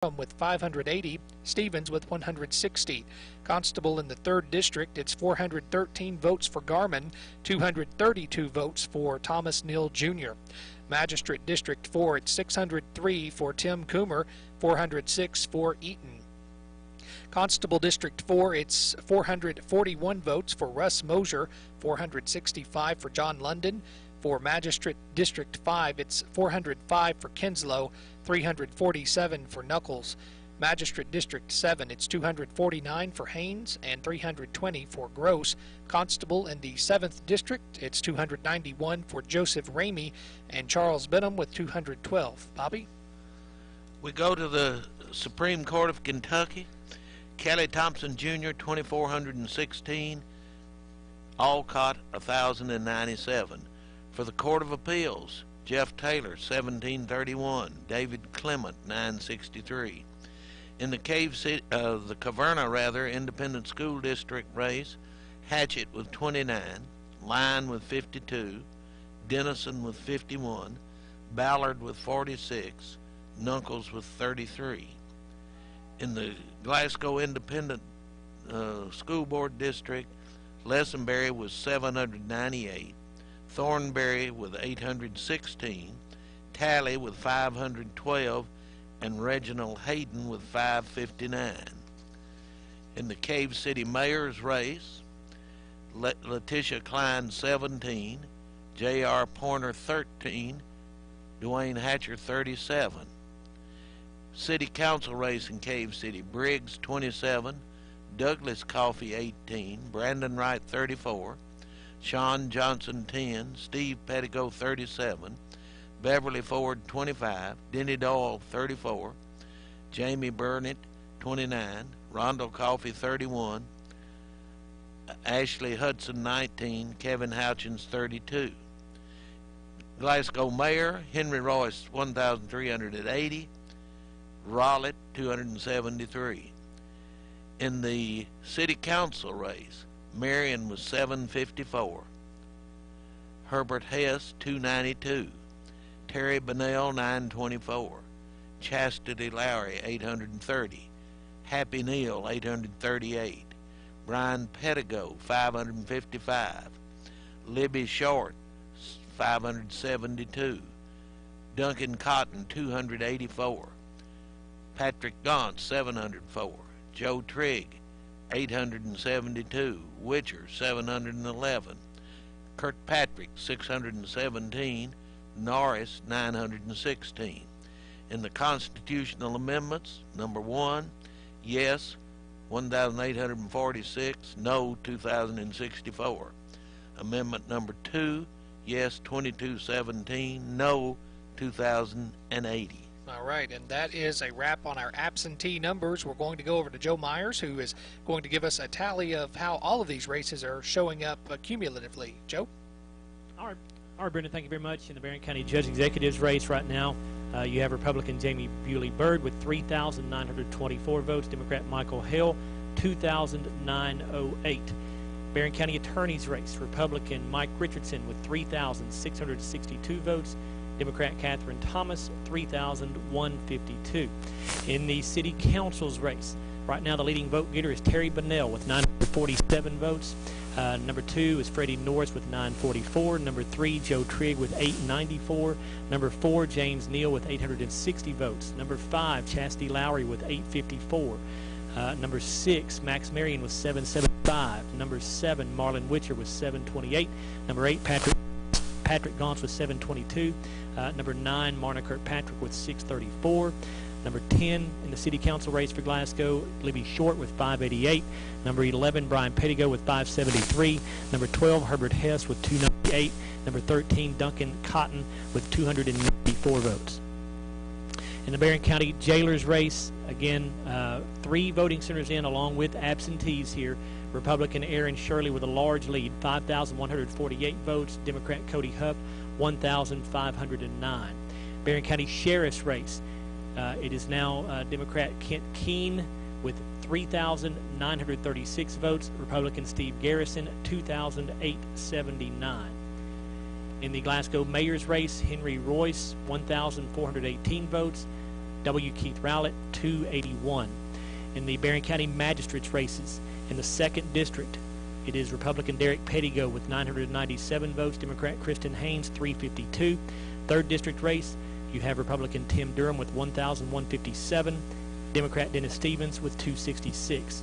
with 580, Stevens with 160. Constable in the 3rd District, it's 413 votes for Garman, 232 votes for Thomas Neal Jr. Magistrate District 4, it's 603 for Tim Coomer, 406 for Eaton. Constable District 4, it's 441 votes for Russ Mosier, 465 for John London. For Magistrate District 5, it's 405 for Kinslow, 347 for Knuckles. Magistrate District 7, it's 249 for Haynes and 320 for Gross. Constable in the 7th District, it's 291 for Joseph Ramey and Charles Benham with 212. Bobby? We go to the Supreme Court of Kentucky. Kelly Thompson Jr., 2,416. Alcott, 1,097. For the Court of Appeals, Jeff Taylor, 1731. David Clement, 963. In the the Caverna, Independent School District race, Hatchett with 29, Lyon with 52, Dennison with 51, Ballard with 46, Nunkles with 33. In the Glasgow Independent School Board District, Lessenberry was 798, Thornberry with 816, Talley with 512, and Reginald Hayden with 559. In the Cave City Mayor's race, Letitia Klein 17, J.R. Pointer 13, Dwayne Hatcher 37. City Council race in Cave City, Briggs 27, Douglas Coffey 18, Brandon Wright 34, Sean Johnson 10, Steve Pettigo 37, Beverly Ford 25, Denny Doyle 34, Jamie Burnett 29, Rondo Coffey 31, Ashley Hudson 19, Kevin Houchins 32. Glasgow Mayor, Henry Royce 1,380, Rowlett 273. In the City Council race, Marion was 754, Herbert Hess 292, Terry Bunnell 924, Chastity Lowry 830, Happy Neal 838, Brian Pettigo 555, Libby Short 572, Duncan Cotton 284, Patrick Gaunt 704, Joe Trigg 872, Witcher 711, Kirkpatrick 617, Norris 916. In the constitutional amendments, number 1, yes 1,846, no 2,064. Amendment number 2, yes 2217, no 2,080. All right, and that is a wrap on our absentee numbers. We're going to go over to Joe Myers, who is going to give us a tally of how all of these races are showing up cumulatively. Joe? All right, Brendan, thank you very much. In the Barron County Judge Executives race right now, you have Republican Jamie Bewley Byrd with 3,924 votes, Democrat Michael Hale 2,908. Barron County Attorney's race, Republican Mike Richardson with 3,662 votes, Democrat Catherine Thomas 3,152. In the City Council's race, right now the leading vote getter is Terry Bunnell with 947 votes. Number 2 is Freddie Norris with 944. Number 3, Joe Trigg with 894. Number 4, James Neal with 860 votes. Number 5, Chastity Lowry with 854. Number 6, Max Marion with 775. Number 7, Marlon Witcher with 728. Number 8, Patrick Gaunt with 722. Number 9, Marna Kirkpatrick with 634. Number 10 in the City Council race for Glasgow, Libby Short with 588. Number 11, Brian Pettigo with 573. Number 12, Herbert Hess with 298. Number 13, Duncan Cotton with 294 votes. In the Barron County Jailers race, again, 3 voting centers in along with absentees here. Republican Aaron Shirley with a large lead, 5,148 votes. Democrat Cody Huff, 1,509. Barron County Sheriff's race, it is now Democrat Kent Keene with 3,936 votes. Republican Steve Garrison, 2,879. In the Glasgow Mayor's race, Henry Royce, 1,418 votes. W. Keith Rowlett, 281. In the Barron County Magistrates races, in the 2nd District, it is Republican Derek Pettigo with 997 votes, Democrat Kristen Haynes, 352. 3rd District race, you have Republican Tim Durham with 1,157, Democrat Dennis Stevens with 266.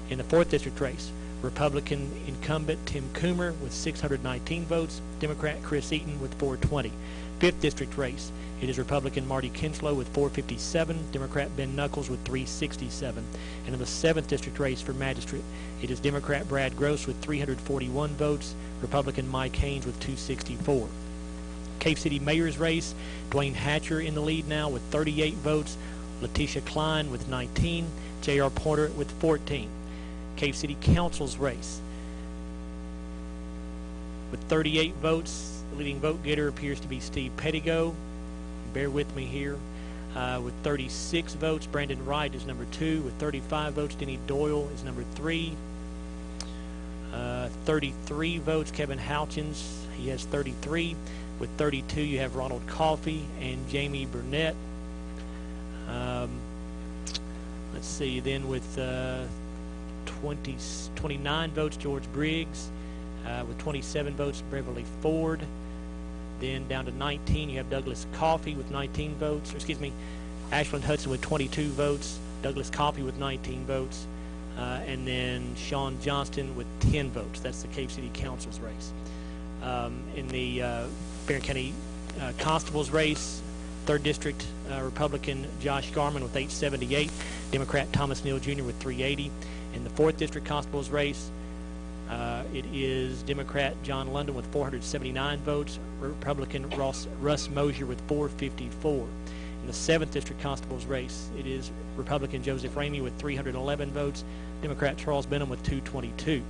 In the 4th District race, Republican incumbent Tim Coomer with 619 votes, Democrat Chris Eaton with 420. 5th District race, it is Republican Marty Kinslow with 457, Democrat Ben Knuckles with 367. And in the 7th District race for Magistrate, it is Democrat Brad Gross with 341 votes, Republican Mike Haynes with 264. Cave City Mayor's race, Dwayne Hatcher in the lead now with 38 votes, Letitia Klein with 19, J.R. Porter with 14. Cave City Council's race, with 38 votes, the leading vote getter appears to be Steve Pettigo. Bear with me here. With 36 votes, Brandon Wright is number 2. With 35 votes, Denny Doyle is number 3. 33 votes, Kevin Houchins. He has 33. With 32, you have Ronald Coffey and Jamie Burnett. Let's see, then with 29 votes, George Briggs. With 27 votes, Beverly Ford. Then down to 19, you have Douglas Coffey with 19 votes. Or excuse me, Ashland Hudson with 22 votes. Douglas Coffey with 19 votes. And then Sean Johnston with 10 votes. That's the Cave City Council's race. In the Barron County Constable's race, 3rd District, Republican Josh Garman with 878. Democrat Thomas Neal Jr. with 380. In the 4th District Constable's race, it is Democrat John London with 479 votes, Republican Russ Mosier with 454. In the 7th District Constable's race, it is Republican Joseph Ramey with 311 votes, Democrat Charles Benham with 222.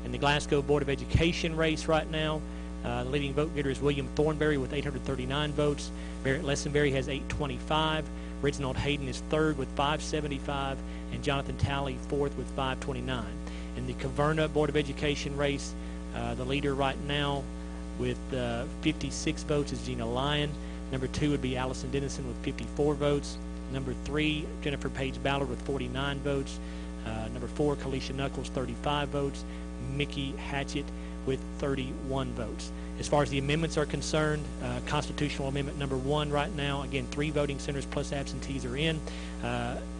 In the Glasgow Board of Education race right now, the leading vote getter is William Thornberry with 839 votes, Barrett Lessenberry has 825, Reginald Hayden is 3rd with 575, and Jonathan Talley 4th with 529. In the Caverna Board of Education race, the leader right now with 56 votes is Gina Lyon. Number 2 would be Allison Dennison with 54 votes. Number 3, Jennifer Page Ballard with 49 votes. Number 4, Kalisha Knuckles, 35 votes. Mickey Hatchett with 31 votes. As far as the amendments are concerned, Constitutional Amendment number 1 right now, again, 3 voting centers plus absentees are in.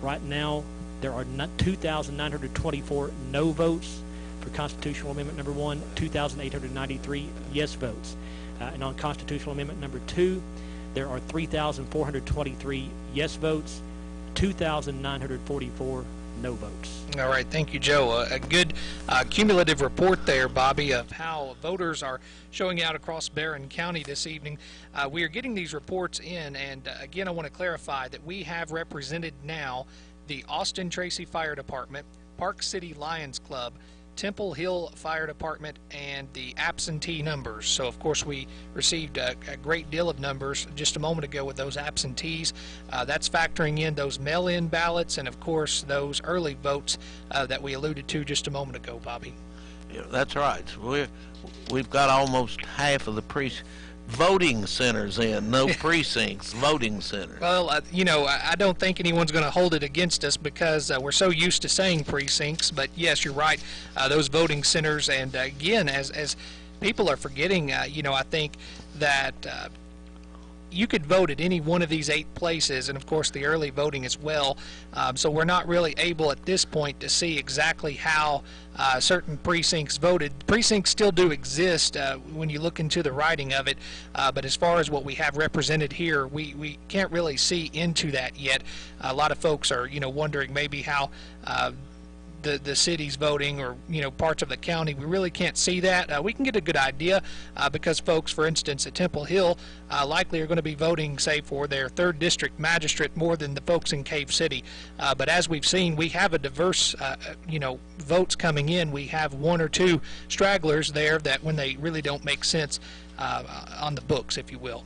Right now, there are 2,924 no votes for Constitutional Amendment number 1, 2,893 yes votes. And on Constitutional Amendment number 2, there are 3,423 yes votes, 2,944 no votes. All right, thank you, Joe. A good cumulative report there, Bobby, of how voters are showing out across Barron County this evening. We are getting these reports in, and again, I want to clarify that we have represented now the Austin Tracy Fire Department, Park City Lions Club, Temple Hill Fire Department, and the absentee numbers. So, of course, we received a great deal of numbers just a moment ago with those absentees. That's factoring in those mail-in ballots and, of course, those early votes that we alluded to just a moment ago, Bobby. Yeah, that's right. We've got almost half of the voting centers in, no precincts, voting centers. Well, you know, I don't think anyone's going to hold it against us because we're so used to saying precincts, but yes, you're right, those voting centers, and again, as people are forgetting, you know, I think that you could vote at any one of these 8 places, and of course the early voting as well, so we're not really able at this point to see exactly how certain precincts voted. Precincts still do exist when you look into the writing of it, but as far as what we have represented here, we can't really see into that yet. A lot of folks are, you know, wondering maybe how the city's voting, or, you know, parts of the county. We really can't see that. We can get a good idea because folks, for instance, at Temple Hill likely are going to be voting, say, for their 3rd district magistrate more than the folks in Cave City. But as we've seen, we have a diverse, you know, votes coming in. We have 1 or 2 stragglers there that when they really don't make sense on the books, if you will.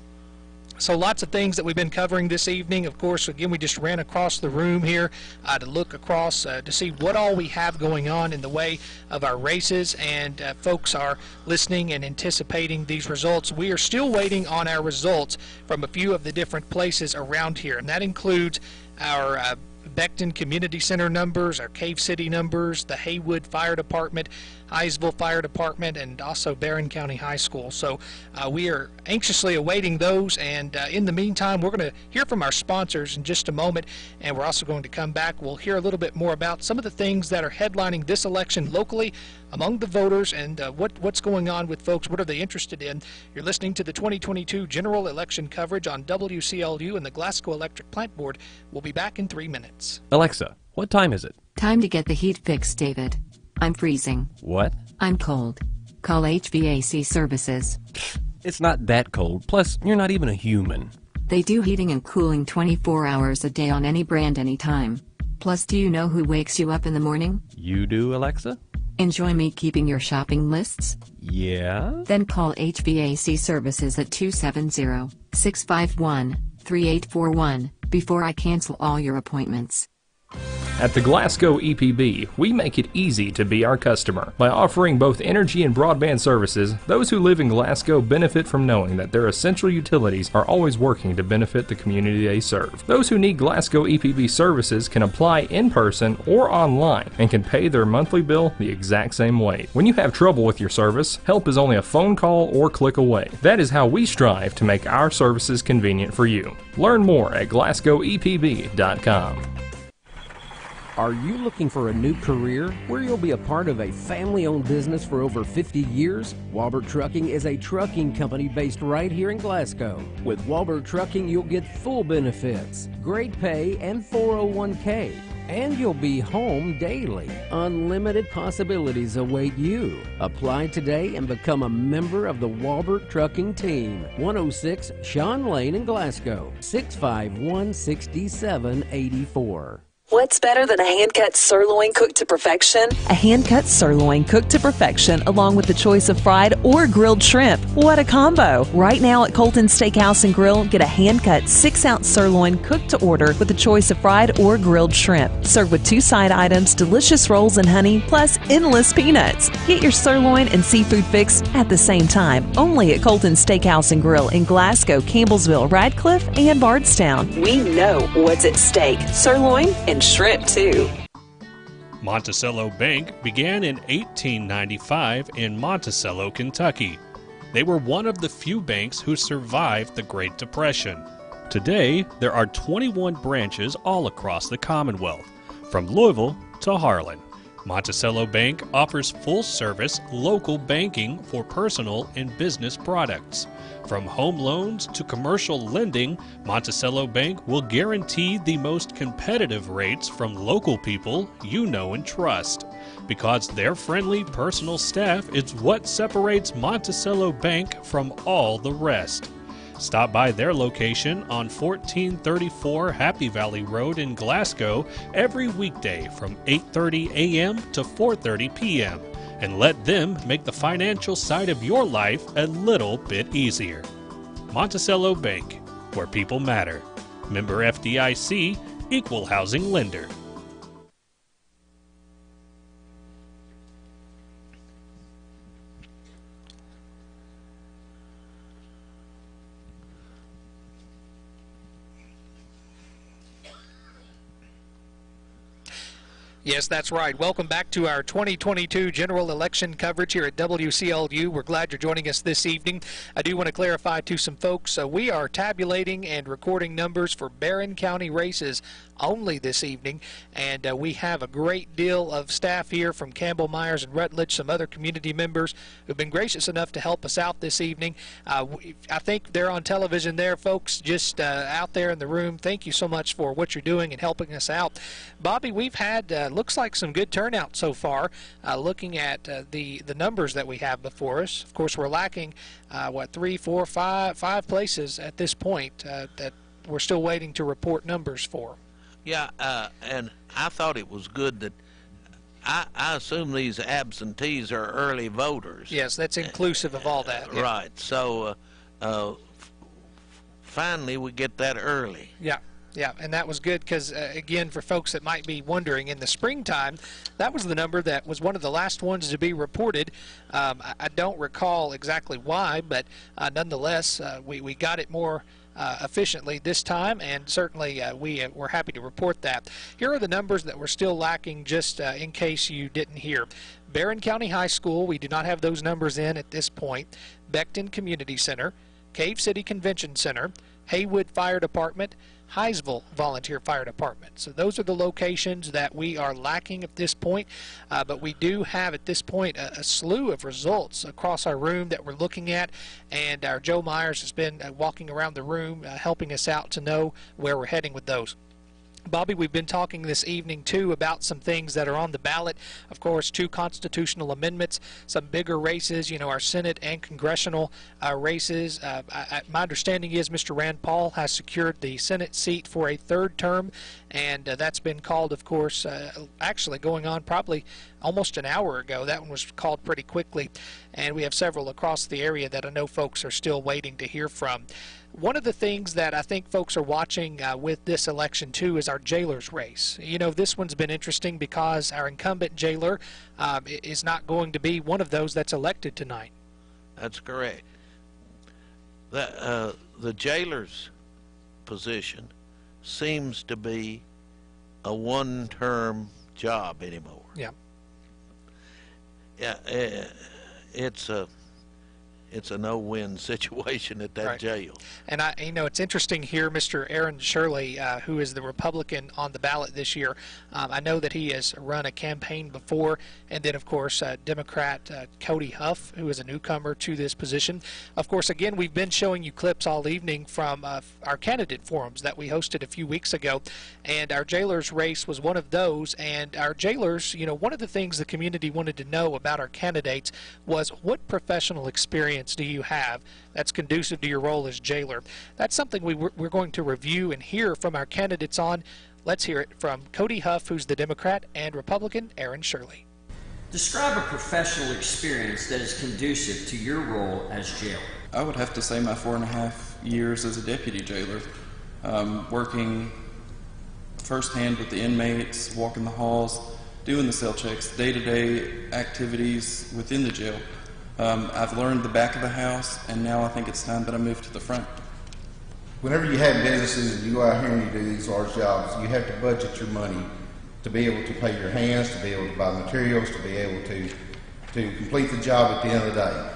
So lots of things that we've been covering this evening. Of course, again, we just ran across the room here to look across to see what all we have going on in the way of our races, and folks are listening and anticipating these results. We are still waiting on our results from a few of the different places around here, and that includes our Beckton Community Center numbers, our Cave City numbers, the Haywood Fire Department, Hinesville Fire Department, and also Barron County High School. So we are anxiously awaiting those, and in the meantime, we're going to hear from our sponsors in just a moment, and we're also going to come back. We'll hear a little bit more about some of the things that are headlining this election locally among the voters, and what's going on with folks, what are they interested in. You're listening to the 2022 general election coverage on WCLU and the Glasgow Electric Plant Board. We'll be back in 3 minutes. Alexa, what time is it? Time to get the heat fixed, David. I'm freezing. What? I'm cold. Call HVAC Services. It's not that cold. Plus, you're not even a human. They do heating and cooling 24 hours a day on any brand, anytime. Plus, do you know who wakes you up in the morning? You do, Alexa? Enjoy me keeping your shopping lists? Yeah? Then call HVAC Services at 270-651-3841 before I cancel all your appointments. At the Glasgow EPB, we make it easy to be our customer. By offering both energy and broadband services, those who live in Glasgow benefit from knowing that their essential utilities are always working to benefit the community they serve. Those who need Glasgow EPB services can apply in person or online and can pay their monthly bill the exact same way. When you have trouble with your service, help is only a phone call or click away. That is how we strive to make our services convenient for you. Learn more at glasgowepb.com. Are you looking for a new career where you'll be a part of a family-owned business for over 50 years? Walbert Trucking is a trucking company based right here in Glasgow. With Walbert Trucking, you'll get full benefits, great pay, and 401k. And you'll be home daily. Unlimited possibilities await you. Apply today and become a member of the Walbert Trucking team. 106 Sean Lane in Glasgow, 651-6784. What's better than a hand-cut sirloin cooked to perfection? A hand-cut sirloin cooked to perfection along with the choice of fried or grilled shrimp. What a combo! Right now at Colton Steakhouse and Grill, get a hand-cut 6-ounce sirloin cooked to order with a choice of fried or grilled shrimp. Served with 2 side items, delicious rolls and honey, plus endless peanuts. Get your sirloin and seafood fix at the same time. Only at Colton Steakhouse and Grill in Glasgow, Campbellsville, Radcliffe, and Bardstown. We know what's at stake. Sirloin and shrimp too. Monticello Bank began in 1895 in Monticello, Kentucky. They were one of the few banks who survived the Great Depression. Today, there are 21 branches all across the Commonwealth, from Louisville to Harlan. Monticello Bank offers full-service local banking for personal and business products. From home loans to commercial lending, Monticello Bank will guarantee the most competitive rates from local people you know and trust. Because their friendly personal staff is what separates Monticello Bank from all the rest. Stop by their location on 1434 Happy Valley Road in Glasgow every weekday from 8:30 a.m. to 4:30 p.m. and let them make the financial side of your life a little bit easier. Monticello Bank, where people matter. Member FDIC, Equal Housing Lender. Yes, that's right. Welcome back to our 2022 general election coverage here at WCLU. We're glad you're joining us this evening. I do want to clarify to some folks, we are tabulating and recording numbers for Barron County races only this evening, and we have a great deal of staff here from Campbell, Myers, and Rutledge, some other community members who've been gracious enough to help us out this evening. I think they're on television there, folks, just out there in the room. Thank you so much for what you're doing and helping us out. Bobby, we've had looks like some good turnout so far, looking at the numbers that we have before us. Of course, we're lacking, 3, 4, 5 places at this point that we're still waiting to report numbers for. Yeah, and I thought it was good that I assume these absentees are early voters. Yes, that's inclusive of all that. Yeah. Right. So finally we get that early. Yeah. Yeah, and that was good because, again, for folks that might be wondering, in the springtime, that was the number that was one of the last ones to be reported. I don't recall exactly why, but nonetheless, we got it more efficiently this time, and certainly we're happy to report that. Here are the numbers that we're still lacking, just in case you didn't hear. Barron County High School, we do not have those numbers in at this point. Beckton Community Center, Cave City Convention Center, Haywood Fire Department, Hinesville Volunteer Fire Department. So those are the locations that we are lacking at this point, but we do have at this point a slew of results across our room that we're looking at, and our Joe Myers has been walking around the room helping us out to know where we're heading with those. Bobby, we've been talking this evening, too, about some things that are on the ballot. Of course, 2 constitutional amendments, some bigger races, our Senate and congressional races. My understanding is Mr. Rand Paul has secured the Senate seat for a 3rd term, and that's been called, of course, actually going on probably almost an hour ago. That one was called pretty quickly, and we have several across the area that I know folks are still waiting to hear from. One of the things that I think folks are watching with this election, too, is our jailer's race. This one's been interesting because our incumbent jailer is not going to be one of those that's elected tonight. That's correct. The jailer's position seems to be a one-term job anymore. Yeah. Yeah, it's a no-win situation at that Right. jail. And it's interesting here, Mr. Aaron Shirley, who is the Republican on the ballot this year. I know that he has run a campaign before, and then, of course, Democrat Cody Huff, who is a newcomer to this position. Of course, again, we've been showing you clips all evening from our candidate forums that we hosted a few weeks ago, and our jailers race was one of those. And our jailers, one of the things the community wanted to know about our candidates was, what professional experience do you have that's conducive to your role as jailer? That's something we're going to review and hear from our candidates on. Let's hear it from Cody Huff, who's the Democrat, and Republican Aaron Shirley. Describe a professional experience that is conducive to your role as jailer. I would have to say my 4.5 years as a deputy jailer, working firsthand with the inmates, walking the halls, doing the cell checks, day-to-day activities within the jail. I've learned the back of the house, and now I think it's time that I move to the front. Whenever you have businesses and you go out here and you do these large jobs, you have to budget your money to be able to pay your hands, to be able to buy materials, to be able to complete the job at the end of the day.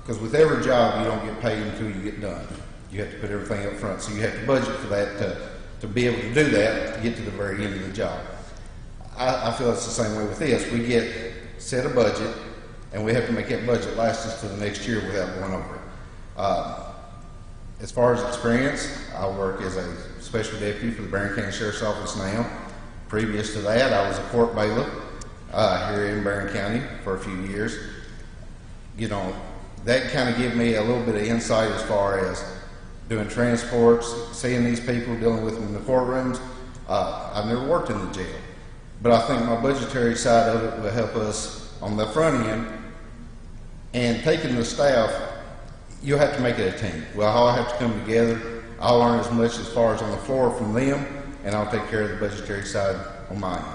Because with every job, you don't get paid until you get done. You have to put everything up front, so you have to budget for that to be able to do that to get to the very end of the job. I feel it's the same way with this. We get set a budget, and we have to make that budget last us to the next year without going over it. As far as experience, I work as a special deputy for the Barron County Sheriff's Office now. Previous to that, I was a court bailiff here in Barron County for a few years. That kind of gave me a little bit of insight as far as doing transports, seeing these people, dealing with them in the courtrooms. I've never worked in the jail, but I think my budgetary side of it will help us on the front end. And taking the staff, you'll have to make it a team. We'll all have to come together. I'll learn as much as far as on the floor from them, and I'll take care of the budgetary side on my end.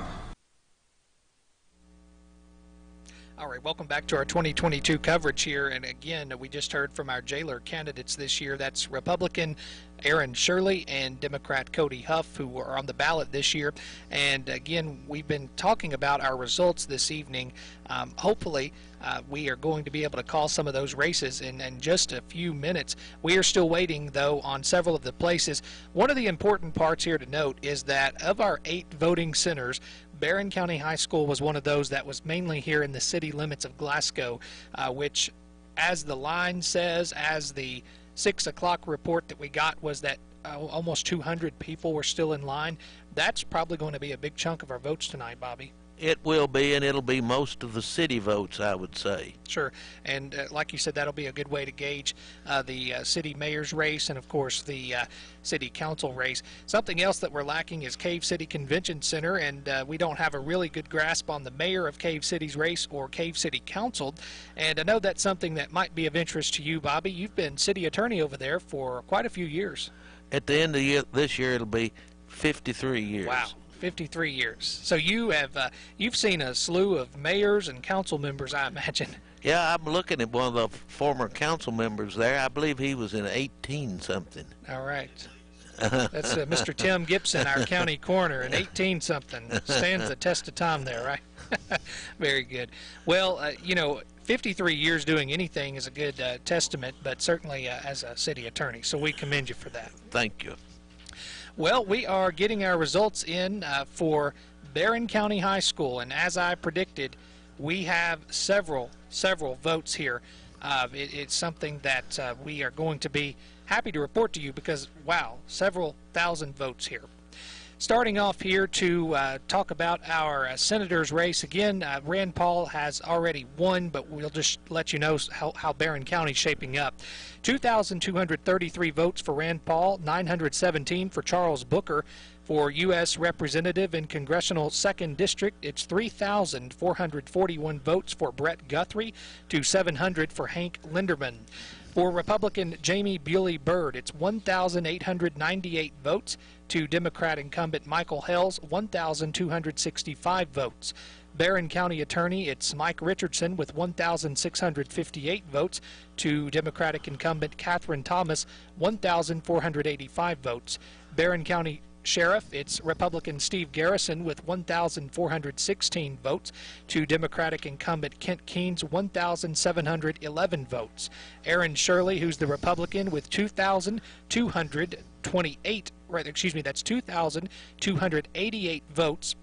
All right, welcome back to our 2022 coverage here. And again, we just heard from our jailer candidates this year. That's Republican Aaron Shirley and Democrat Cody Huff, who are on the ballot this year. And again, we've been talking about our results this evening. Hopefully, we are going to be able to call some of those races in just a few minutes. We are still waiting, though, on several of the places. One of the important parts here to note is that of our 8 voting centers, Barron County High School was one of those that was mainly here in the city limits of Glasgow, which, as the line says, as the 6 o'clock report that we got was that almost 200 people were still in line. That's probably going to be a big chunk of our votes tonight, Bobby. It will be, and it'll be most of the city votes, I would say. Sure, and like you said, that'll be a good way to gauge the city mayor's race and, of course, the city council race. Something else that we're lacking is Cave City Convention Center, and we don't have a really good grasp on the mayor of Cave City's race or Cave City Council. And I know that's something that might be of interest to you, Bobby. You've been city attorney over there for quite a few years. At the end of this year, it'll be 53 years. Wow. 53 years. So you have you've seen a slew of mayors and council members, I imagine. Yeah, I'm looking at one of the former council members there. I believe he was in 18-something. All right. That's Mr. Tim Gibson, our county coroner, and 18-something. Stands the test of time there, right? Very good. Well, you know, 53 years doing anything is a good testament, but certainly as a city attorney. So we commend you for that. Thank you. Well, we are getting our results in for Barron County High School, and as I predicted, we have several votes here. It's something that we are going to be happy to report to you because, wow, several thousand votes here. Starting off here to talk about our senator's race. Again, Rand Paul has already won, but we'll just let you know how Barron County's shaping up. 2,233 votes for Rand Paul, 917 for Charles Booker. For U.S. Representative in Congressional 2nd District, it's 3,441 votes for Brett Guthrie to 700 for Hank Linderman. For Republican Jamie Bewley Byrd, it's 1,898 votes to Democrat incumbent Michael Hales, 1,265 votes. Barron County Attorney, it's Mike Richardson with 1,658 votes to Democratic incumbent Catherine Thomas, 1,485 votes. Barron County Sheriff, it's Republican Steve Garrison with 1,416 votes to Democratic incumbent Kent Keynes, 1,711 votes. Aaron Shirley, who's the Republican, with 2,228, that's 2,288 votes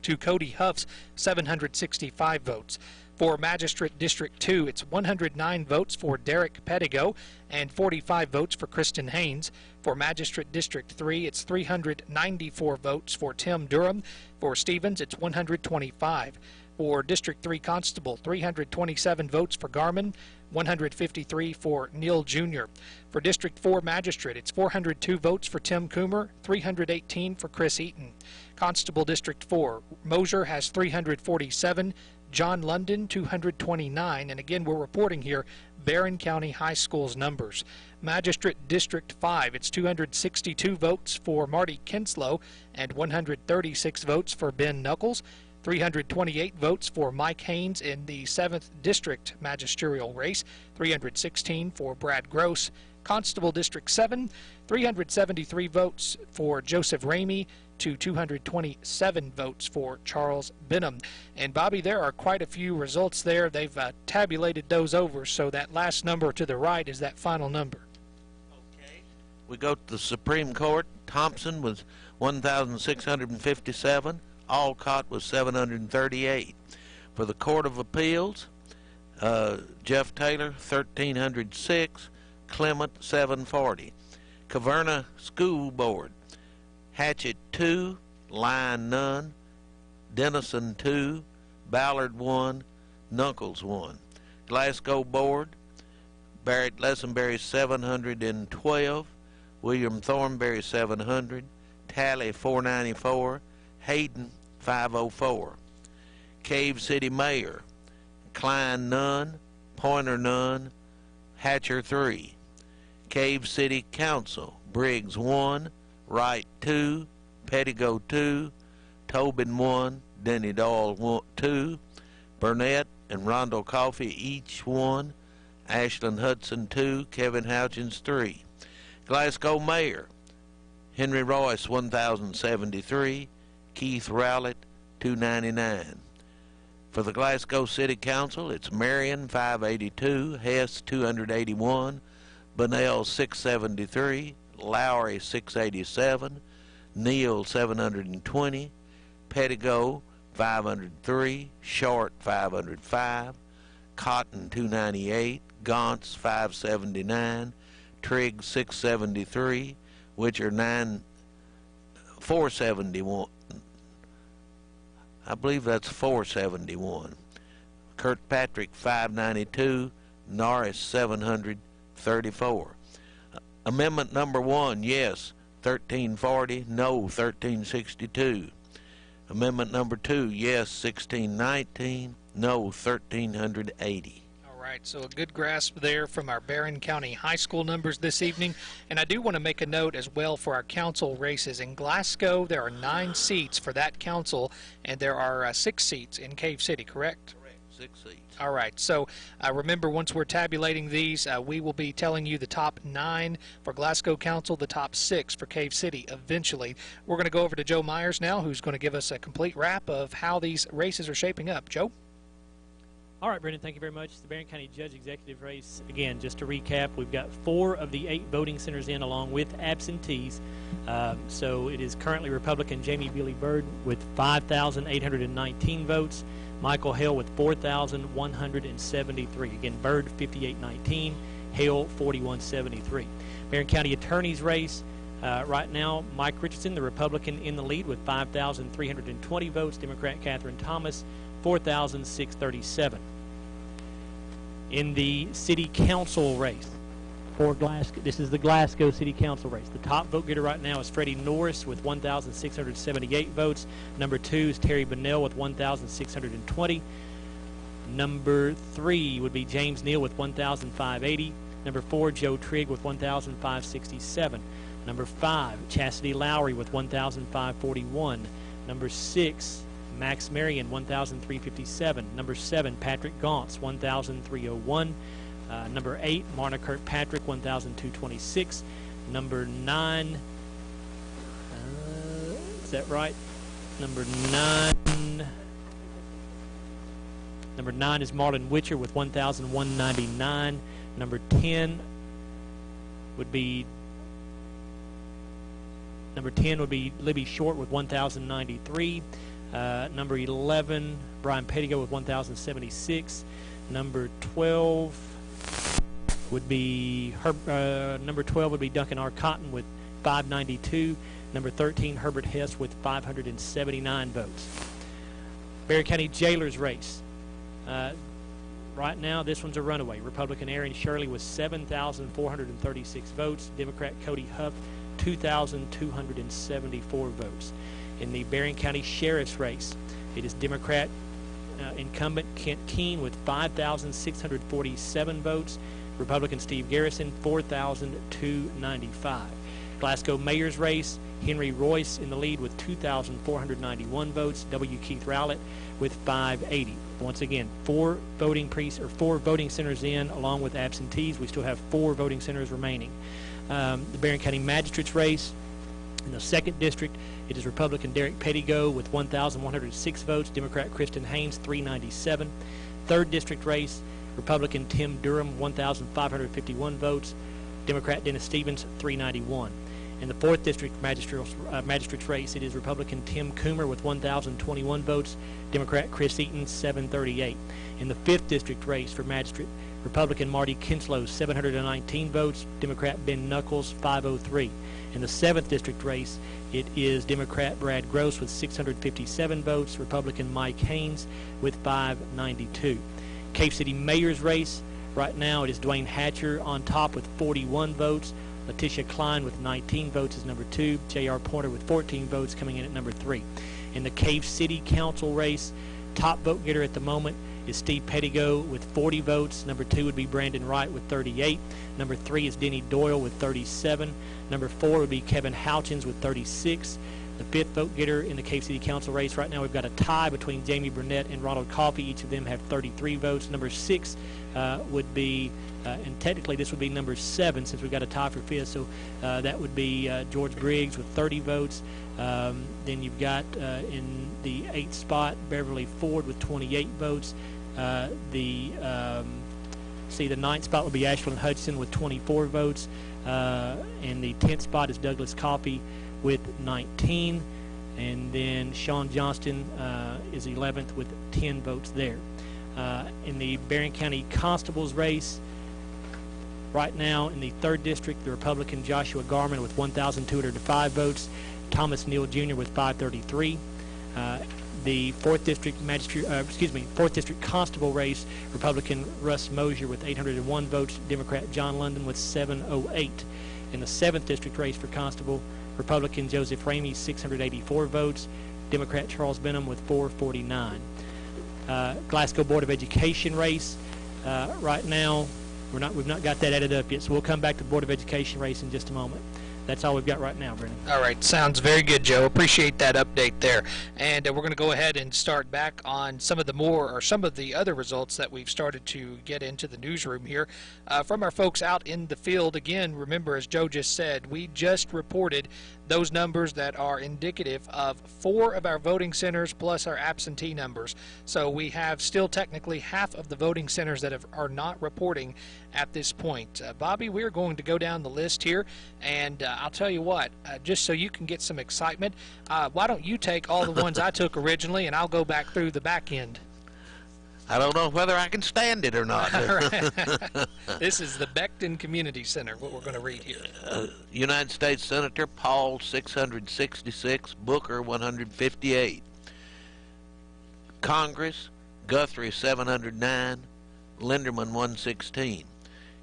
to Cody Huff's 765 votes. For Magistrate District 2, it's 109 votes for Derek Pettigo and 45 votes for Kristen Haynes. For Magistrate District 3, it's 394 votes for Tim Durham. For Stevens, it's 125. For District 3 Constable, 327 votes for Garman, 153 for Neal Jr. For District 4 Magistrate, it's 402 votes for Tim Coomer, 318 for Chris Eaton. Constable District 4, Mosier has 347, John London 229, and again we're reporting here Barron County High School's numbers. Magistrate District 5, it's 262 votes for Marty Kinslow and 136 votes for Ben Knuckles. 328 votes for Mike Haynes in the 7th District magisterial race, 316 for Brad Gross. Constable District 7, 373 votes for Joseph Ramey to 227 votes for Charles Benham. And Bobby, there are quite a few results there. They've tabulated those over, so that last number to the right is that final number. Okay. We go to the Supreme Court. Thompson was 1,657. Alcott was 738. For the Court of Appeals, Jeff Taylor, 1,306. Clement, 740. Caverna School Board, Hatchett 2, Lyon none, Dennison 2, Ballard 1, Knuckles 1. Glasgow Board, Barrett Lessenberry 712, William Thornberry 700, Talley 494, Hayden 504. Cave City Mayor, Klein none, Pointer none, Hatcher 3. Cave City Council, Briggs 1, Wright 2, Pettigo 2, Tobin 1, Denny Dahl 2, Burnett and Rondo Coffey each 1, Ashland Hudson 2, Kevin Houchins 3. Glasgow Mayor, Henry Royce 1,073, Keith Rowlett 299. For the Glasgow City Council, it's Marion 582, Hess 281, Bunnell 673, Lowry 687, Neal 720, Pettigo 503, Short 505, Cotton 298, Gauntz 579, Trigg 673, Witcher 471, I believe that's 471. Kirkpatrick 592, Norris 734. Amendment number 1, yes, 1340, no, 1362. Amendment number 2, yes, 1619, no, 1380. All right, so a good grasp there from our Barron County High School numbers this evening. And I do want to make a note as well for our council races. In Glasgow, there are 9 seats for that council, and there are 6 seats in Cave City, correct? 6 seats. All right, so remember, once we're tabulating these, we will be telling you the top 9 for Glasgow Council, the top 6 for Cave City eventually. We're going to go over to Joe Myers now, who's going to give us a complete wrap of how these races are shaping up. Joe? All right, Brendan, thank you very much. The Barron County Judge Executive race, again, just to recap, we've got 4 of the 8 voting centers in along with absentees. So it is currently Republican Jamie Billy Bird with 5,819 votes. Michael Hale with 4,173. Again, Bird 5819, Hale 4173. Barron County Attorney's race, right now, Mike Richardson, the Republican, in the lead with 5,320 votes. Democrat Catherine Thomas, 4,637. In the City Council race for Glasgow, this is the Glasgow City Council race. The top vote getter right now is Freddie Norris with 1,678 votes. Number 2 is Terry Bunnell with 1,620. Number 3 would be James Neal with 1,580. Number 4, Joe Trigg with 1,567. Number 5, Chastity Lowry with 1,541. Number 6, Max Marion, 1,357. Number 7, Patrick Gauntz, 1,301. Number 8, Marna Kirkpatrick, 1,226. Number 9, is that right? Number 9 is Marlon Witcher with 1,199. Number 10 would be Libby Short with 1,093. Number 11, Brian Pettigo with 1,076. Number 12 would be Duncan R. Cotton with 592. Number 13, Herbert Hess with 579 votes. Barron County Jailers race. Right now, this one's a runaway. Republican Aaron Shirley with 7,436 votes. Democrat Cody Huff, 2,274 votes. In the Barron County Sheriff's race, it is Democrat incumbent Kent Keene with 5,647 votes. Republican Steve Garrison, 4,295. Glasgow Mayor's race, Henry Royce in the lead with 2,491 votes. W. Keith Rowlett with 580. Once again, 4 voting centers in, along with absentees. We still have 4 voting centers remaining. The Barron County Magistrates race, in the 2nd District, it is Republican Derek Pettigo with 1,106 votes. Democrat Kristen Haynes, 397. 3rd District race, Republican Tim Durham, 1,551 votes. Democrat Dennis Stevens, 391. In the 4th District Magistrates race, it is Republican Tim Coomer with 1,021 votes. Democrat Chris Eaton, 738. In the 5th District race for Magistrate, Republican Marty Kinslow, 719 votes. Democrat Ben Knuckles, 503. In the 7th District race, it is Democrat Brad Gross with 657 votes. Republican Mike Haynes with 592. Cave City Mayor's race, right now it is Dwayne Hatcher on top with 41 votes. Letitia Klein with 19 votes is number 2. J.R. Pointer with 14 votes coming in at number 3. In the Cave City Council race, top vote getter at the moment is Steve Pettigo with 40 votes. Number 2 would be Brandon Wright with 38. Number 3 is Denny Doyle with 37. Number 4 would be Kevin Houchins with 36. The 5th vote getter in the Cave City Council race, right now we've got a tie between Jamie Burnett and Ronald Coffey. Each of them have 33 votes. Number 6 would be, and technically this would be number 7 since we've got a tie for 5th, so that would be George Briggs with 30 votes. Then you've got in the 8th spot Beverly Ford with 28 votes. The 9th spot would be Ashland Hudson with 24 votes. And the 10th spot is Douglas Coffey with 19. And then Sean Johnston is 11th with 10 votes there. In the Barron County Constable's race, right now in the 3rd District, the Republican Joshua Garman with 1,205 votes. Thomas Neal Jr. with 533. the 4th District Constable race, Republican Russ Mosier with 801 votes, Democrat John London with 708. In the 7th District race for Constable, Republican Joseph Ramey 684 votes, Democrat Charles Benham with 449. Glasgow Board of Education race, right now we've not got that added up yet, so we'll come back to the Board of Education race in just a moment. That's all we've got right now, Brennan. All right, sounds very good, Joe. Appreciate that update there. And we're going to go ahead and start back on some of the other results that we've started to get into the newsroom here. From our folks out in the field, again, remember, as Joe just said, we just reported those numbers that are indicative of 4 of our voting centers plus our absentee numbers. So we have still technically half of the voting centers that are not reporting at this point. Bobby, we're going to go down the list here, and I'll tell you what, just so you can get some excitement, why don't you take all the ones I took originally, and I'll go back through the back end. I don't know whether I can stand it or not. This is the Becton Community Center, what we're going to read here. United States Senator Paul, 666, Booker, 158. Congress, Guthrie, 709, Linderman, 116.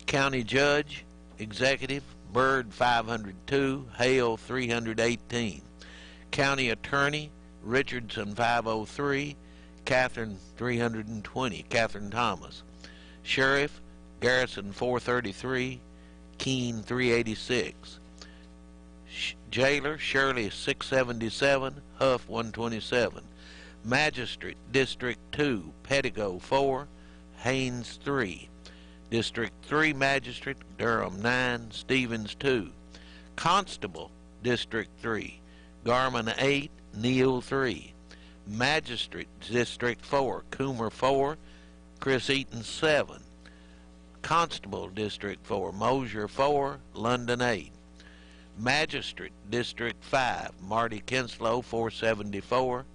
County Judge, Executive, Byrd, 502, Hale, 318. County Attorney, Richardson, 503, Catherine, 320, Catherine Thomas. Sheriff, Garrison, 433, Keene, 386. Jailer, Shirley, 677, Huff, 127. Magistrate, District 2, Pettigo, 4, Haynes, 3. District 3 Magistrate, Durham, 9, Stevens, 2. Constable, District 3, Garman, 8, Neal, 3. Magistrate, District 4, Coomer, 4, Chris Eaton, 7. Constable, District 4, Mosier, 4, London, 8. Magistrate, District 5, Marty Kinslow, 474,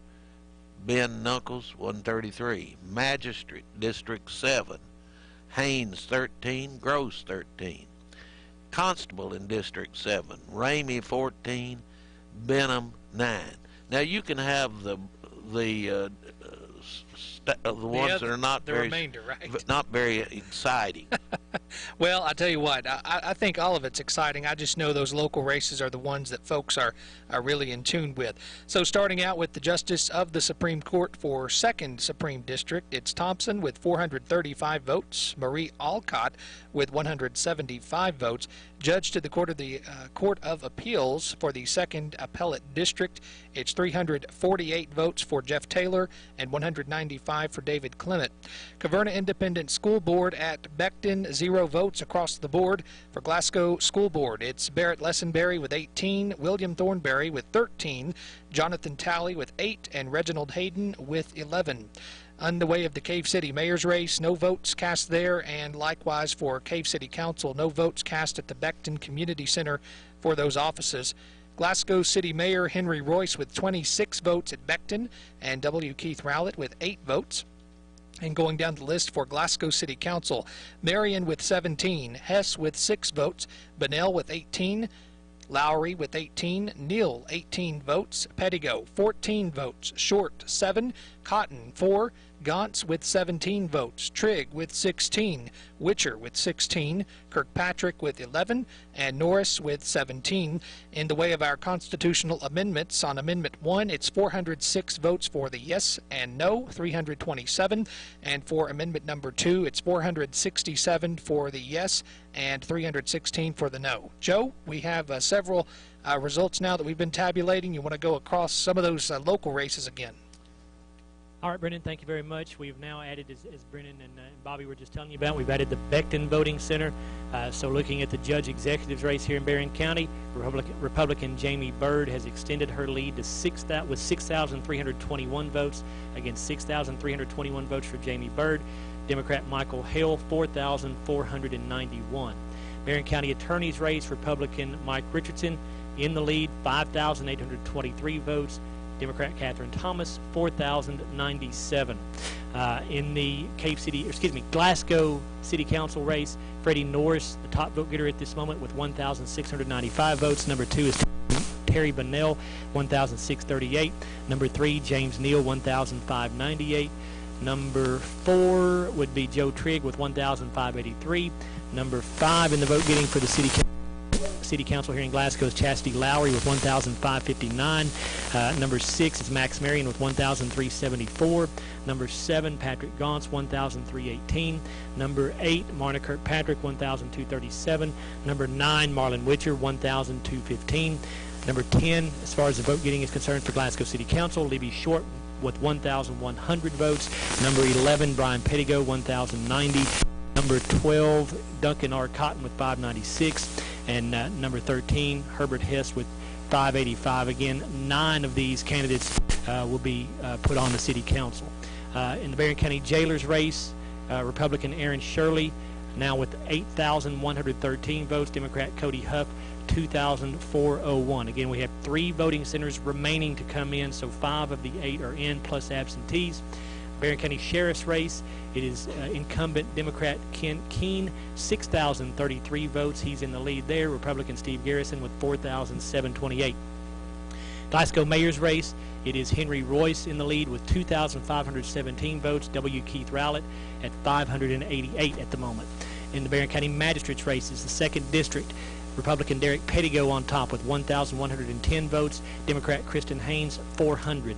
Ben Knuckles, 133. Magistrate, District 7, Haynes, 13, Gross, 13. Constable in District 7, Ramey, 14, Benham, 9. Now you can have the ones that are not the very remainder, right? not very exciting. Well, I tell you what, I think all of it's exciting. I just know those local races are the ones that folks are really in tune with. So starting out with the Justice of the Supreme Court for 2nd Supreme District, it's Thompson with 435 votes, Marie Alcott with 175 votes. Judge to the Court of Appeals for the 2nd Appellate District, it's 348 votes for Jeff Taylor and 195 for David Clement. Caverna Independent School Board at Becton, 0 votes across the board. For Glasgow School Board, it's Barrett Lessenberry with 18, William Thornberry with 13, Jonathan Talley with 8, and Reginald Hayden with 11. On the way of the Cave City Mayor's race, no votes cast there, and likewise for Cave City Council, no votes cast at the Becton Community Center for those offices. Glasgow City Mayor Henry Royce with 26 votes at Becton, and W. Keith Rowlett with 8 votes. And going down the list for Glasgow City Council, Marion with 17, Hess with 6 votes, Bunnell with 18, Lowry with 18, Neal 18 votes, Pettigo 14 votes, Short 7, Cotton 4, Gauntz with 17 votes, Trigg with 16, Witcher with 16, Kirkpatrick with 11, and Norris with 17. In the way of our constitutional amendments, on Amendment 1, it's 406 votes for the yes and no, 327, and for Amendment number 2, it's 467 for the yes and 316 for the no. Joe, we have several results now that we've been tabulating. You want to go across some of those local races again? All right, Brendan, thank you very much. We've now added, as Brendan and Bobby were just telling you about, we've added the Becton Voting Center. So looking at the Judge Executives race here in Berrien County, Republican Jamie Byrd has extended her lead to 6,321 votes against 6,321 votes for Jamie Byrd. Democrat Michael Hale, 4,491. Berrien County Attorney's race, Republican Mike Richardson in the lead, 5,823 votes. Democrat Catherine Thomas, 4,097. In the Glasgow City Council race, Freddie Norris, the top vote getter at this moment with 1,695 votes. Number 2 is Terry Bunnell, 1,638. Number 3, James Neal, 1,598. Number 4 would be Joe Trigg with 1,583. Number 5 in the vote getting for the City Council here in Glasgow is Chastity Lowry with 1,559. Number 6 is Max Marion with 1,374. Number 7, Patrick Gauntz, 1,318. Number 8, Marna Kirkpatrick, 1,237. Number 9, Marlon Witcher, 1,215. Number 10, as far as the vote getting is concerned for Glasgow City Council, Libby Short with 1,100 votes. Number 11, Brian Pettigo, 1,090. Number 12, Duncan R. Cotton with 596. And number 13, Herbert Hess with 585. Again, 9 of these candidates will be put on the City Council. In the Barron County Jailers race, Republican Aaron Shirley, now with 8,113 votes. Democrat Cody Huff, 2,401. Again, we have 3 voting centers remaining to come in, so 5 of the 8 are in, plus absentees. Barron County Sheriff's race, it is incumbent Democrat Ken Keene, 6,033 votes. He's in the lead there. Republican Steve Garrison with 4,728. Glasgow Mayor's race, it is Henry Royce in the lead with 2,517 votes. W. Keith Rowlett at 588 at the moment. In the Barron County Magistrates races, the 2nd District, Republican Derek Pettigo on top with 1,110 votes. Democrat Kristen Haynes, 400.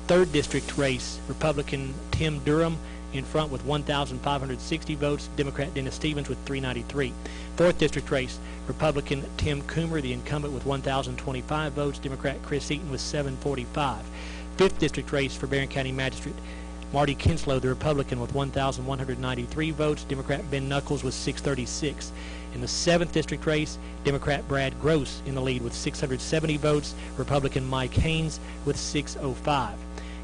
3rd District race, Republican Tim Durham in front with 1,560 votes. Democrat Dennis Stevens with 393. 4th District race, Republican Tim Coomer, the incumbent, with 1,025 votes. Democrat Chris Eaton with 745. 5th District race for Barron County Magistrate, Marty Kinslow, the Republican, with 1,193 votes. Democrat Ben Knuckles with 636. In the 7th District race, Democrat Brad Gross in the lead with 670 votes. Republican Mike Haynes with 605.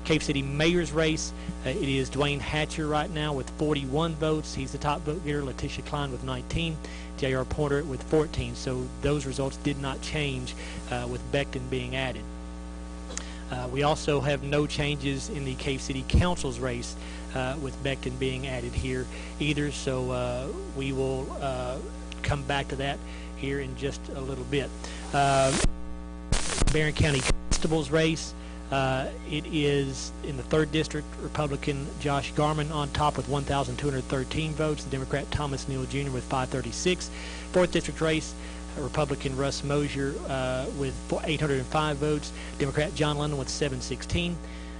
Cave City Mayor's race, it is Dwayne Hatcher right now with 41 votes. He's the top vote getter. Letitia Klein with 19. J.R. Porter with 14. So those results did not change with Becton being added. We also have no changes in the Cave City Council's race with Becton being added here either. So we will come back to that here in just a little bit. Barron County Constable's race, it is in the 3rd District, Republican Josh Garman on top with 1,213 votes. The Democrat Thomas Neal Jr. with 536. 4th District race, Republican Russ Mosier with 805 votes. Democrat John London with 716.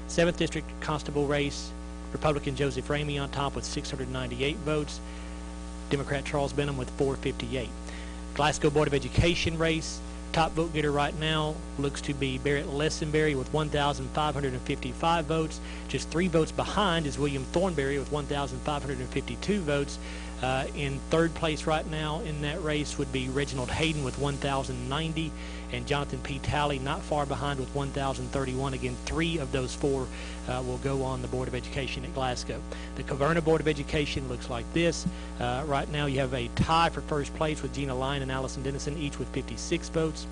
7th District Constable race, Republican Joseph Ramey on top with 698 votes. Democrat Charles Benham with 458. Glasgow Board of Education race, top vote getter right now looks to be Barrett Lessenberry with 1,555 votes. Just 3 votes behind is William Thornberry with 1,552 votes. In 3rd place right now in that race would be Reginald Hayden with 1,090, and Jonathan P. Talley not far behind with 1,031. Again, 3 of those 4 will go on the Board of Education at Glasgow. The Caverna Board of Education looks like this. Right now you have a tie for 1st place with Gina Lyon and Allison Dennison, each with 56 votes.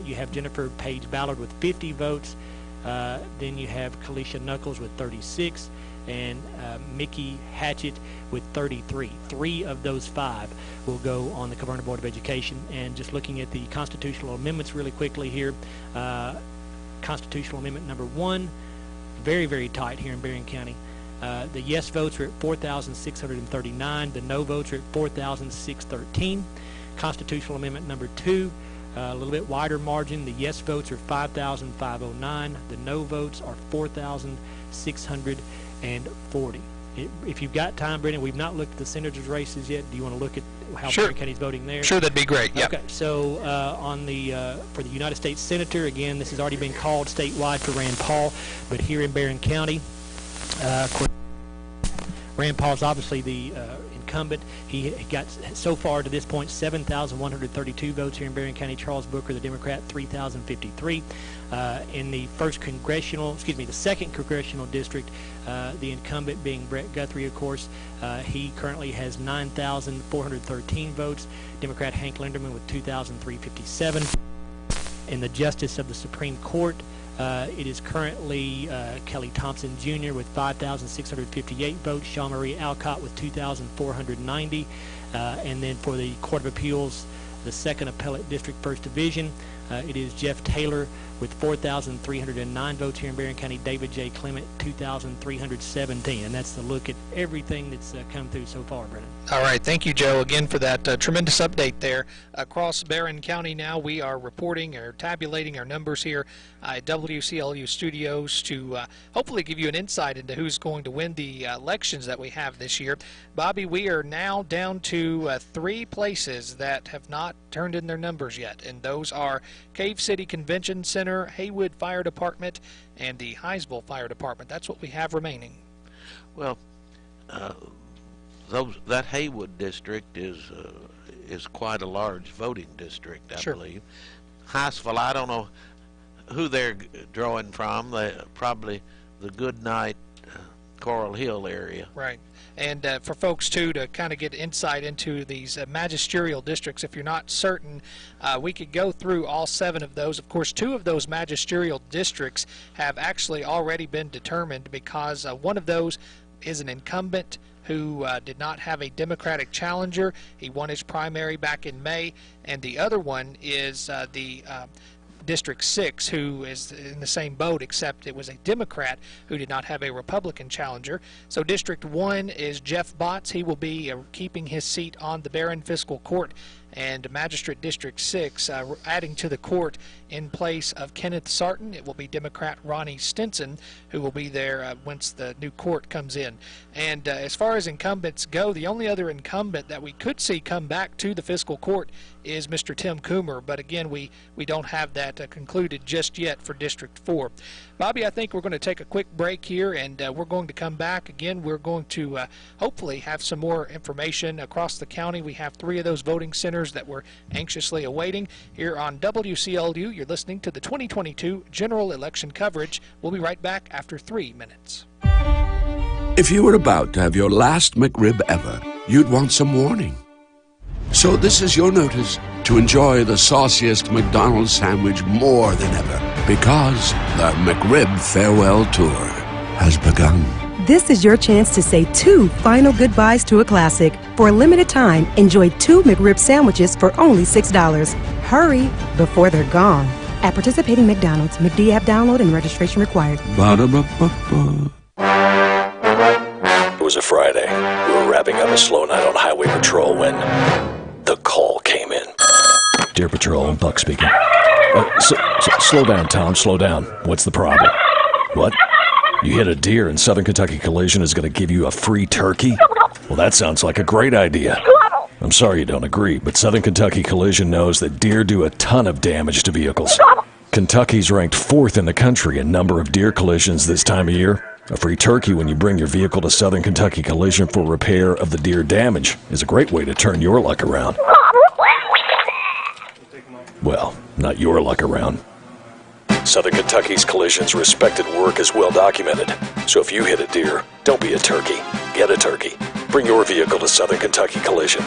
You have Jennifer Page Ballard with 50 votes. Then you have Kalisha Knuckles with 36. And Mickey Hatchett with 33. 3 of those 5 will go on the Caverna Board of Education. And just looking at the constitutional amendments really quickly here, constitutional amendment number 1, very, very tight here in Barron County. The yes votes are at 4,639. The no votes are at 4,613. Constitutional amendment number 2, a little bit wider margin. The yes votes are 5,509. The no votes are 4,640. If you've got time, Brendan, we've not looked at the senators' races yet. Do you want to look at how Barron County's voting there? Sure, that'd be great. Yep. Okay, so on the for the United States Senator, again, this has already been called statewide for Rand Paul, but here in Barron County, Rand Paul's obviously the incumbent. He got, so far to this point, 7,132 votes here in Barron County. Charles Booker, the Democrat, 3,053. In the the 2nd congressional district, the incumbent being Brett Guthrie, of course, he currently has 9,413 votes. Democrat Hank Linderman with 2,357. In the Justice of the Supreme Court, it is currently Kelly Thompson Jr. with 5,658 votes, Sean Marie Alcott with 2,490, and then for the Court of Appeals, the 2nd Appellate District, 1st Division, It is Jeff Taylor with 4,309 votes here in Barron County. David J. Clement, 2,317. And that's the look at everything that's come through so far, Brennan. All right, thank you, Joe, again for that tremendous update there. Across Barron County now, we are reporting or tabulating our numbers here at WCLU Studios to hopefully give you an insight into who's going to win the elections that we have this year. Bobby, we are now down to 3 places that have not turned in their numbers yet, and those are Cave City Convention Center, Haywood Fire Department, and the Hinesville Fire Department. That's what we have remaining. Well, that Haywood district is quite a large voting district, I believe. Hinesville, I don't know who they're drawing from. Probably the Goodnight, Coral Hill area. Right. And for folks, too, to kind of get insight into these magisterial districts, if you're not certain, we could go through all 7 of those. Of course, 2 of those magisterial districts have actually already been determined because one of those is an incumbent who did not have a Democratic challenger. He won his primary back in May. And the other one is the District 6, who is in the same boat, except it was a Democrat who did not have a Republican challenger. So District 1 is Jeff Botts. He will be keeping his seat on the Barron Fiscal Court. And Magistrate District 6, adding to the court in place of Kenneth Sarton, it will be Democrat Ronnie Stinson, who will be there once the new court comes in. And as far as incumbents go, the only other incumbent that we could see come back to the fiscal court is Mr. Tim Coomer. But again, we don't have that concluded just yet for District 4. Bobby, I think we're going to take a quick break here, and we're going to come back. Again, we're going to hopefully have some more information across the county. We have 3 of those voting centers that we're anxiously awaiting. Here on WCLU, you're listening to the 2022 general election coverage. We'll be right back after 3 minutes. If you were about to have your last McRib ever, you'd want some warning. So this is your notice to enjoy the sauciest McDonald's sandwich more than ever, because the McRib Farewell Tour has begun. This is your chance to say 2 final goodbyes to a classic. For a limited time, enjoy 2 McRib sandwiches for only $6. Hurry before they're gone. At participating McDonald's, McD app download and registration required. Ba-da-ba-ba-ba. It was a Friday. We were wrapping up a slow night on highway patrol when the call came in. Dear Patrol, Buck speaking. Slow down, Tom, slow down. What's the problem? What? You hit a deer and Southern Kentucky Collision is going to give you a free turkey? Well, that sounds like a great idea. I'm sorry you don't agree, but Southern Kentucky Collision knows that deer do a ton of damage to vehicles. Kentucky's ranked 4th in the country in number of deer collisions this time of year. A free turkey when you bring your vehicle to Southern Kentucky Collision for repair of the deer damage is a great way to turn your luck around. Well, not your luck around. Southern Kentucky's Collision's respected work is well documented. So if you hit a deer, don't be a turkey. Get a turkey. Bring your vehicle to Southern Kentucky Collision.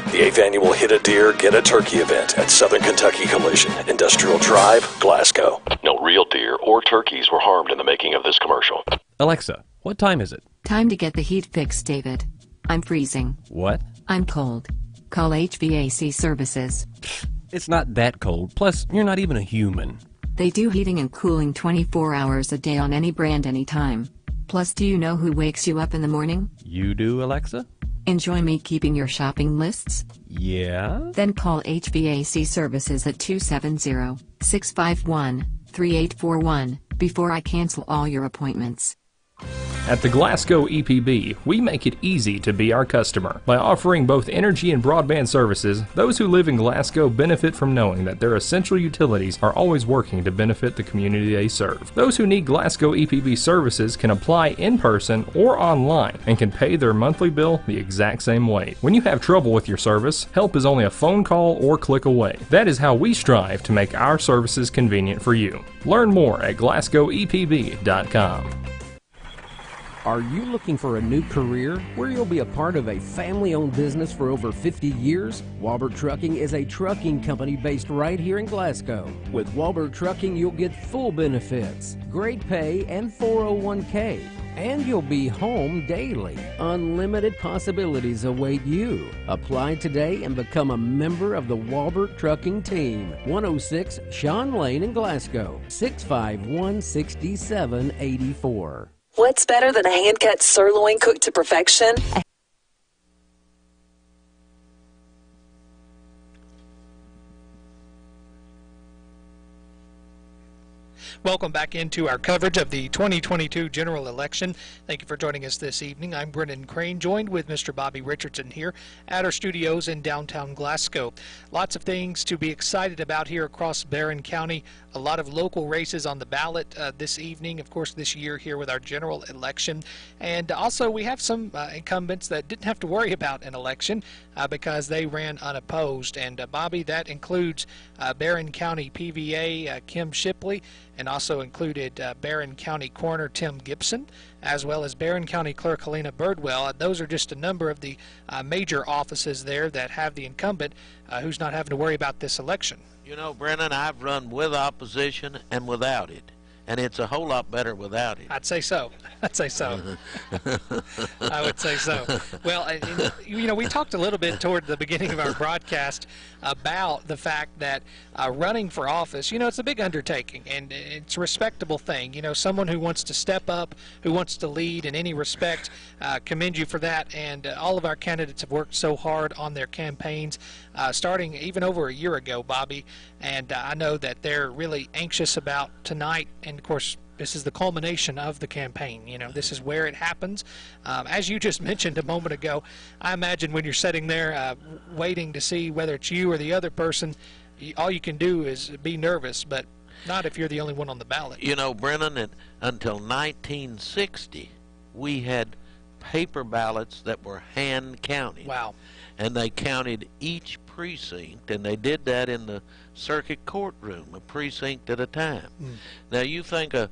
The 8th annual Hit a Deer, Get a Turkey event at Southern Kentucky Collision, Industrial Drive, Glasgow. No real deer or turkeys were harmed in the making of this commercial. Alexa, what time is it? Time to get the heat fixed, David. I'm freezing. What? I'm cold. Call HVAC Services. It's not that cold. Plus, you're not even a human. They do heating and cooling 24 hours a day on any brand, anytime. Plus, do you know who wakes you up in the morning? You do, Alexa? Enjoy me keeping your shopping lists? Yeah? Then call HVAC Services at 270-651-3841 before I cancel all your appointments. At the Glasgow EPB, we make it easy to be our customer. By offering both energy and broadband services, those who live in Glasgow benefit from knowing that their essential utilities are always working to benefit the community they serve. Those who need Glasgow EPB services can apply in person or online and can pay their monthly bill the exact same way. When you have trouble with your service, help is only a phone call or click away. That is how we strive to make our services convenient for you. Learn more at glasgowepb.com. Are you looking for a new career where you'll be a part of a family-owned business for over 50 years? Walbert Trucking is a trucking company based right here in Glasgow. With Walbert Trucking, you'll get full benefits, great pay, and 401k. And you'll be home daily. Unlimited possibilities await you. Apply today and become a member of the Walbert Trucking Team. 106 Sean Lane in Glasgow. 651-6784. What's better than a hand-cut sirloin cooked to perfection? Welcome back into our coverage of the 2022 general election. Thank you for joining us this evening. I'm Brendan Crane, joined with Mr. Bobby Richardson here at our studios in downtown Glasgow. Lots of things to be excited about here across Barron County. A lot of local races on the ballot this evening, of course, this year here with our general election. And also we have some incumbents that didn't have to worry about an election because they ran unopposed. And Bobby, that includes Barron County PVA Kim Shipley, and also included Barron County Coroner Tim Gibson, as well as Barron County Clerk Helena Birdwell. Those are just a number of the major offices there that have the incumbent who's not having to worry about this election. You know, Brennan, I've run with opposition and without it, and it's a whole lot better without it. I'd say so. I'd say so. I would say so. Well, you know, we talked a little bit toward the beginning of our broadcast about the fact that running for office, you know, it's a big undertaking, and it's a respectable thing. You know, someone who wants to step up, who wants to lead in any respect, commend you for that. And all of our candidates have worked so hard on their campaigns, starting even over a year ago, Bobby. And I know that they're really anxious about tonight, and of course, this is the culmination of the campaign. You know, this is where it happens. As you just mentioned a moment ago, I imagine when you're sitting there waiting to see whether it's you or the other person, all you can do is be nervous, but not if you're the only one on the ballot. You know, Brennan, until 1960, we had paper ballots that were hand counted. Wow. And they counted each precinct, and they did that in the circuit courtroom, a precinct at a time. Now, you think a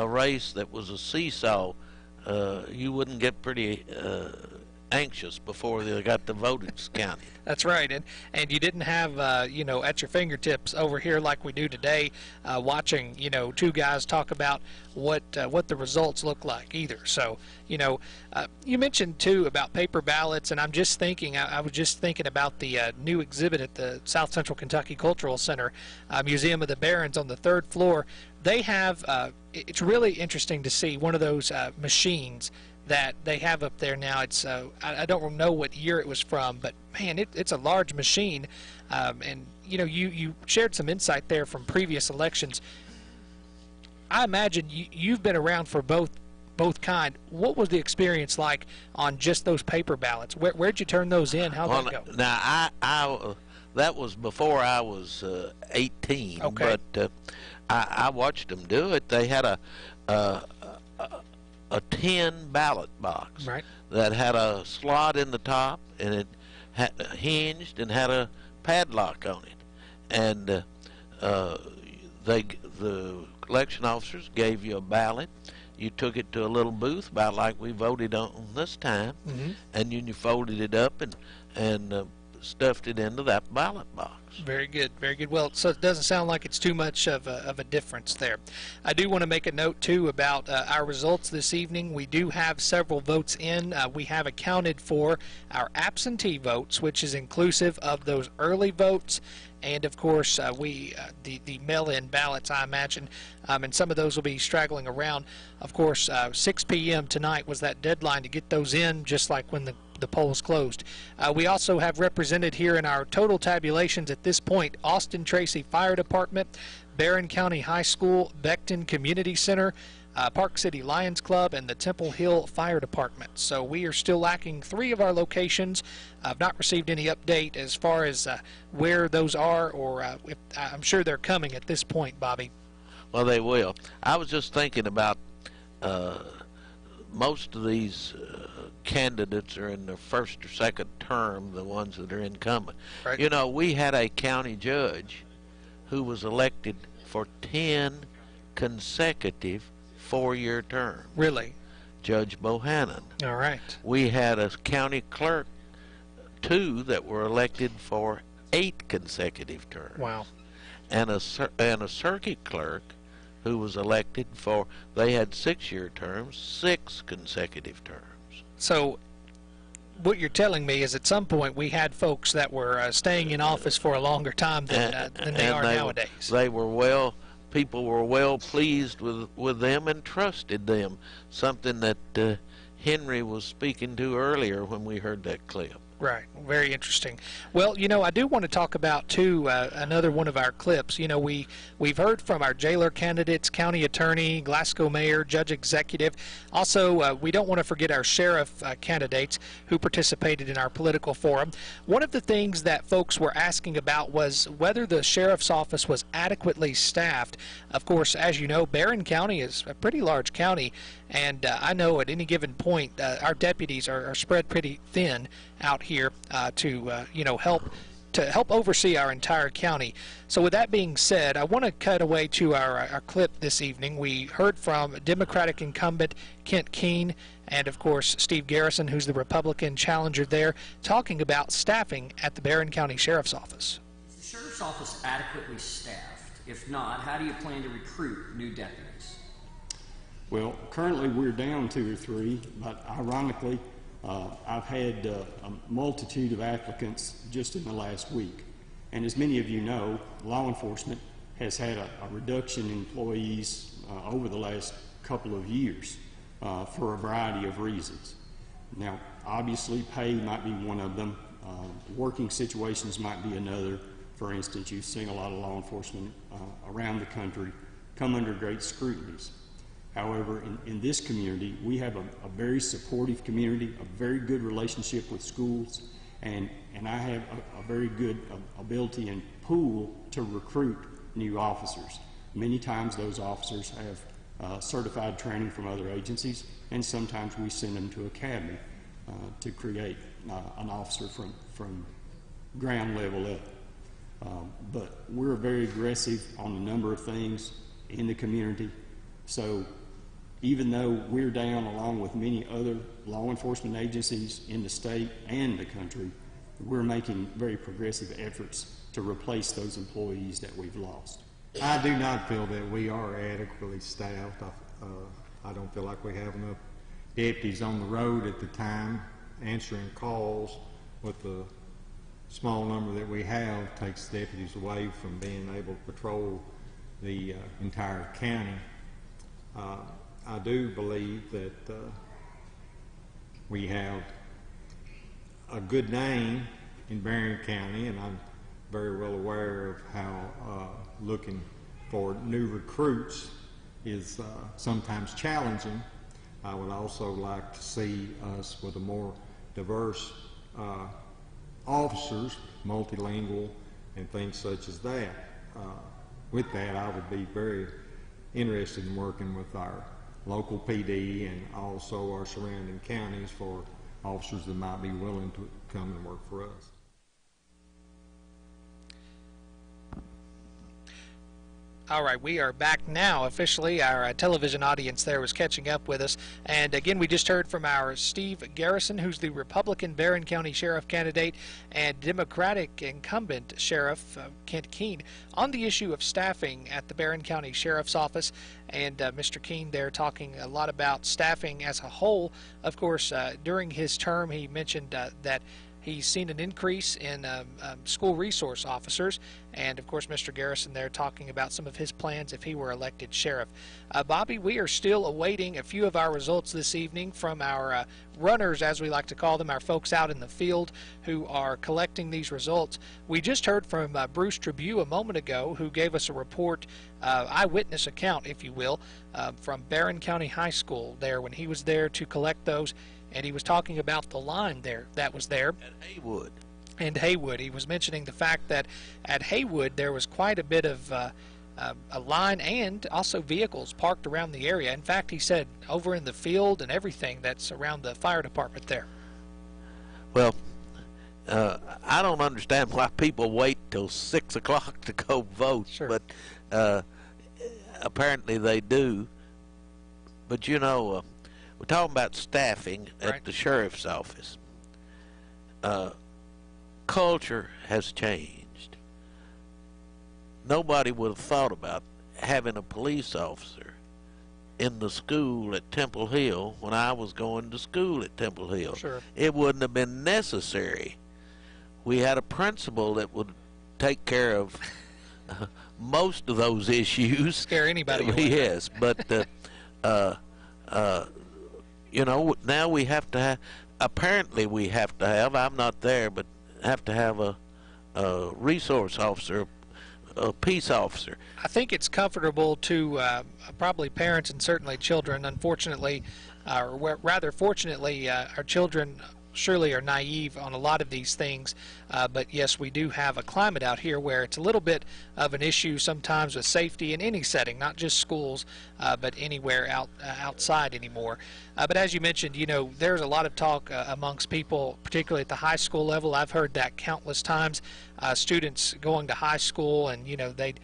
race that was a seesaw, you wouldn't get pretty anxious before they got the votes counted. That's right, and you didn't have you know, at your fingertips over here like we do today, watching, you know, two guys talk about what the results look like either. So, you know, you mentioned too about paper ballots, and I'm just thinking, I was just thinking about the new exhibit at the South Central Kentucky Cultural Center, Museum of the Barrens on the 3rd floor. They have, it's really interesting to see one of those machines that they have up there now. It's I don't know what year it was from, but man, it's a large machine. And you know, you shared some insight there from previous elections. I imagine you've been around for both kind. What was the experience like on just those paper ballots? Where'd you turn those in? How'd that go? Now, I that was before I was 18. Okay. But I watched them do it. They had a tin ballot box, right, that had a slot in the top, and it had hinged and had a padlock on it. And the election officers gave you a ballot. You took it to a little booth, about like we voted on this time, and you folded it up and stuffed it into that ballot box. Very good, very good. Well, so it doesn't sound like it's too much of a difference there. I do want to make a note, too, about our results this evening. We do have several votes in. We have accounted for our absentee votes, which is inclusive of those early votes, and, of course, the mail-in ballots, I imagine, and some of those will be straggling around. Of course, 6 p.m. tonight was that deadline to get those in, just like when the polls closed. We also have represented here in our total tabulations at this point Austin Tracy Fire Department, Barron County High School, Beckton Community Center, Park City Lions Club, and the Temple Hill Fire Department. So we are still lacking 3 of our locations. I've not received any update as far as where those are, or if, I'm sure they're coming at this point, Bobby. Well, they will. I was just thinking about most of these candidates are in their first or second term, the ones that are incumbent. Right. You know, we had a county judge who was elected for 10 consecutive 4-year terms. Really? Judge Bohannon. All right. We had a county clerk, 2 that were elected for 8 consecutive terms. Wow. And a circuit clerk who was elected for, they had 6-year terms, 6 consecutive terms. So what you're telling me is at some point we had folks that were staying in office for a longer time than they are nowadays. People were well pleased with them and trusted them, something that Henry was speaking to earlier when we heard that clip. Right. Very interesting. Well, you know, I do want to talk about, too, another one of our clips. You know, we've heard from our jailer candidates, county attorney, Glasgow mayor, judge executive. Also, we don't want to forget our sheriff candidates who participated in our political forum. One of the things that folks were asking about was whether the sheriff's office was adequately staffed. Of course, as you know, Barron County is a pretty large county, and I know at any given point our deputies are spread pretty thin out here to help oversee our entire county. So with that being said, I want to cut away to our clip this evening. We heard from Democratic incumbent Kent Keene and, of course, Steve Garrison, who's the Republican challenger there, talking about staffing at the Barron County Sheriff's Office. Is the Sheriff's Office adequately staffed? If not, how do you plan to recruit new deputies? Well, currently we're down 2 or 3, but ironically, I've had a multitude of applicants just in the last week. And as many of you know, law enforcement has had a reduction in employees over the last couple of years for a variety of reasons. Now, obviously, pay might be one of them. Working situations might be another. For instance, you've seen a lot of law enforcement around the country come under great scrutinies. However, in this community, we have a very supportive community, a very good relationship with schools, and I have a very good ability and pool to recruit new officers. Many times those officers have certified training from other agencies, and sometimes we send them to academy to create an officer from ground level up. But we're very aggressive on a number of things in the community. So even though we're down along with many other law enforcement agencies in the state and the country, we're making very progressive efforts to replace those employees that we've lost. I do not feel that we are adequately staffed. I don't feel like we have enough deputies on the road at the time. Answering calls with the small number that we have takes deputies away from being able to patrol the entire county. I do believe that we have a good name in Barron County, and I'm very well aware of how looking for new recruits is sometimes challenging. I would also like to see us with a more diverse officers, multilingual, and things such as that. With that, I would be very interested in working with our local PD and also our surrounding counties for officers that might be willing to come and work for us. All right, we are back now officially. Our television audience there was catching up with us. And again, we just heard from our Steve Garrison, who's the Republican Barron County Sheriff candidate, and Democratic incumbent Sheriff Kent Keene on the issue of staffing at the Barron County Sheriff's Office. And Mr. Keene there talking a lot about staffing as a whole. Of course, during his term, he mentioned that he's seen an increase in school resource officers, and of course Mr. Garrison there talking about some of his plans if he were elected sheriff. Bobby, we are still awaiting a few of our results this evening from our runners, as we like to call them, our folks out in the field who are collecting these results. We just heard from Bruce Tribune a moment ago, who gave us a report, eyewitness account, if you will, from Barron County High School there when he was there to collect those. And he was talking about the line there that was there. At Haywood. And Haywood. He was mentioning the fact that at Haywood there was quite a bit of a line and also vehicles parked around the area. In fact, he said over in the field and everything that's around the fire department there. Well, I don't understand why people wait till 6 o'clock to go vote, sure. But apparently they do. But you know, we're talking about staffing at the sheriff's office. Culture has changed. Nobody would have thought about having a police officer in the school at Temple Hill when I was going to school at Temple Hill. Sure. It wouldn't have been necessary. We had a principal that would take care of most of those issues. Scare anybody away. Yes, but you know, now we have to have. Apparently, we have to have. I'm not there, but have to have a resource officer, a peace officer. I think it's comfortable to probably parents and certainly children. Unfortunately, or rather fortunately, our children surely are naive on a lot of these things, but yes, we do have a climate out here where it's a little bit of an issue sometimes with safety in any setting, not just schools, but anywhere outside anymore. But as you mentioned, you know, there's a lot of talk amongst people, particularly at the high school level. I've heard that countless times. Students going to high school and, you know, they'd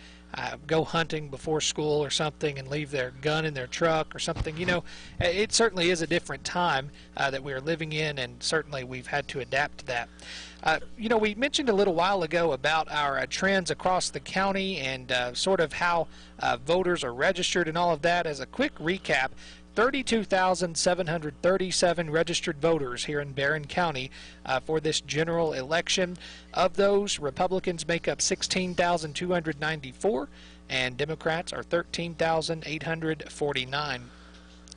go hunting before school or something and leave their gun in their truck or something. You know, it certainly is a different time that we're living in, and certainly we've had to adapt to that. You know, we mentioned a little while ago about our trends across the county and sort of how voters are registered and all of that. As a quick recap, 32,737 registered voters here in Barron County for this general election. Of those, Republicans make up 16,294 and Democrats are 13,849.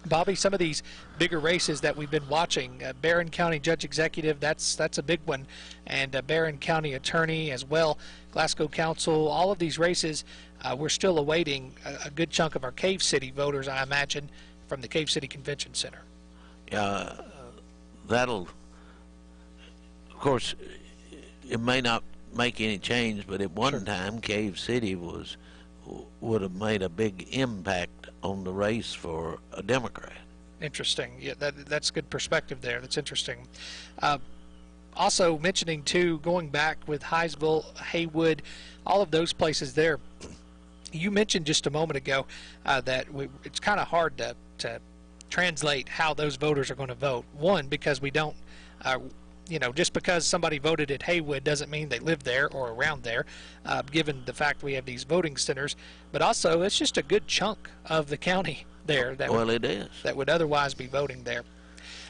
Bobby, some of these bigger races that we've been watching, Barron County Judge Executive, that's a big one, and Barron County Attorney as well, Glasgow Council, all of these races, we're still awaiting a good chunk of our Cave City voters, I imagine, from the Cave City Convention Center. That'll, of course, it may not make any change, but at one time Cave City would have made a big impact on the race for a Democrat. Interesting. Yeah, that's good perspective there. That's interesting. Also mentioning too, going back with Hinesville, Haywood, all of those places there. You mentioned just a moment ago that it's kind of hard to translate how those voters are going to vote. One, because we don't, you know, just because somebody voted at Haywood doesn't mean they live there or around there, given the fact we have these voting centers. But also, it's just a good chunk of the county there that that would otherwise be voting there.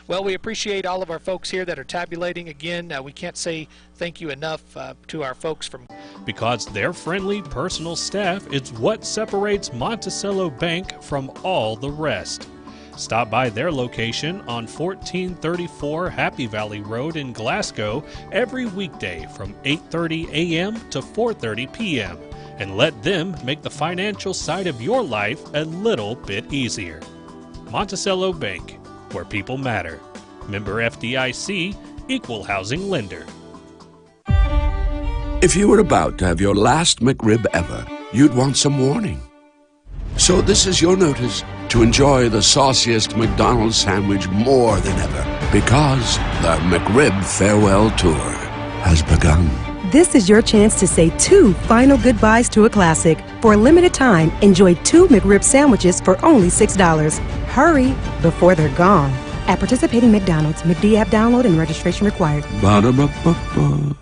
Well, we appreciate all of our folks here that are tabulating. Again, we can't say thank you enough to our folks from... Because their friendly personal staff is what separates Monticello Bank from all the rest. Stop by their location on 1434 Happy Valley Road in Glasgow every weekday from 8:30 a.m. to 4:30 p.m. and let them make the financial side of your life a little bit easier. Monticello Bank, where people matter. Member FDIC, Equal Housing Lender. If you were about to have your last McRib ever, you'd want some warning. So this is your notice to enjoy the sauciest McDonald's sandwich more than ever, because the McRib Farewell Tour has begun. This is your chance to say 2 final goodbyes to a classic. For a limited time, enjoy 2 McRib sandwiches for only $6. Hurry before they're gone. At participating McDonald's, McD app download and registration required. Ba-da-ba-ba-ba.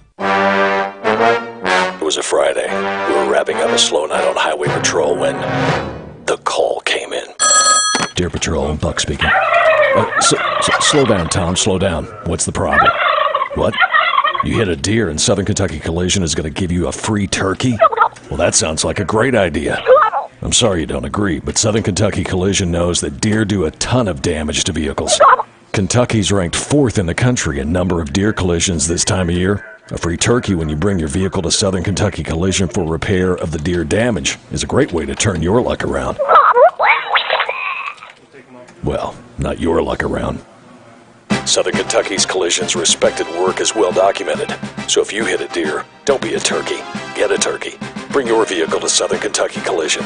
It was a Friday. We were wrapping up a slow night on highway patrol when the call came in. Deer Patrol, Buck speaking. Slow down, Tom, slow down. What's the problem? What? You hit a deer and Southern Kentucky Collision is going to give you a free turkey? Well, that sounds like a great idea. I'm sorry you don't agree, but Southern Kentucky Collision knows that deer do a ton of damage to vehicles. Kentucky's ranked 4th in the country in number of deer collisions this time of year. A free turkey when you bring your vehicle to Southern Kentucky Collision for repair of the deer damage is a great way to turn your luck around. Well, not your luck around. Southern Kentucky's Collision's respected work is well documented. So if you hit a deer, don't be a turkey. Get a turkey. Bring your vehicle to Southern Kentucky Collision.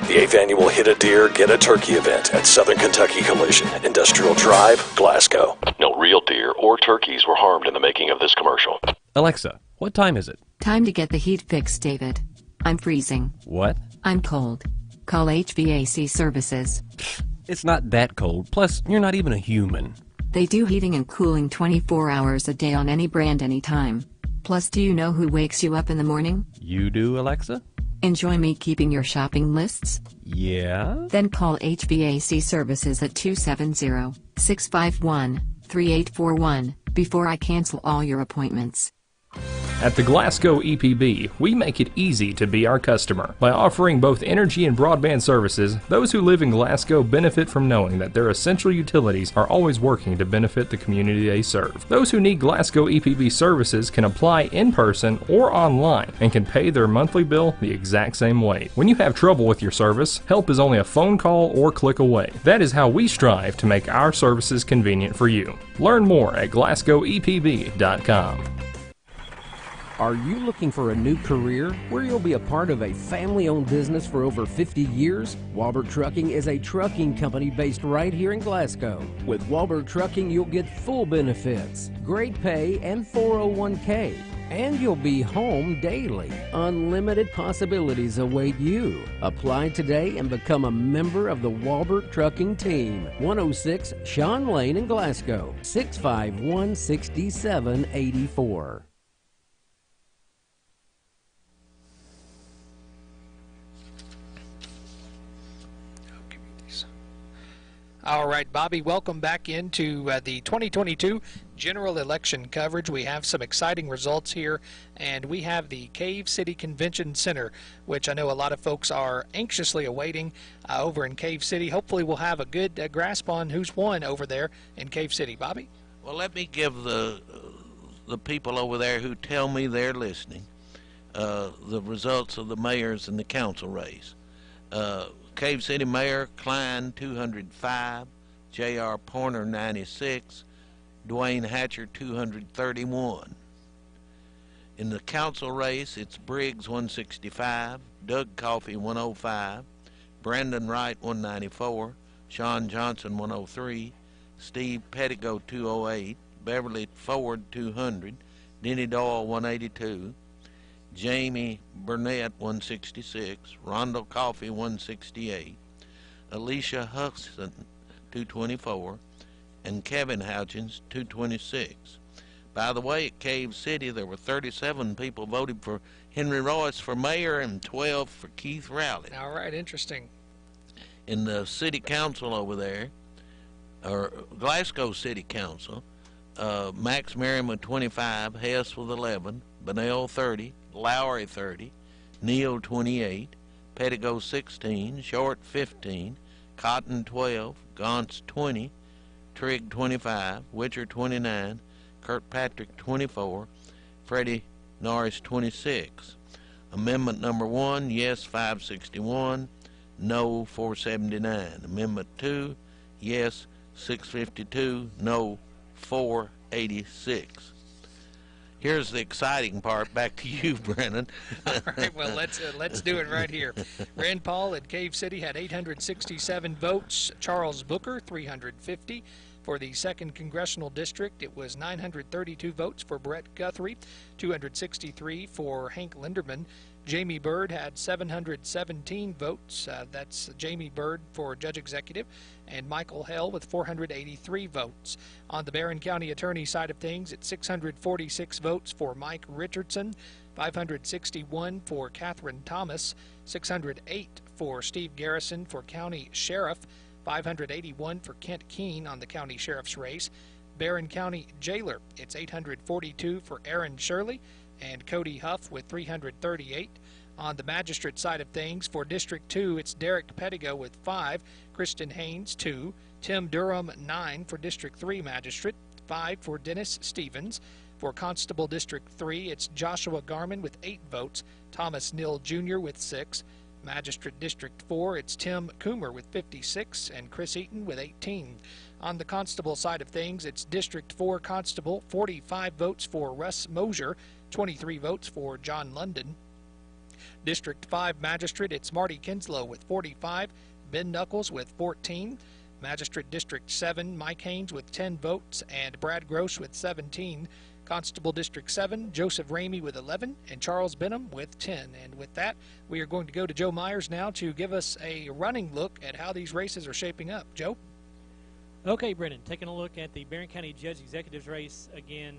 The 8th annual Hit a Deer, Get a Turkey event at Southern Kentucky Collision, Industrial Drive, Glasgow. No real deer or turkeys were harmed in the making of this commercial. Alexa, what time is it? Time to get the heat fixed, David. I'm freezing. What? I'm cold. Call HVAC Services. It's not that cold. Plus, you're not even a human. They do heating and cooling 24 hours a day on any brand, anytime. Plus, do you know who wakes you up in the morning? You do, Alexa? Enjoy me keeping your shopping lists? Yeah? Then call HVAC Services at 270-651-3841 before I cancel all your appointments. At the Glasgow EPB, we make it easy to be our customer. By offering both energy and broadband services, those who live in Glasgow benefit from knowing that their essential utilities are always working to benefit the community they serve. Those who need Glasgow EPB services can apply in person or online and can pay their monthly bill the exact same way. When you have trouble with your service, help is only a phone call or click away. That is how we strive to make our services convenient for you. Learn more at glasgowepb.com. Are you looking for a new career where you'll be a part of a family-owned business for over 50 years? Walbert Trucking is a trucking company based right here in Glasgow. With Walbert Trucking, you'll get full benefits, great pay, and 401k. And you'll be home daily. Unlimited possibilities await you. Apply today and become a member of the Walbert Trucking team. 106 Sean Lane in Glasgow, 651-6784. All right, Bobby, welcome back into the 2022 general election coverage. We have some exciting results here, and we have the Cave City Convention Center, which I know a lot of folks are anxiously awaiting over in Cave City. Hopefully we'll have a good grasp on who's won over there in Cave City. Bobby? Well, let me give the people over there who tell me they're listening the results of the mayors and the council race. Cave City Mayor Klein 205, J.R. Porter 96, Dwayne Hatcher 231. In the council race, it's Briggs 165, Doug Coffey 105, Brandon Wright 194, Sean Johnson 103, Steve Pettigo 208, Beverly Ford 200, Denny Doyle 182, Jamie Burnett 166, Rondo Coffey 168, Alicia Hudson 224, and Kevin Houchins 226. By the way, at Cave City there were 37 people voted for Henry Royce for mayor and 12 for Keith Rowley. All right, interesting. In the city council over there, or Glasgow City Council, Max Merriam with 25, Hess with 11, Bunnell 30, Lowry 30, Neal 28, Pettigo 16, Short 15, Cotton 12, Gauntz 20, Trigg 25, Witcher 29, Kirkpatrick 24, Freddie Norris 26. Amendment number 1, yes 561, no 479. Amendment 2, yes 652, no 486. Here's the exciting part. Back to you, Brennan. All right, well, let's do it right here. Rand Paul at Cave City had 867 votes. Charles Booker, 350. For the 2nd Congressional District, it was 932 votes for Brett Guthrie, 263 for Hank Linderman. Jamie Byrd had 717 votes. That's Jamie Byrd for Judge Executive, and Michael Hell with 483 votes. On the Barron County Attorney side of things, it's 646 votes for Mike Richardson, 561 for Catherine Thomas, 608 for Steve Garrison for County Sheriff, 581 for Kent Keene on the County Sheriff's race. Barron County Jailer, it's 842 for Aaron Shirley, and Cody Huff with 338. On the magistrate side of things, for District 2, it's Derek Pettigo with 5, Kristen Haynes 2, Tim Durham 9 for District 3 magistrate, 5 for Dennis Stevens. For Constable District 3, it's Joshua Garman with 8 votes, Thomas Nill Jr. with 6. Magistrate District 4, it's Tim Coomer with 56 and Chris Eaton with 18. On the constable side of things, it's District 4 Constable, 45 votes for Russ Mosier, 23 votes for John London. District 5 Magistrate, it's Marty Kinslow with 45, Ben Knuckles with 14. Magistrate District 7, Mike Haynes with 10 votes, and Brad Gross with 17. Constable District 7, Joseph Ramey with 11, and Charles Benham with 10. And with that, we are going to go to Joe Myers now to give us a running look at how these races are shaping up. Joe? Okay, Brennan, taking a look at the Barron County Judge Executives race, again,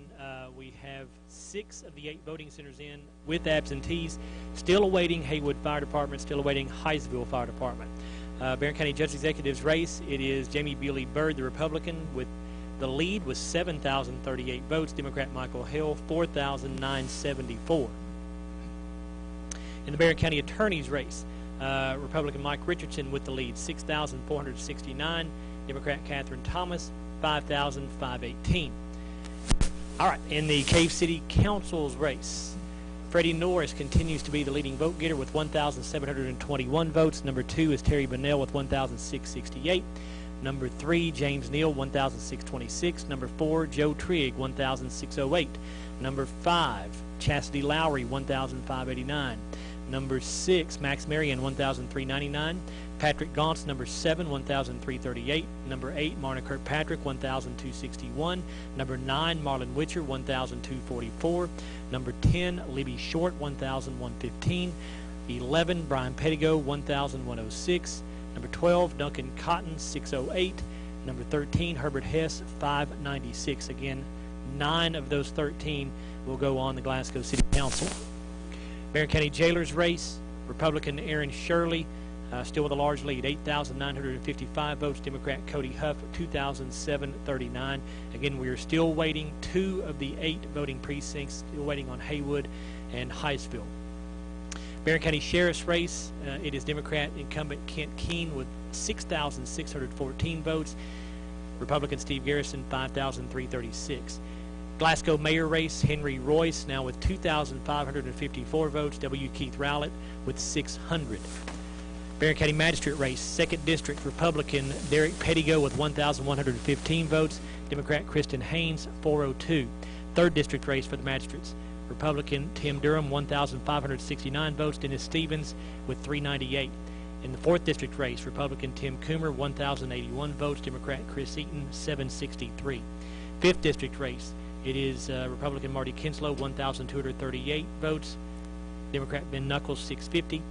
we have 6 of the 8 voting centers in with absentees, still awaiting Haywood Fire Department, still awaiting Hinesville Fire Department. Barron County Judge Executives race, it is Jamie Beely Bird, the Republican, with the lead with 7,038 votes, Democrat Michael Hale, 4,974. In the Barron County Attorney's race, Republican Mike Richardson with the lead, 6,469. Democrat Catherine Thomas, 5,518. All right, in the Cave City Council's race, Freddie Norris continues to be the leading vote getter with 1,721 votes. Number 2 is Terry Bunnell with 1,668. Number 3, James Neal, 1,626. Number 4, Joe Trigg, 1,608. Number 5, Chastity Lowry, 1,589. Number 6, Max Marion, 1,399. Patrick Gauntz, number 7, 1,338. Number 8, Marna Kirkpatrick, 1,261. Number 9, Marlon Witcher, 1,244. Number 10, Libby Short, 1,115. 11, Brian Pettigo, 1,106. Number 12, Duncan Cotton, 608. Number 13, Herbert Hess, 596. Again, 9 of those 13 will go on the Glasgow City Council. Barron County Jailers race, Republican Aaron Shirley, still with a large lead, 8,955 votes. Democrat Cody Huff, 2,739. Again, we are still waiting 2 of the 8 voting precincts, still waiting on Haywood and Hinesville. Barron County Sheriff's race, it is Democrat incumbent Kent Keene with 6,614 votes. Republican Steve Garrison, 5,336. Glasgow mayor race, Henry Royce now with 2,554 votes. W. Keith Rowlett with 600. Barron County magistrate race, 2nd District, Republican Derek Pettigo with 1,115 votes. Democrat Kristen Haynes, 402. 3rd District race for the magistrates, Republican Tim Durham, 1,569 votes. Dennis Stevens with 398. In the 4th District race, Republican Tim Coomer, 1,081 votes. Democrat Chris Eaton, 763. 5th District race, it is Republican Marty Kinslow, 1,238 votes. Democrat Ben Knuckles, 650.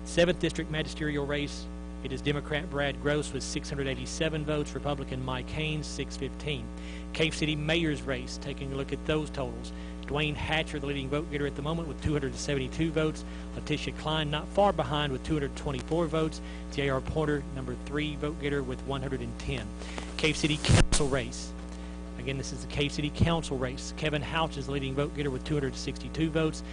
7th District magisterial race, it is Democrat Brad Gross with 687 votes. Republican Mike Haynes, 615. Cave City mayor's race, taking a look at those totals. Dwayne Hatcher, the leading vote getter at the moment, with 272 votes. Letitia Klein, not far behind, with 224 votes. J.R. Porter, number 3 vote getter, with 110. Cave City council race. Again, this is the Cave City council race. Kevin Houch is the leading vote getter with 262 votes.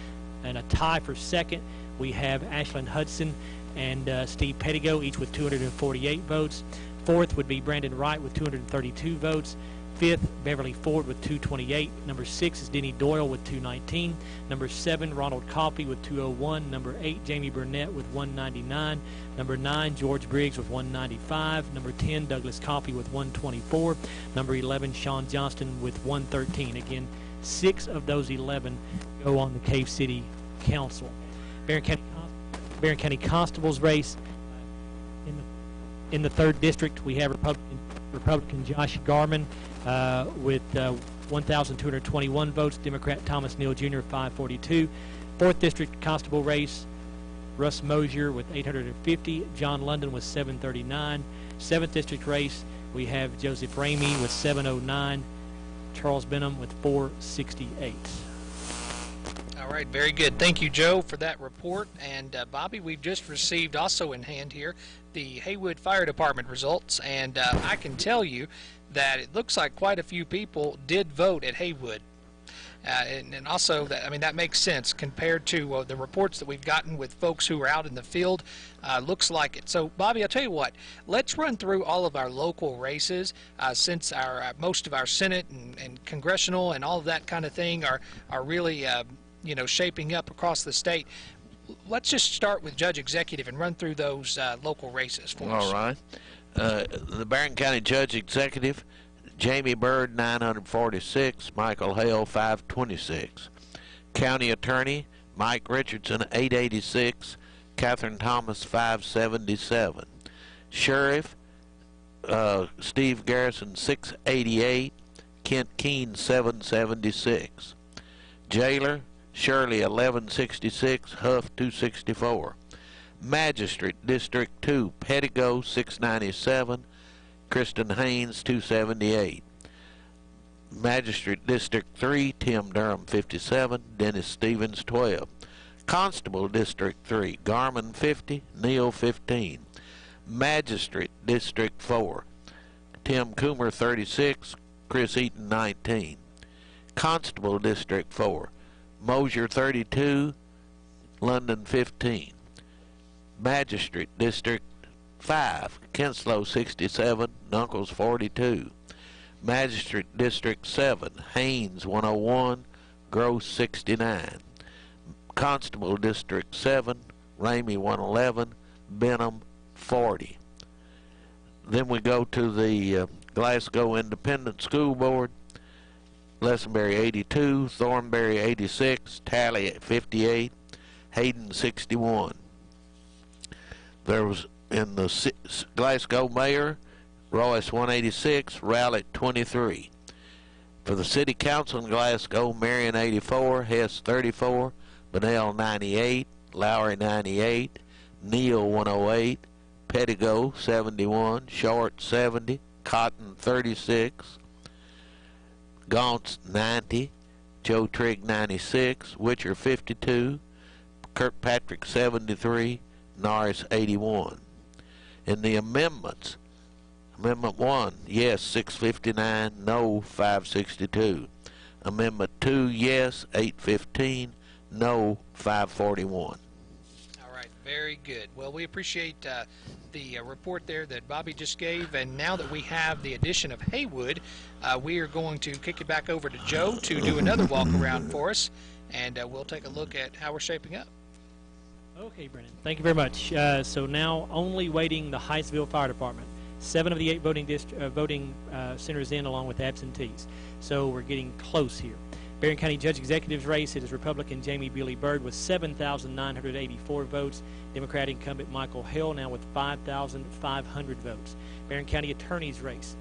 And a tie for 2nd, we have Ashlyn Hudson and Steve Pettigo, each with 248 votes. 4th would be Brandon Wright with 232 votes. 5th, Beverly Ford with 228. Number 6 is Denny Doyle with 219. Number 7, Ronald Coffey with 201. Number 8, Jamie Burnett with 199. Number 9, George Briggs with 195. Number 10, Douglas Coffey with 124. Number 11, Sean Johnston with 113. Again, 6 of those 11 go on the Cave City Council. Barron County Constable's race. In the 3rd District, we have Republican Josh Garman with 1,221 votes. Democrat Thomas Neal Jr., 542. 4th District Constable race, Russ Mosier with 850. John London with 739. 7th District race, we have Joseph Ramey with 709. Charles Benham with 468. All right, very good. Thank you, Joe, for that report. And Bobby, we've just received also in hand here the Haywood Fire Department results, and I can tell you that it looks like quite a few people did vote at Haywood. And also, that makes sense compared to the reports that we've gotten with folks who are out in the field. Looks like it. So, Bobby, I'll tell you what. Let's run through all of our local races since our most of our Senate and congressional and all of that kind of thing are really shaping up across the state. Let's just start with Judge Executive and run through those local races for us. All right. The Barron County Judge Executive, Jamie Bird, 946. Michael Hale, 526. County Attorney, Mike Richardson, 886. Catherine Thomas, 577. Sheriff, Steve Garrison, 688. Kent Keene, 776. Jailer, Shirley, 1166. Huff, 264. Magistrate, District 2, Pettigo, 697. Kristen Haynes, 278. Magistrate District 3, Tim Durham, 57. Dennis Stevens, 12. Constable District 3, Garmin, 50. Neal, 15. Magistrate District 4, Tim Coomer, 36. Chris Eaton, 19. Constable District 4, Mosier, 32. London, 15. Magistrate District 5, Kinslow, 67. Nunkles, 42. Magistrate District 7, Haynes, 101. Gross, 69. Constable District 7, Ramey, 111. Benham, 40. Then we go to the Glasgow Independent School Board. Lessenberry, 82. Thornberry, 86. Talley, 58. Hayden, 61. There was in the Glasgow Mayor, Royce, 186. Rowlett, 23. For the City Council in Glasgow, Marion, 84. Hess, 34. Bunnell, 98. Lowry, 98. Neal, 108. Pettigo, 71. Short, 70. Cotton, 36. Gaunce, 90. Joe Trigg, 96. Witcher, 52. Kirkpatrick, 73. Norris, 81. In the amendments, Amendment 1, yes, 659, no, 562. Amendment 2, yes, 815, no, 541. Very good. Well, we appreciate the report there that Bobby just gave, and now that we have the addition of Haywood, we are going to kick it back over to Joe to do another walk around for us, and we'll take a look at how we're shaping up. Okay, Brennan. Thank you very much. So now only waiting the Hyattsville Fire Department. 7 of the 8 voting centers in, along with absentees. So we're getting close here. Barron County Judge Executive's race, it is Republican Jamie Billy Bird with 7,984 votes. Democrat incumbent Michael Hill now with 5,500 votes. Barron County Attorney's race,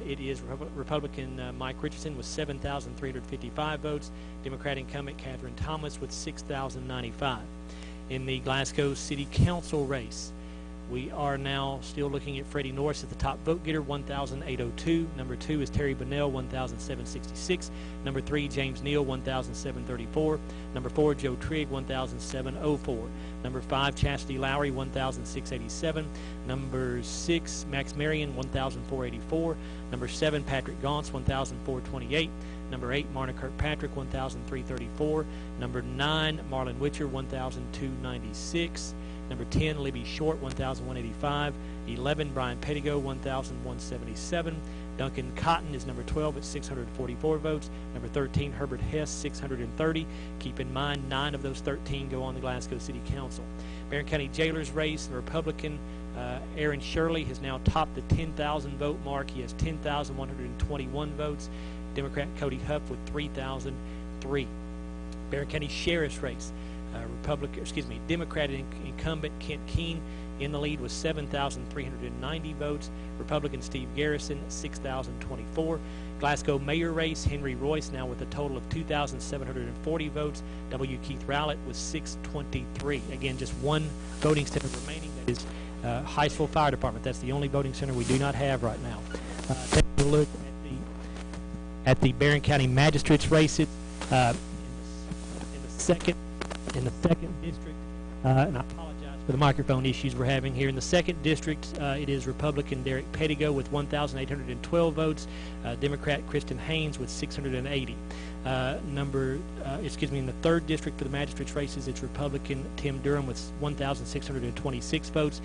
it is Republican Mike Richardson with 7,355 votes. Democrat incumbent Catherine Thomas with 6,095. In the Glasgow City Council race, we are now still looking at Freddie Norris as the top vote getter, 1,802. Number 2 is Terry Bunnell, 1,766. Number 3, James Neal, 1,734. Number 4, Joe Trigg, 1,704. Number 5, Chastity Lowry, 1,687. Number 6, Max Marion, 1,484. Number 7, Patrick Gaunce, 1,428. Number 8, Marna Kirkpatrick, 1,334. Number 9, Marlon Witcher, 1,296. Number 10, Libby Short, 1,185. 11, Brian Pettigo, 1,177. Duncan Cotton is number 12 at 644 votes. Number 13, Herbert Hess, 630. Keep in mind, 9 of those 13 go on the Glasgow City Council. Barron County Jailers race, the Republican Aaron Shirley has now topped the 10,000 vote mark. He has 10,121 votes. Democrat Cody Huff with 3,003. Barron County Sheriff's race, Democrat incumbent Kent Keene in the lead with 7,390 votes. Republican Steve Garrison, 6,024. Glasgow Mayor race, Henry Royce now with a total of 2,740 votes. W. Keith Rowlett with 623. Again, just one voting center remaining. That is Hyattsville Fire Department. That's the only voting center we do not have right now. Taking a look at the Barron County Magistrates race, in the second district, and I apologize for the microphone issues we're having here. In the 2nd district, it is Republican Derek Pettigo with 1,812 votes. Democrat Kristen Haynes with 680. In the 3rd district for the magistrates races, it's Republican Tim Durham with 1,626 votes.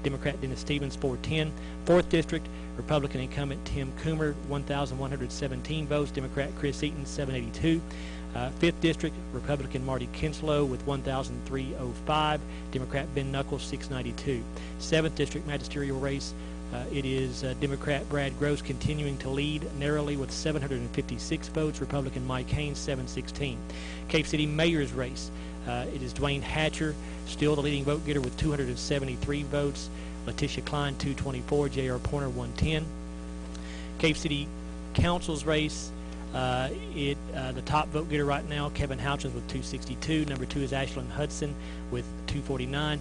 Democrat Dennis Stevens, 410. 4th district, Republican incumbent Tim Coomer, 1,117 votes. Democrat Chris Eaton, 782. 5th district, Republican Marty Kinslow with 1,305. Democrat Ben Knuckles, 692. 7th district magisterial race, it is Democrat Brad Gross continuing to lead narrowly with 756 votes. Republican Mike Haynes, 716. Cave City mayor's race, it is Dwayne Hatcher still the leading vote getter with 273 votes. Letitia Klein, 224. J.R. Porter, 110. Cave City council's race, the top vote getter right now, Kevin Houchins with 262. Number 2 is Ashlyn Hudson with 249.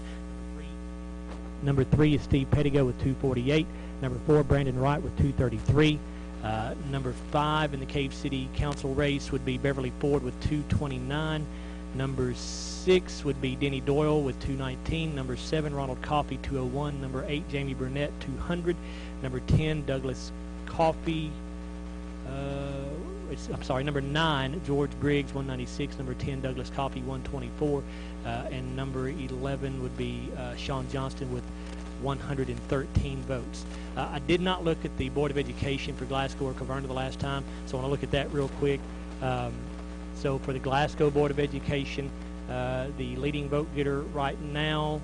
Number 3 is Steve Pettigo with 248. Number 4, Brandon Wright with 233. Number 5 in the Cave City Council race would be Beverly Ford with 229. Number 6 would be Denny Doyle with 219. Number 7, Ronald Coffey, 201. Number 8, Jamie Burnett, 200. Number 10, Douglas Coffey. Number 9, George Briggs, 196. Number 10, Douglas Coffey, 124. And number 11 would be Sean Johnston with 113 votes. I did not look at the Board of Education for Glasgow or Caverna the last time, so I want to look at that real quick. So for the Glasgow Board of Education, the leading vote getter right now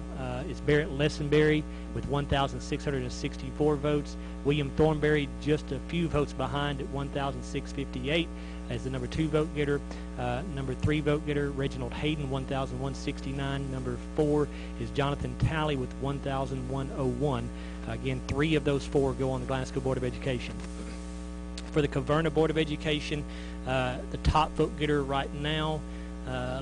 is Barrett Lessenberry with 1,664 votes. William Thornberry just a few votes behind at 1,658 as the number 2 vote getter. Number 3 vote getter, Reginald Hayden, 1,169. Number 4 is Jonathan Talley with 1,101. Again, 3 of those 4 go on the Glasgow Board of Education. For the Caverna Board of Education, the top vote getter right now,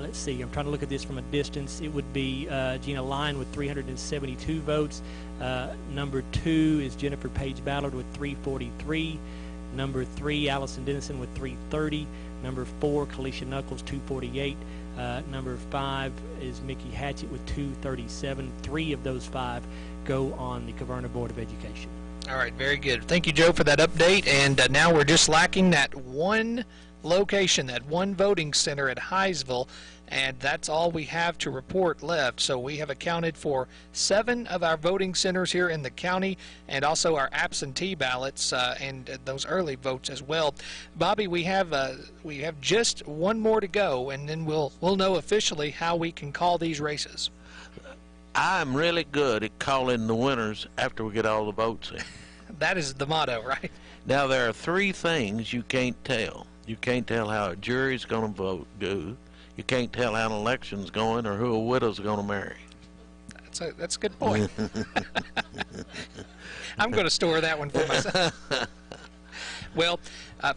let's see, I'm trying to look at this from a distance. It would be Gina Lyon with 372 votes. Number 2 is Jennifer Page Ballard with 343. Number 3, Allison Dennison with 330. Number 4, Kalisha Knuckles, 248. Number 5 is Mickey Hatchett with 237. 3 of those 5 go on the Caverna Board of Education. All right, very good. Thank you, Joe, for that update. And now we're just lacking that one location, that one voting center at Highsville, and that's all we have to report left. So we have accounted for 7 of our voting centers here in the county, and also our absentee ballots and those early votes as well. Bobby, we have just one more to go, and then we'll know officially how we can call these races. I'm really good at calling the winners after we get all the votes in. That is the motto, right? Now, there are 3 things you can't tell. You can't tell how a jury's going to go. You can't tell how an election's going or who a widow's going to marry. That's a good point. I'm going to store that one for myself. Well,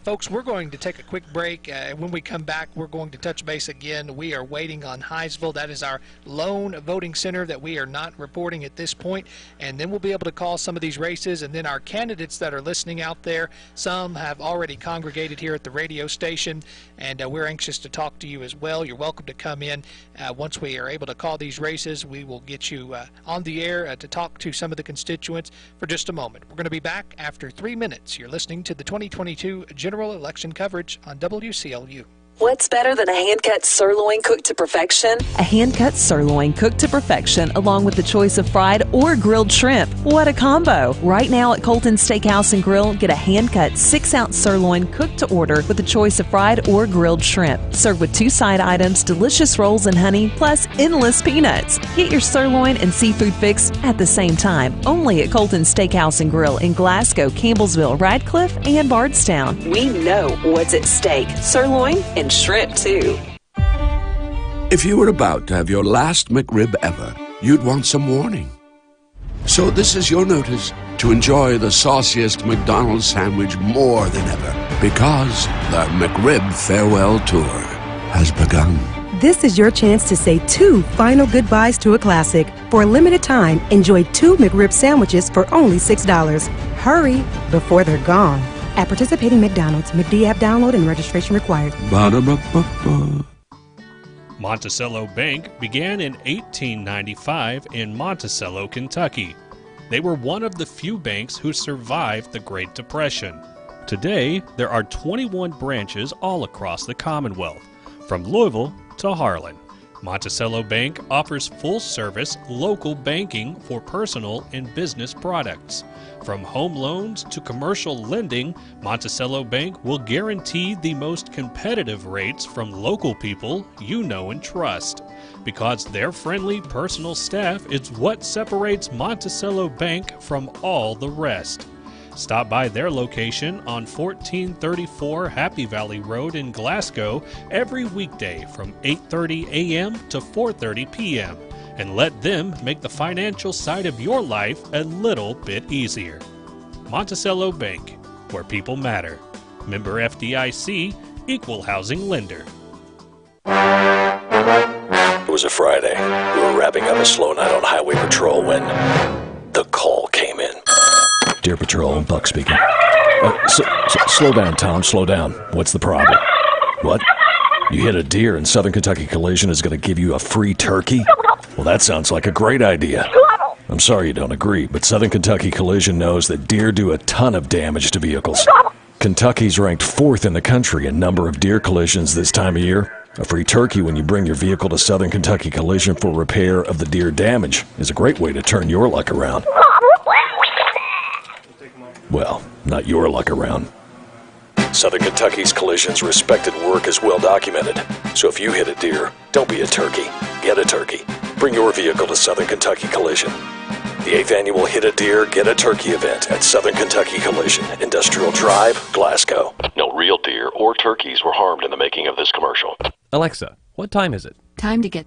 folks, we're going to take a quick break. When we come back, we're going to touch base again. We are waiting on Highsville. That is our lone voting center that we are not reporting at this point. And then we'll be able to call some of these races. And then our candidates that are listening out there, some have already congregated here at the radio station. And we're anxious to talk to you as well. You're welcome to come in. Once we are able to call these races, we will get you on the air to talk to some of the constituents for just a moment. We're going to be back after 3 minutes. You're listening to the 2022 general election coverage on WCLU. What's better than a hand-cut sirloin cooked to perfection? A hand-cut sirloin cooked to perfection, along with the choice of fried or grilled shrimp. What a combo! Right now at Colton Steakhouse and Grill, get a hand-cut 6-ounce sirloin cooked to order with the choice of fried or grilled shrimp. Served with 2 side items, delicious rolls and honey, plus endless peanuts. Get your sirloin and seafood fix at the same time, only at Colton Steakhouse and Grill in Glasgow, Campbellsville, Radcliffe, and Bardstown. We know what's at stake. Sirloin and shrimp too. If you were about to have your last McRib ever, you'd want some warning. So this is your notice to enjoy the sauciest McDonald's sandwich more than ever, because the McRib farewell tour has begun. This is your chance to say 2 final goodbyes to a classic. For a limited time, enjoy 2 McRib sandwiches for only $6. Hurry before they're gone. At participating McDonald's, McD app download and registration required. Ba-da-ba-ba-ba. Monticello Bank began in 1895 in Monticello, Kentucky. They were one of the few banks who survived the Great Depression. Today, there are 21 branches all across the Commonwealth, from Louisville to Harlan. Monticello Bank offers full-service local banking for personal and business products. From home loans to commercial lending, Monticello Bank will guarantee the most competitive rates from local people you know and trust. Because their friendly personal staff is what separates Monticello Bank from all the rest. Stop by their location on 1434 Happy Valley Road in Glasgow every weekday from 8:30 a.m. to 4:30 p.m. and let them make the financial side of your life a little bit easier. Monticello Bank, where people matter. Member FDIC, Equal Housing Lender. It was a Friday. We were wrapping up a slow night on Highway Patrol when the call came in. Deer Patrol, Buck speaking. Slow down, Tom, slow down. What's the problem? What? You hit a deer and Southern Kentucky Collision is going to give you a free turkey? Well, that sounds like a great idea. I'm sorry you don't agree, but Southern Kentucky Collision knows that deer do a ton of damage to vehicles. Kentucky's ranked 4th in the country in number of deer collisions this time of year. A free turkey when you bring your vehicle to Southern Kentucky Collision for repair of the deer damage is a great way to turn your luck around. Well, not your luck around. Southern Kentucky's Collision's respected work is well documented. So if you hit a deer, don't be a turkey. Get a turkey. Bring your vehicle to Southern Kentucky Collision. The 8th annual Hit a Deer, Get a Turkey event at Southern Kentucky Collision, Industrial Drive, Glasgow. No real deer or turkeys were harmed in the making of this commercial. Alexa, what time is it? Time to get...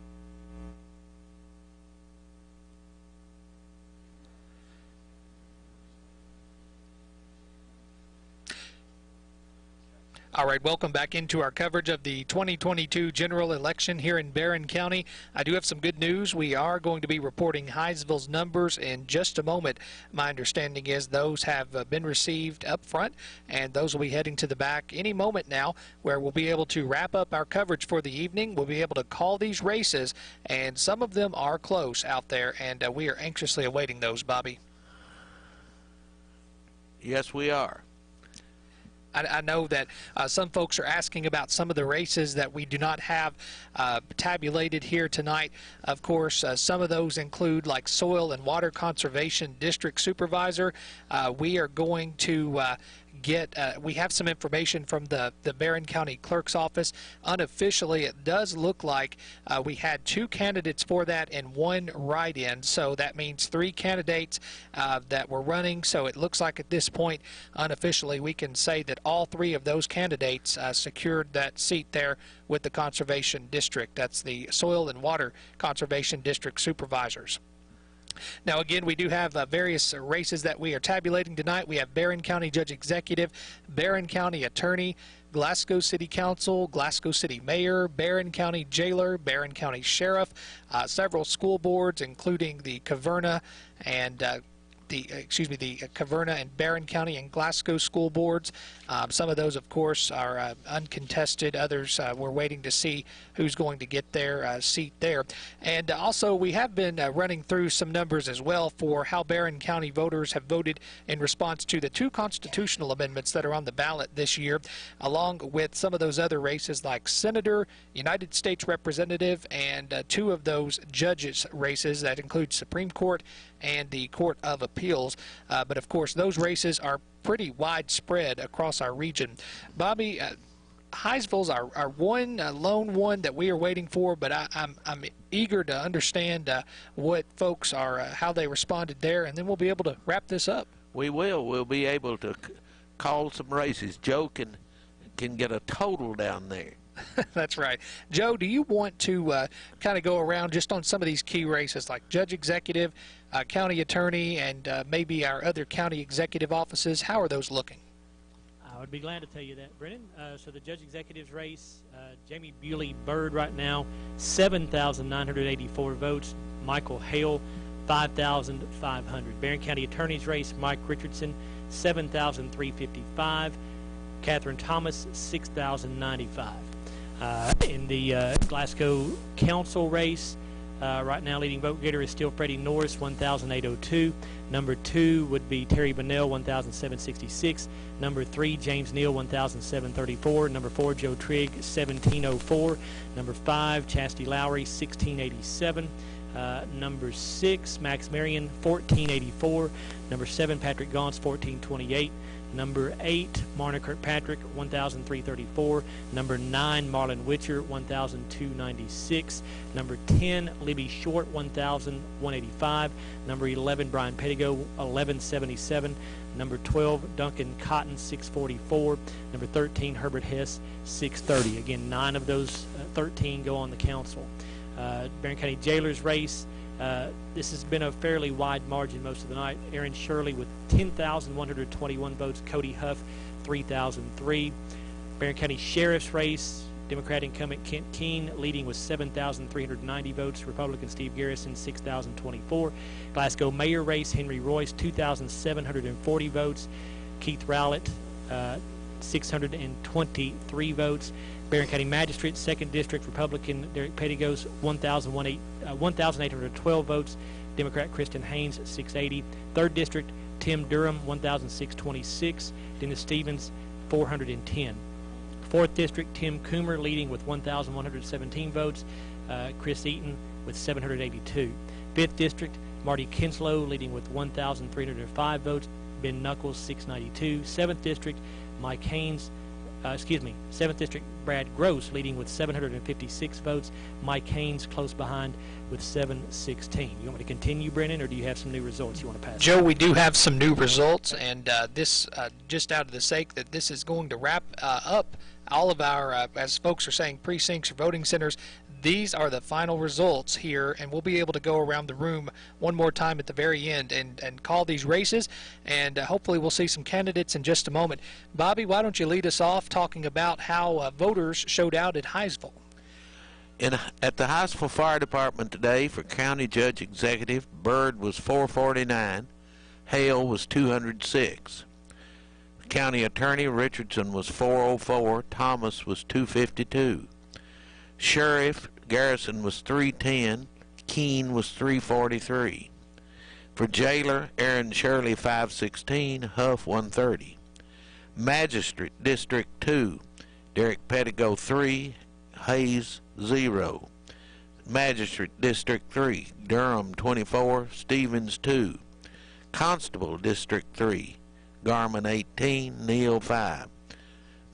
All right, welcome back into our coverage of the 2022 general election here in Barron County. I do have some good news. We are going to be reporting Hinesville's numbers in just a moment. My understanding is those have been received up front, and those will be heading to the back any moment now, where we'll be able to wrap up our coverage for the evening. We'll be able to call these races, and some of them are close out there, and we are anxiously awaiting those, Bobby. Yes, we are. I know that some folks are asking about some of the races that we do not have tabulated here tonight. Of course, some of those include like Soil and Water Conservation District Supervisor. We are going to we have some information from the Barron County Clerk's Office. Unofficially, it does look like we had 2 candidates for that and 1 write-in, so that means 3 candidates that were running. So it looks like at this point, unofficially, we can say that all 3 of those candidates secured that seat there with the Conservation District. That's the Soil and Water Conservation District Supervisors. Now, again, we do have various races that we are tabulating tonight. We have Barron County Judge Executive, Barron County Attorney, Glasgow City Council, Glasgow City Mayor, Barron County Jailer, Barron County Sheriff, several school boards, including the Caverna and the Caverna and Barron County and Glasgow school boards. Some of those, of course, are uncontested. Others, we're waiting to see who's going to get their seat there. And also, we have been running through some numbers as well for how Barron County voters have voted in response to the 2 constitutional amendments that are on the ballot this year, along with some of those other races like Senator, United States Representative, and 2 of those judges races that include Supreme Court and the Court of Appeals. But of course, those races are pretty widespread across our region. Bobby, Hinesville's our one lone one that we are waiting for, but I'm eager to understand what folks are, how they responded there, and then we'll be able to wrap this up. We will. We'll be able to call some races. Joe can get a total down there. That's right. Joe, do you want to kind of go around just on some of these key races like Judge Executive, County Attorney, and maybe our other county executive offices? How are those looking? I would be glad to tell you that, Brennan. So the Judge Executive's race, Jamie Bewley Bird right now, 7,984 votes. Michael Hale, 5,500. Barron County Attorney's race, Mike Richardson, 7,355. Catherine Thomas, 6,095. In the Glasgow Council race, right now leading vote getter is still Freddie Norris, 1,802. Number 2 would be Terry Bunnell, 1,766. Number 3, James Neal, 1,734. Number 4, Joe Trigg, 1,704. Number 5, Chastity Lowry, 1,687. Number 6, Max Marion, 1,484. Number 7, Patrick Gaunce, 1,428. Number 8, Marna Kirkpatrick, 1,334. Number 9, Marlon Witcher, 1,296. Number 10, Libby Short, 1,185. Number 11, Brian Pettigo, 1,177. Number 12, Duncan Cotton, 644. Number 13, Herbert Hess, 630. Again, 9 of those 13 go on the council. Barron County Jailer's race. This has been a fairly wide margin most of the night. Aaron Shirley with 10,121 votes. Cody Huff, 3,003. Barron County Sheriff's race, Democrat incumbent Kent Keene leading with 7,390 votes. Republican Steve Garrison, 6,024. Glasgow mayor race, Henry Royce, 2,740 votes. Keith Rowlett, 623 votes. Barron County Magistrate, 2nd District, Republican Derek Pettigos, 1,812 votes. Democrat Kristen Haynes, 680. 3rd District, Tim Durham, 1,626. Dennis Stevens, 410. 4th District, Tim Coomer leading with 1,117 votes. Chris Eaton with 782. 5th District, Marty Kinslow leading with 1,305 votes. Ben Knuckles, 692. 7th District, Mike Haynes, 7th District, Brad Gross leading with 756 votes. Mike Haynes close behind with 716. You want me to continue, Brennan, or do you have some new results you want to pass? Joe, we do have some new results, and this, just out of the sake that this is going to wrap up all of our, as folks are saying, precincts or voting centers. These are the final results here, and we'll be able to go around the room one more time at the very end and call these races, and hopefully we'll see some candidates in just a moment. Bobby, why don't you lead us off talking about how voters showed out at Hinesville? At the Hinesville Fire Department today for County Judge Executive, Byrd was 449, Hale was 206. County Attorney Richardson was 404, Thomas was 252. Sheriff Garrison was 310, Keene was 343. For Jailer, Aaron Shirley 516, Huff 130. Magistrate District 2, Derek Pettigo 3, Hayes 0. Magistrate District 3, Durham 24, Stevens 2. Constable District 3, Garman 18, Neal 5.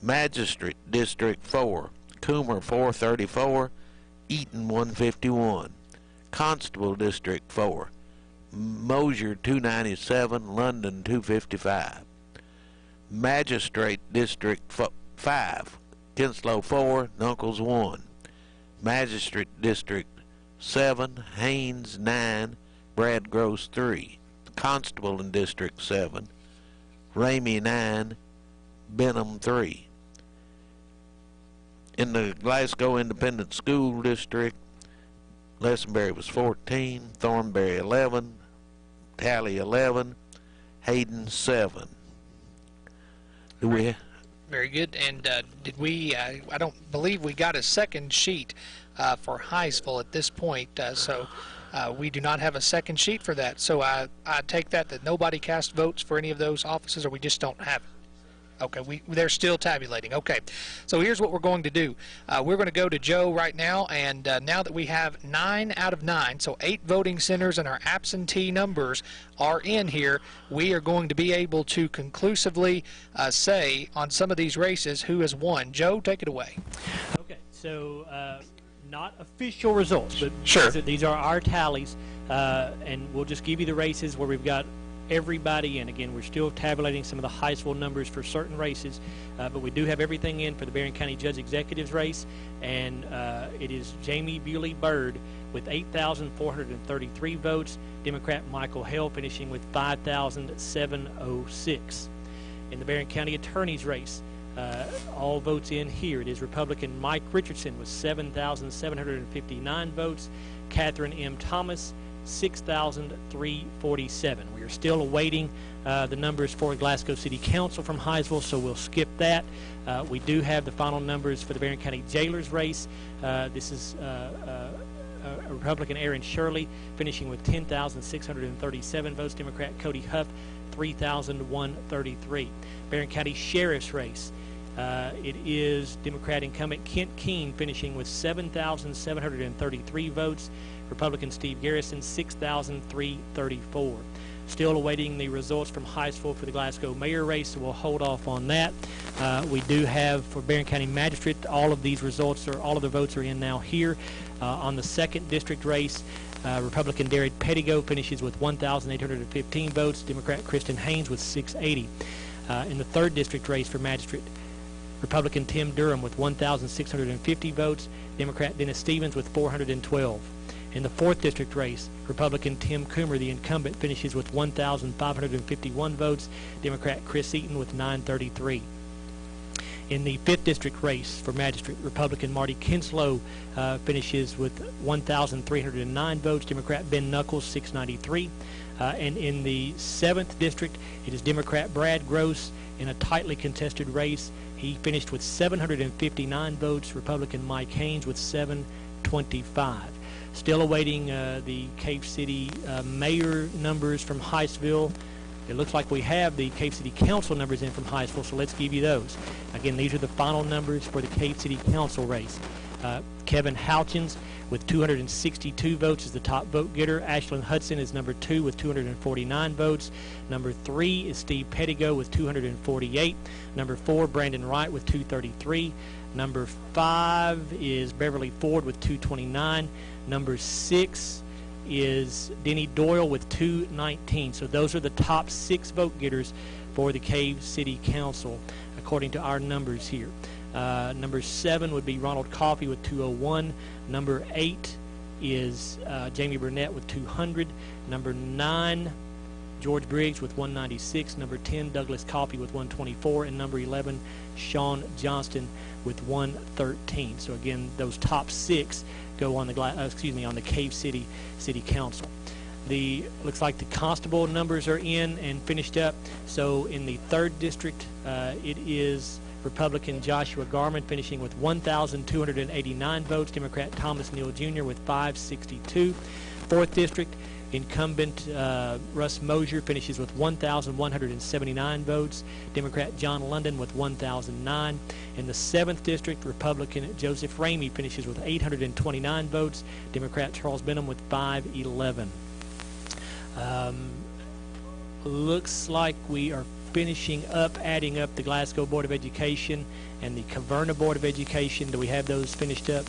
Magistrate District 4, Coomer 434, Eaton 151. Constable District 4, Mosier 297, London 255. Magistrate District 5, Kinslow 4, Knuckles 1. Magistrate District 7, Haynes 9, Brad Gross 3. Constable in District 7, Ramey 9, Benham 3. In the Glasgow Independent School District, Lessenberry was 14, Thornberry 11, Tally 11, Hayden 7. Do we? Very good. And did we? I don't believe we got a second sheet for Hinesville at this point, so we do not have a second sheet for that. So I take that nobody cast votes for any of those offices, or we just don't have it. Okay, they're still tabulating. Okay, so here's what we're going to do. We're going to go to Joe right now, and now that we have 9 out of 9, so 8 voting centers and our absentee numbers are in here, we are going to be able to conclusively say on some of these races who has won. Joe, take it away. Okay, so not official results, but sure, these are our tallies, and we'll just give you the races where we've got everybody, and again, we're still tabulating some of the Hinesville numbers for certain races, but we do have everything in for the Barron County Judge Executives race, and it is Jamie Bewley Byrd with 8,433 votes, Democrat Michael Hale finishing with 5,706. In the Barron County Attorney's race, all votes in here, it is Republican Mike Richardson with 7,759 votes, Catherine M. Thomas 6,347. We are still awaiting the numbers for Glasgow City Council from Hinesville, so we'll skip that. We do have the final numbers for the Barron County Jailers race. This is Republican Aaron Shirley finishing with 10,637 votes. Democrat Cody Huff 3,133. Barron County Sheriff's race. It is Democrat incumbent Kent Keene finishing with 7,733 votes. Republican Steve Garrison 6,334. Still awaiting the results from Hinesville for the Glasgow mayor race, so we'll hold off on that. We do have for Barron County Magistrate, all of these results, all of the votes are in now here. On the 2nd District race, Republican Derek Pettigo finishes with 1,815 votes. Democrat Kristen Haynes with 680. In the 3rd District race for Magistrate, Republican Tim Durham with 1,650 votes. Democrat Dennis Stevens with 412. In the 4th District race, Republican Tim Coomer, the incumbent, finishes with 1,551 votes. Democrat Chris Eaton with 933. In the 5th District race for Magistrate, Republican Marty Kinslow finishes with 1,309 votes. Democrat Ben Knuckles, 693. And in the 7th District, it is Democrat Brad Gross in a tightly contested race. He finished with 759 votes. Republican Mike Haynes with 725. Still awaiting the Cave City mayor numbers from Hiceville. It looks like we have the Cave City Council numbers in from Hiceville, so let's give you those. Again, these are the final numbers for the Cave City Council race. Kevin Houchins with 262 votes is the top vote getter. Ashlyn Hudson is number 2 with 249 votes. Number 3 is Steve Pettigo with 248. Number 4, Brandon Wright with 233. Number 5 is Beverly Ford with 229. Number 6 is Denny Doyle with 219. So those are the top 6 vote getters for the Cave City Council, according to our numbers here. Number 7 would be Ronald Coffey with 201. Number 8 is Jamie Burnett with 200. Number 9, George Briggs with 196. Number 10, Douglas Coffey with 124. And number 11, Sean Johnston with 113. So again, those top 6 go on the on the Cave City City Council. Looks like the constable numbers are in and finished up. So in the 3rd District, it is Republican Joshua Garman finishing with 1,289 votes. Democrat Thomas Neal Jr. with 562. 4th District, incumbent Russ Mosier finishes with 1,179 votes. Democrat John London with 1,009. In the 7th District, Republican Joseph Ramey finishes with 829 votes. Democrat Charles Benham with 511. Looks like we are finishing up, adding up the Glasgow Board of Education and the Caverna Board of Education. Do we have those finished up?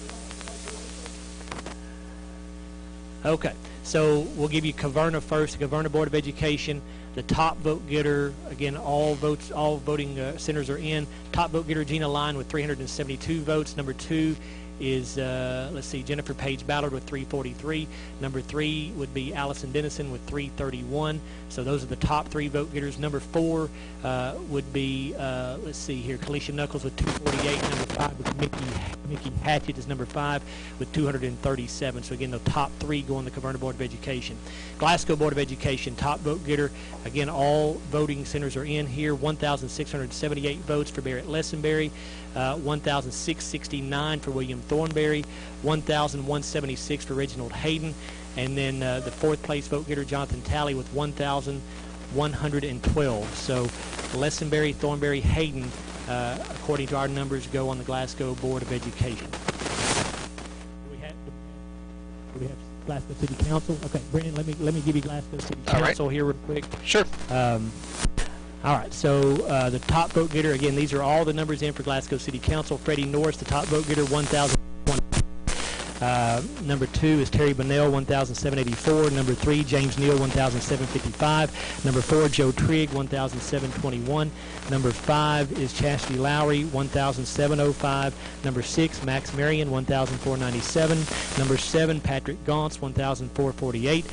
Okay, so we'll give you Caverna first. The Caverna Board of Education, the top vote getter, again, all voting centers are in. Top vote getter Gina Line with 372 votes. Number 2 is, let's see, Jennifer Page Ballard with 343. Number 3 would be Allison Dennison with 331. So those are the top 3 vote getters. Number 4 would be, let's see here, Kalisha Knuckles with 248. Number 5 with Mickey Hatchett is number 5 with 237. So again, the top 3 go on the Caverna Board of Education. Glasgow Board of Education, top vote getter. Again, all voting centers are in here. 1,678 votes for Barrett Lessenberry. 1,669 for William Thornberry, 1,176 for Reginald Hayden, and then the 4th place vote getter Jonathan Talley with 1,112. So Lessenberry, Thornberry, Hayden, according to our numbers, go on the Glasgow Board of Education. Do we have Glasgow City Council? Okay, Brandon, let me give you Glasgow City Council here real quick. Sure. All right, so the top vote getter, again, these are all the numbers in for Glasgow City Council. Freddie Norris, the top vote getter, 1,020. Number 2 is Terry Bunnell, 1,784. Number 3, James Neal, 1,755. Number 4, Joe Trigg, 1,721. Number 5 is Chastity Lowry, 1,705. Number 6, Max Marion, 1,497. Number 7, Patrick Gauntz, 1,448.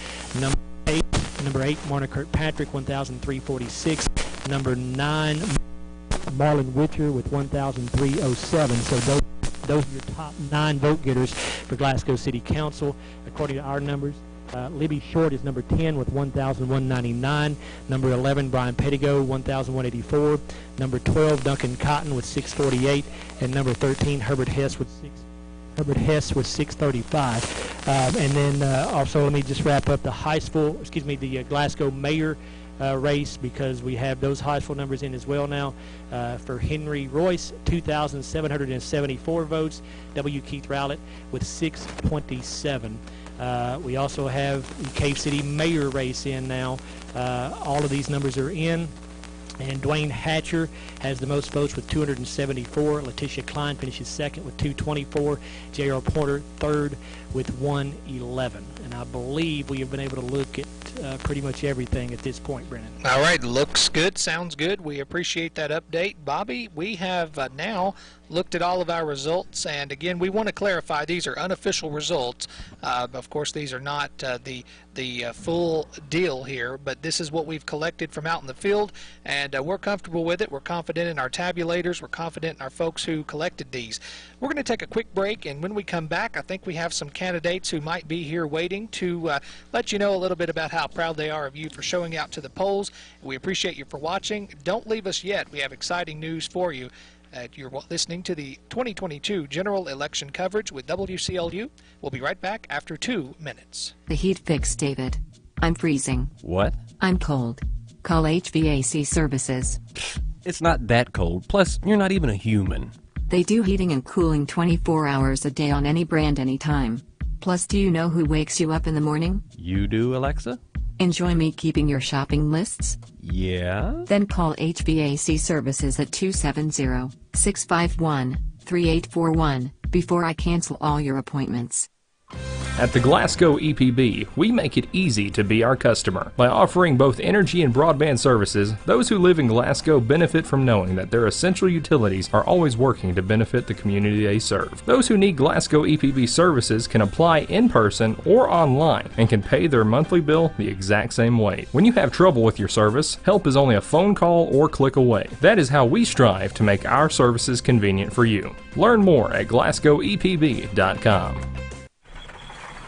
Number 8, Marna Kirkpatrick, 1,346. Number 9, Marlon Witcher with 1,307. So those are your top 9 vote getters for Glasgow City Council, according to our numbers. Libby Short is number 10 with 1,199. Number 11, Brian Pettigo, 1,184. Number 12, Duncan Cotton with 648. And number 13, Herbert Hess with 635. And then also, let me just wrap up the the Glasgow mayor race, because we have those Hiceville numbers in as well now. For Henry Royce, 2,774 votes. W. Keith Rowlett with 627. We also have the Cave City mayor race in now. All of these numbers are in. And Dwayne Hatcher has the most votes with 274. Letitia Klein finishes 2nd with 224. J.R. Porter 3rd with 111. And I believe we have been able to look at pretty much everything at this point, Brennan. All right, looks good, sounds good. We appreciate that update. Bobby, we have now looked at all of our results, and again, we want to clarify these are unofficial results. Of course, these are not the the full deal here, but this is what we've collected from out in the field, and we're comfortable with it. We're confident in our tabulators. We're confident in our folks who collected these. We're going to take a quick break, and when we come back, I think we have some candidates who might be here waiting to let you know a little bit about how proud they are of you for showing out to the polls. We appreciate you for watching. Don't leave us yet. We have exciting news for you. You're listening to the 2022 general election coverage with WCLU. We'll be right back after 2 minutes. The heat fix, David. I'm freezing. What? I'm cold. Call HVAC services. It's not that cold. Plus, you're not even a human. They do heating and cooling 24 hours a day on any brand, anytime. Plus, do you know who wakes you up in the morning? You do, Alexa? Enjoy me keeping your shopping lists? Yeah? Then call HVAC services at 270-651-3841 before I cancel all your appointments. At the Glasgow EPB, we make it easy to be our customer. By offering both energy and broadband services, those who live in Glasgow benefit from knowing that their essential utilities are always working to benefit the community they serve. Those who need Glasgow EPB services can apply in person or online and can pay their monthly bill the exact same way. When you have trouble with your service, help is only a phone call or click away. That is how we strive to make our services convenient for you. Learn more at glasgowepb.com.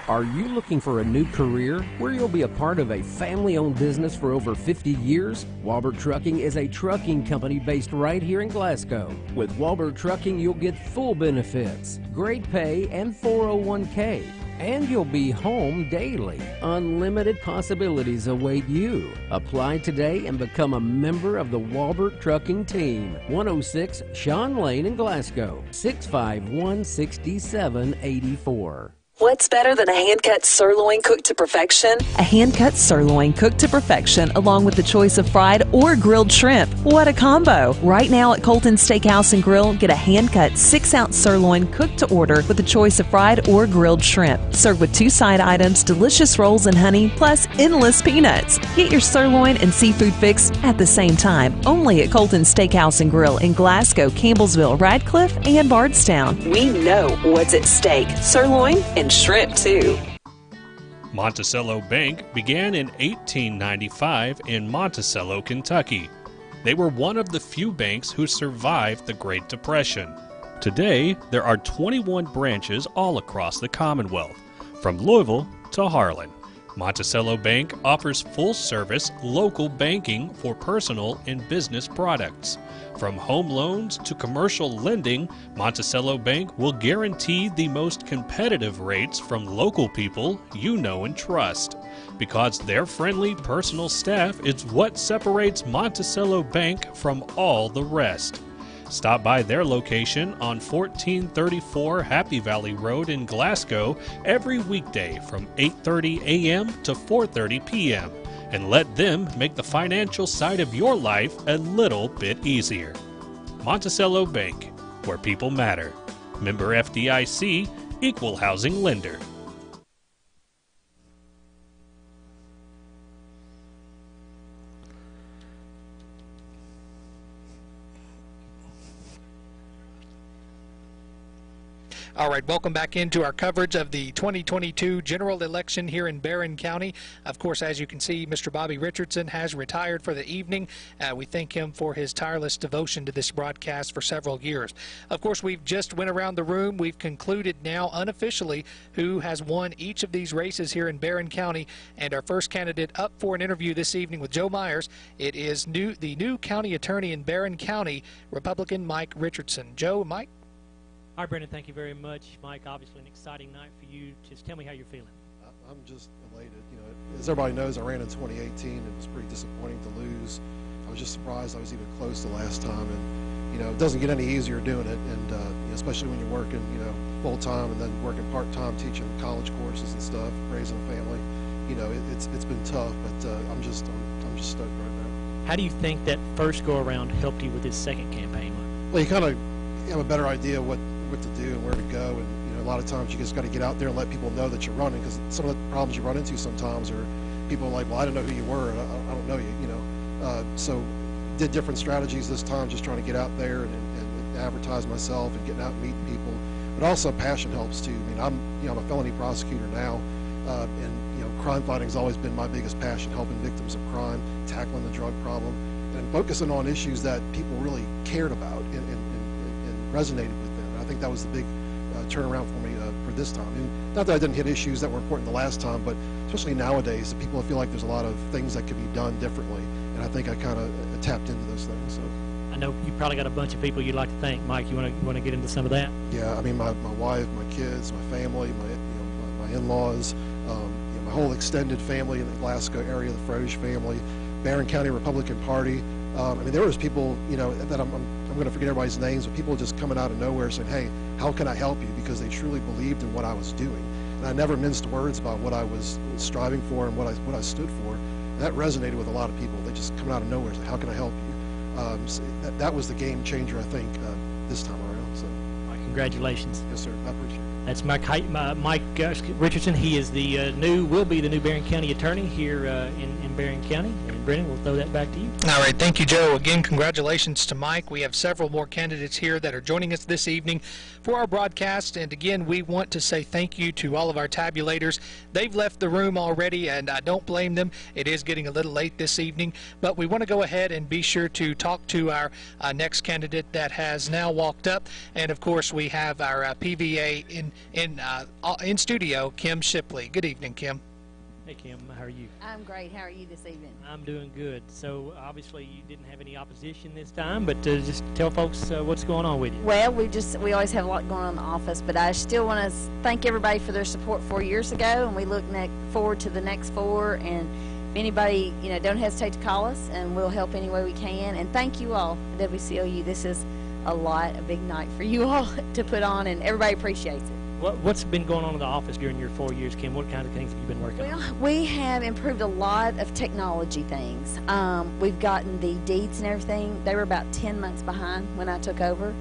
Are you looking for a new career where you'll be a part of a family-owned business for over 50 years? Walbert Trucking is a trucking company based right here in Glasgow. With Walbert Trucking, you'll get full benefits, great pay, and 401k. And you'll be home daily. Unlimited possibilities await you. Apply today and become a member of the Walbert Trucking team. 106 Sean Lane in Glasgow, 651-6784. What's better than a hand-cut sirloin cooked to perfection? A hand-cut sirloin cooked to perfection, along with the choice of fried or grilled shrimp. What a combo! Right now at Colton Steakhouse and Grill, get a hand-cut 6-ounce sirloin cooked to order with the choice of fried or grilled shrimp. Served with 2 side items, delicious rolls and honey, plus endless peanuts. Get your sirloin and seafood fix at the same time, only at Colton Steakhouse and Grill in Glasgow, Campbellsville, Radcliffe, and Bardstown. We know what's at stake. Sirloin and shrimp too. Monticello Bank began in 1895 in Monticello, Kentucky. They were one of the few banks who survived the Great Depression. Today, there are 21 branches all across the Commonwealth, from Louisville to Harlan. Monticello Bank offers full-service local banking for personal and business products. From home loans to commercial lending, Monticello Bank will guarantee the most competitive rates from local people you know and trust. Because their friendly personal staff is what separates Monticello Bank from all the rest. Stop by their location on 1434 Happy Valley Road in Glasgow every weekday from 8:30 a.m. to 4:30 p.m. and let them make the financial side of your life a little bit easier. Monticello Bank, where people matter. Member FDIC, Equal Housing Lender. All right, welcome back into our coverage of the 2022 general election here in Barron County. Of course, as you can see, Mr. Bobby Richardson has retired for the evening. We thank him for his tireless devotion to this broadcast for several years. Of course, we've just went around the room. We've concluded now unofficially who has won each of these races here in Barron County. And our first candidate up for an interview this evening with Joe Myers, it is the new county attorney in Barron County, Republican Mike Richardson. Joe, Mike? Hi, Brendan. Thank you very much. Mike, obviously an exciting night for you. Just tell me how you're feeling. I'm just elated. You know, as everybody knows, I ran in 2018. It was pretty disappointing to lose. I was just surprised I was even close the last time. And, you know, it doesn't get any easier doing it. And especially when you're working, you know, full time and then working part time, teaching college courses and stuff, raising a family. You know, it's been tough, but I'm just stoked right now. How do you think that first go around helped you with this second campaign? Well, you kind of have a better idea what to do and where to go, and you know, a lot of times you just got to get out there and let people know that you're running, because some of the problems you run into sometimes are people are like, well, I don't know who you were, and I don't know you, you know. So did different strategies this time, just trying to get out there and advertise myself and getting out and meeting people. But also passion helps too. I mean, I'm a felony prosecutor now. And crime fighting has always been my biggest passion, helping victims of crime, tackling the drug problem, and focusing on issues that people really cared about and resonated with them. And I think that was the big turnaround for me for this time. And not that I didn't hit issues that were important the last time, but especially nowadays, people feel like there's a lot of things that could be done differently. And I think I kind of tapped into those things. So. I know you probably got a bunch of people you'd like to thank. Mike, you want to get into some of that? Yeah, I mean, my wife, my kids, my family, my in-laws, my whole extended family in the Glasgow area, the Froge family, Barron County Republican Party. I mean, there was people, that I'm going to forget everybody's names, but people just coming out of nowhere saying, hey, how can I help you? Because they truly believed in what I was doing. And I never minced words about what I was striving for and what I stood for. And that resonated with a lot of people. They just come out of nowhere and say, how can I help you? So that was the game changer, I think, this time around. So, congratulations. Yes, sir. I appreciate it. That's Mike Richardson. He is will be the new Barron County attorney here in Barron County. And Brennan, we'll throw that back to you. All right, thank you, Joe. Again, congratulations to Mike. We have several more candidates here that are joining us this evening for our broadcast. And again, we want to say thank you to all of our tabulators. They've left the room already, and I don't blame them. It is getting a little late this evening, but we want to go ahead and be sure to talk to our next candidate that has now walked up. And of course, we have our PVA in studio, Kim Shipley. Good evening, Kim. Hey, Kim. How are you? I'm great. How are you this evening? I'm doing good. So obviously you didn't have any opposition this time, but just tell folks what's going on with you. Well, we always have a lot going on in the office, but I still want to thank everybody for their support 4 years ago, and we look forward to the next 4. And if anybody, don't hesitate to call us, and we'll help any way we can. And thank you all, WCLU. This is a big night for you all to put on, and everybody appreciates it. What's been going on in the office during your 4 years, Kim? What kind of things have you been working on? Well, we have improved a lot of technology things. We've gotten the deeds and everything. They were about 10 months behind when I took over.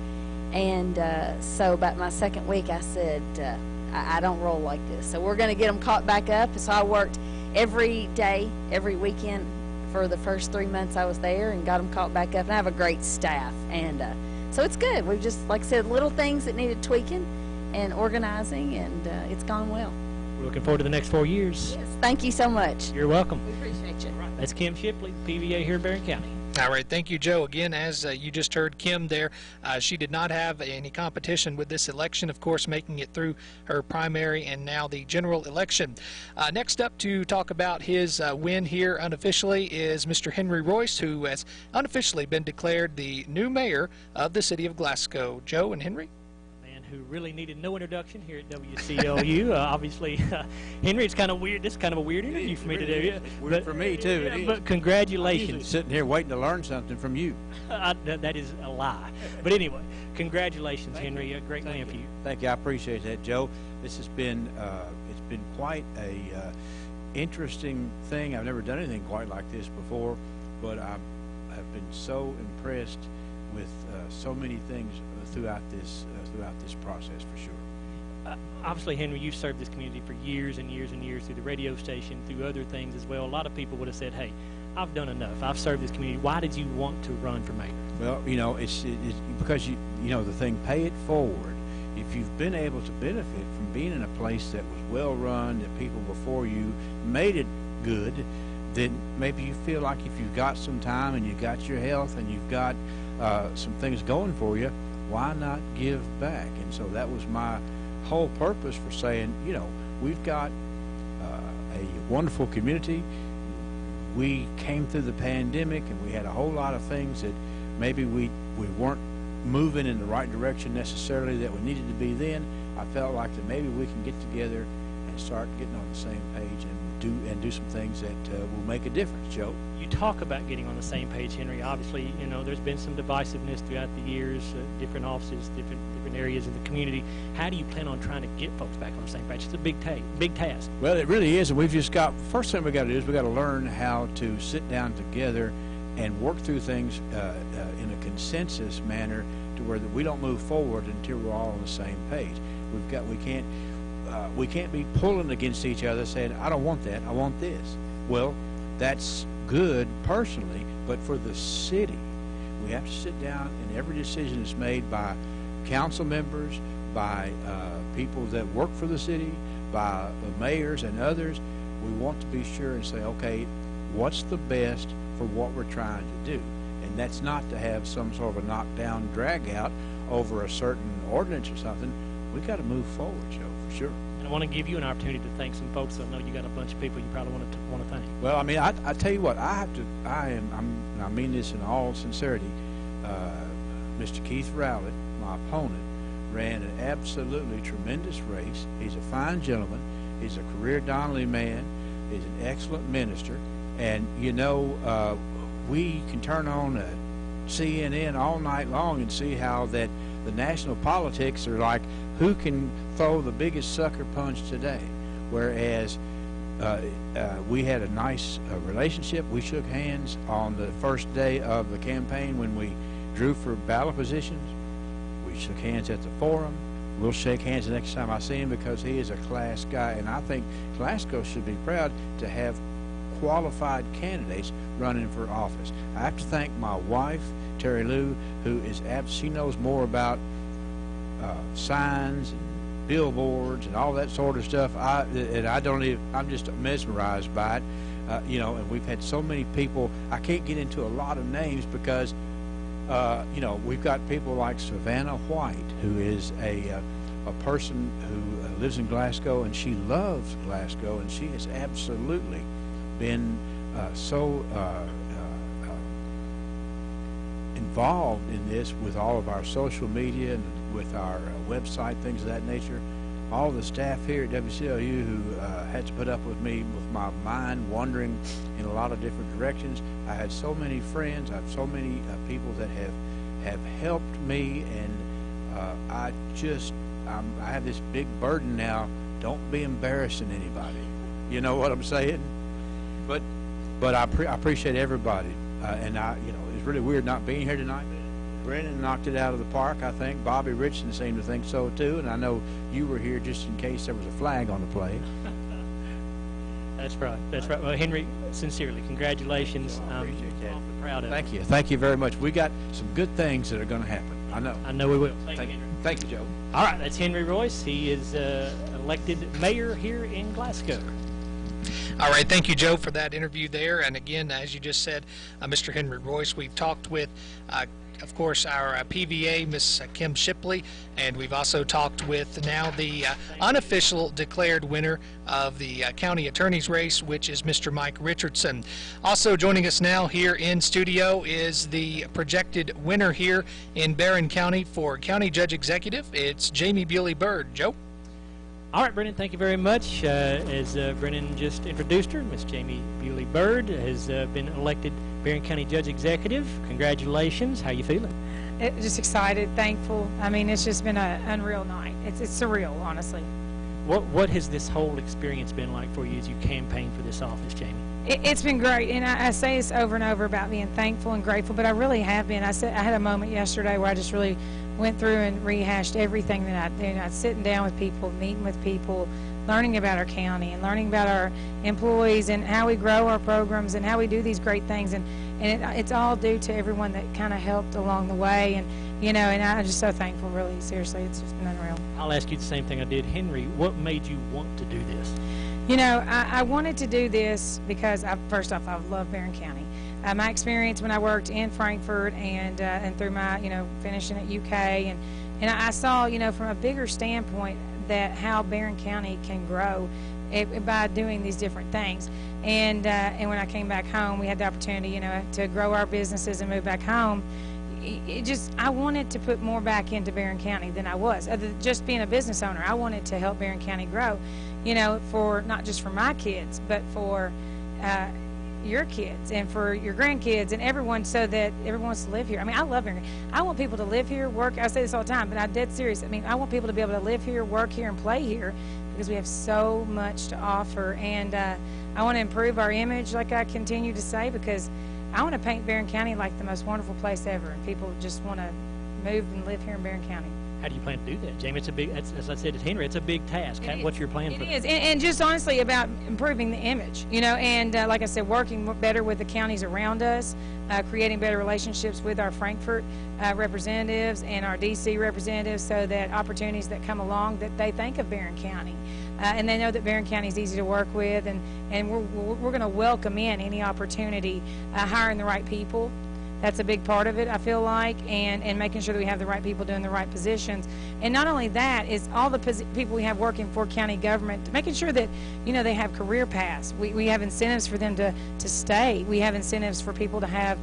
And so about my second week, I said, I don't roll like this. So we're going to get them caught back up. So I worked every day, every weekend for the first 3 months I was there and got them caught back up. And I have a great staff. And so it's good. We've just, like I said, little things that needed tweaking and organizing, and it's gone well. We're looking forward to the next 4 years. Yes, thank you so much. You're welcome. We appreciate you. Right. That's Kim Shipley, PVA here in Barron County. All right, thank you, Joe. Again, as you just heard Kim there, she did not have any competition with this election, of course, making it through her primary and now the general election. Next up to talk about his win here unofficially is Mr. Henry Royce, who has unofficially been declared the new mayor of the city of Glasgow. Joe and Henry? Who really needed no introduction here at WCLU. Obviously, Henry, it's kind of weird. This is kind of a weird interview for me to do. It's weird for me, too. It is. But congratulations. I'm sitting here waiting to learn something from you. That is a lie. But anyway, congratulations, Henry. A great win for you. Thank you. I appreciate that, Joe. This has been, it's been quite a interesting thing. I've never done anything quite like this before, but I've been so impressed with so many things throughout this process, for sure. Obviously, Henry, you've served this community for years and years and years through the radio station, through other things as well. A lot of people would have said, hey, I've done enough. I've served this community. Why did you want to run for mayor? Well, it's because, the thing, pay it forward. If you've been able to benefit from being in a place that was well run, that people before you made it good, then maybe you feel like if you've got some time and you've got your health and you've got some things going for you, why not give back? And so that was my whole purpose for saying, we've got a wonderful community. We came through the pandemic and we had a whole lot of things that maybe we weren't moving in the right direction necessarily that we needed to be then. I felt like that maybe we can get together and start getting on the same page and do some things that will make a difference, Joe. You talk about getting on the same page, Henry. Obviously, there's been some divisiveness throughout the years, different offices, different areas of the community. How do you plan on trying to get folks back on the same page? It's a big task. Well, it really is, and we've just got, first thing we got to do is we got to learn how to sit down together and work through things in a consensus manner to where that we don't move forward until we're all on the same page. We can't be pulling against each other saying, I don't want that, I want this. Well, that's good personally, but for the city, we have to sit down and every decision is made by council members, by people that work for the city, by the mayors and others, we want to be sure and say, okay, what's the best for what we're trying to do? And that's not to have some sort of a knockdown, drag out over a certain ordinance or something. We got to move forward, Joe, for sure. And I want to give you an opportunity to thank some folks. I know you got a bunch of people you probably want to thank. Well, I mean, I tell you what, I mean this in all sincerity. Mr. Keith Rowlett, my opponent, ran an absolutely tremendous race. He's a fine gentleman. He's a career Donnelly man. He's an excellent minister. And, you know, we can turn on CNN all night long and see how that the national politics are like, who can throw the biggest sucker punch today? Whereas we had a nice relationship. We shook hands on the first day of the campaign when we drew for ballot positions. We shook hands at the forum. We'll shake hands the next time I see him because he is a class guy, and I think Glasgow should be proud to have qualified candidates running for office. I have to thank my wife, Terry Lou, who is she knows more about signs and billboards and all that sort of stuff. I'm just mesmerized by it. You know, and we've had so many people. I can't get into a lot of names because you know, we've got people like Savannah White, who is a person who lives in Glasgow, and she loves Glasgow, and she has absolutely been so involved in this with all of our social media and with our website, things of that nature. All the staff here at WCLU who had to put up with me with my mind wandering in a lot of different directions. I had so many friends. I have so many people that have helped me, and I have this big burden now. Don't be embarrassing anybody. You know what I'm saying? But I appreciate everybody, and you know, it's really weird not being here tonight. Brennan knocked it out of the park, I think. Bobby Richardson seemed to think so too, and I know you were here just in case there was a flag on the play. That's right. That's right. Well, Henry, sincerely, congratulations. I appreciate that. I'm proud of Thank you. Thank you very much. We got some good things that are going to happen. I know. I know we will. Thank you, Henry. Thank you, Joe. All right, that's Henry Royce. He is elected mayor here in Glasgow. All right, thank you, Joe, for that interview there. And again, as you just said, Mr. Henry Royce, we've talked with, of course, our PVA, Miss Kim Shipley, and we've also talked with now the unofficial declared winner of the county attorney's race, which is Mr. Mike Richardson. Also joining us now here in studio is the projected winner here in Barron County for County Judge Executive. It's Jamie Bewley-Byrd. Joe? All right, Brennan, thank you very much. As Brennan just introduced her, Miss Jamie Bewley-Byrd has been elected Barron County Judge Executive. Congratulations. How you feeling? Just excited, thankful. I mean, it's just been an unreal night. It's surreal, honestly. What has this whole experience been like for you as you campaign for this office, Jamie? It's been great, and I say this over and over about being thankful and grateful, but I really have been. I had a moment yesterday where I just really went through and rehashed everything that I did. I was sitting down with people, meeting with people, learning about our county and learning about our employees and how we grow our programs and how we do these great things, and it's all due to everyone that kind of helped along the way, and you know, and I'm just so thankful, really, seriously. It's just been unreal. I'll ask you the same thing I did Henry. What made you want to do this? You know, I wanted to do this because, first off, I love Barron County. My experience when I worked in Frankfort and through my, you know, finishing at UK, and I saw, you know, from a bigger standpoint that how Barron County can grow by doing these different things. And when I came back home, we had the opportunity, you know, to grow our businesses and move back home. I wanted to put more back into Barron County than I was. Just being a business owner, I wanted to help Barron County grow, you know, for not just for my kids, but for your kids and for your grandkids and everyone, so that everyone wants to live here. I mean, I love Barron. I want people to live here, work. I say this all the time, but I'm dead serious. I mean, I want people to be able to live here, work here, and play here because we have so much to offer. And I want to improve our image, like I continue to say, because I want to paint Barron County like the most wonderful place ever, and people just want to move and live here in Barron County. How do you plan to do that, Jamie? It's a big, as I said to Henry, it's a big task. What's your plan for that? It is, and just honestly about improving the image, and like I said, working better with the counties around us, creating better relationships with our Frankfort representatives and our D.C. representatives, so that opportunities that come along, that they think of Barron County. And they know that Barron County is easy to work with, and we're going to welcome in any opportunity, hiring the right people. That's a big part of it, I feel like, and making sure that we have the right people doing the right positions. And not only that, is all the people we have working for county government, making sure that, they have career paths. We have incentives for them to stay. We have incentives for people to have,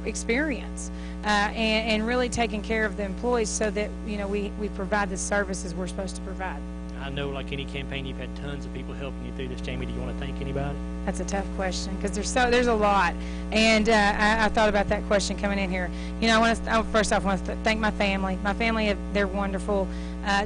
experience, and really taking care of the employees, so that, we provide the services we're supposed to provide. I know, like any campaign, you've had tons of people helping you through this. Jamie, do you want to thank anybody? That's a tough question, because there's a lot, and I thought about that question coming in here. First off, I want to thank my family. My family, they're wonderful,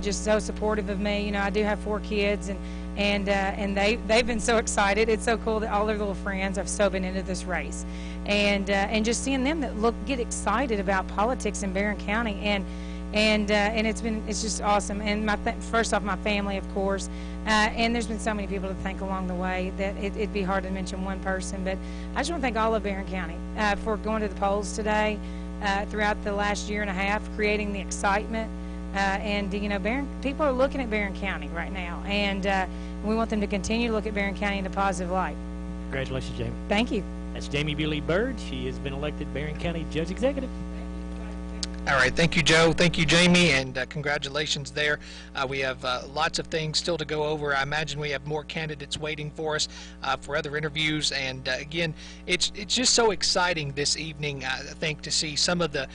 just so supportive of me. I do have 4 kids, and they've been so excited. It's so cool that all their little friends have so been into this race, and just seeing them that get excited about politics in Barron County, and it's just awesome. And first off, my family, of course, and there's been so many people to thank along the way that it'd be hard to mention one person, but I just want to thank all of Barron County for going to the polls today, throughout the last year and a half, creating the excitement, and people are looking at Barron County right now, and we want them to continue to look at Barron County in a positive light. Congratulations, Jamie. Thank you. That's Jamie Bewley Bird. She has been elected Barron County Judge Executive. All right, thank you, Joe. Thank you, Jamie, and congratulations there. We have lots of things still to go over. I imagine we have more candidates waiting for us for other interviews, and again, it's just so exciting this evening, I think, to see some of the,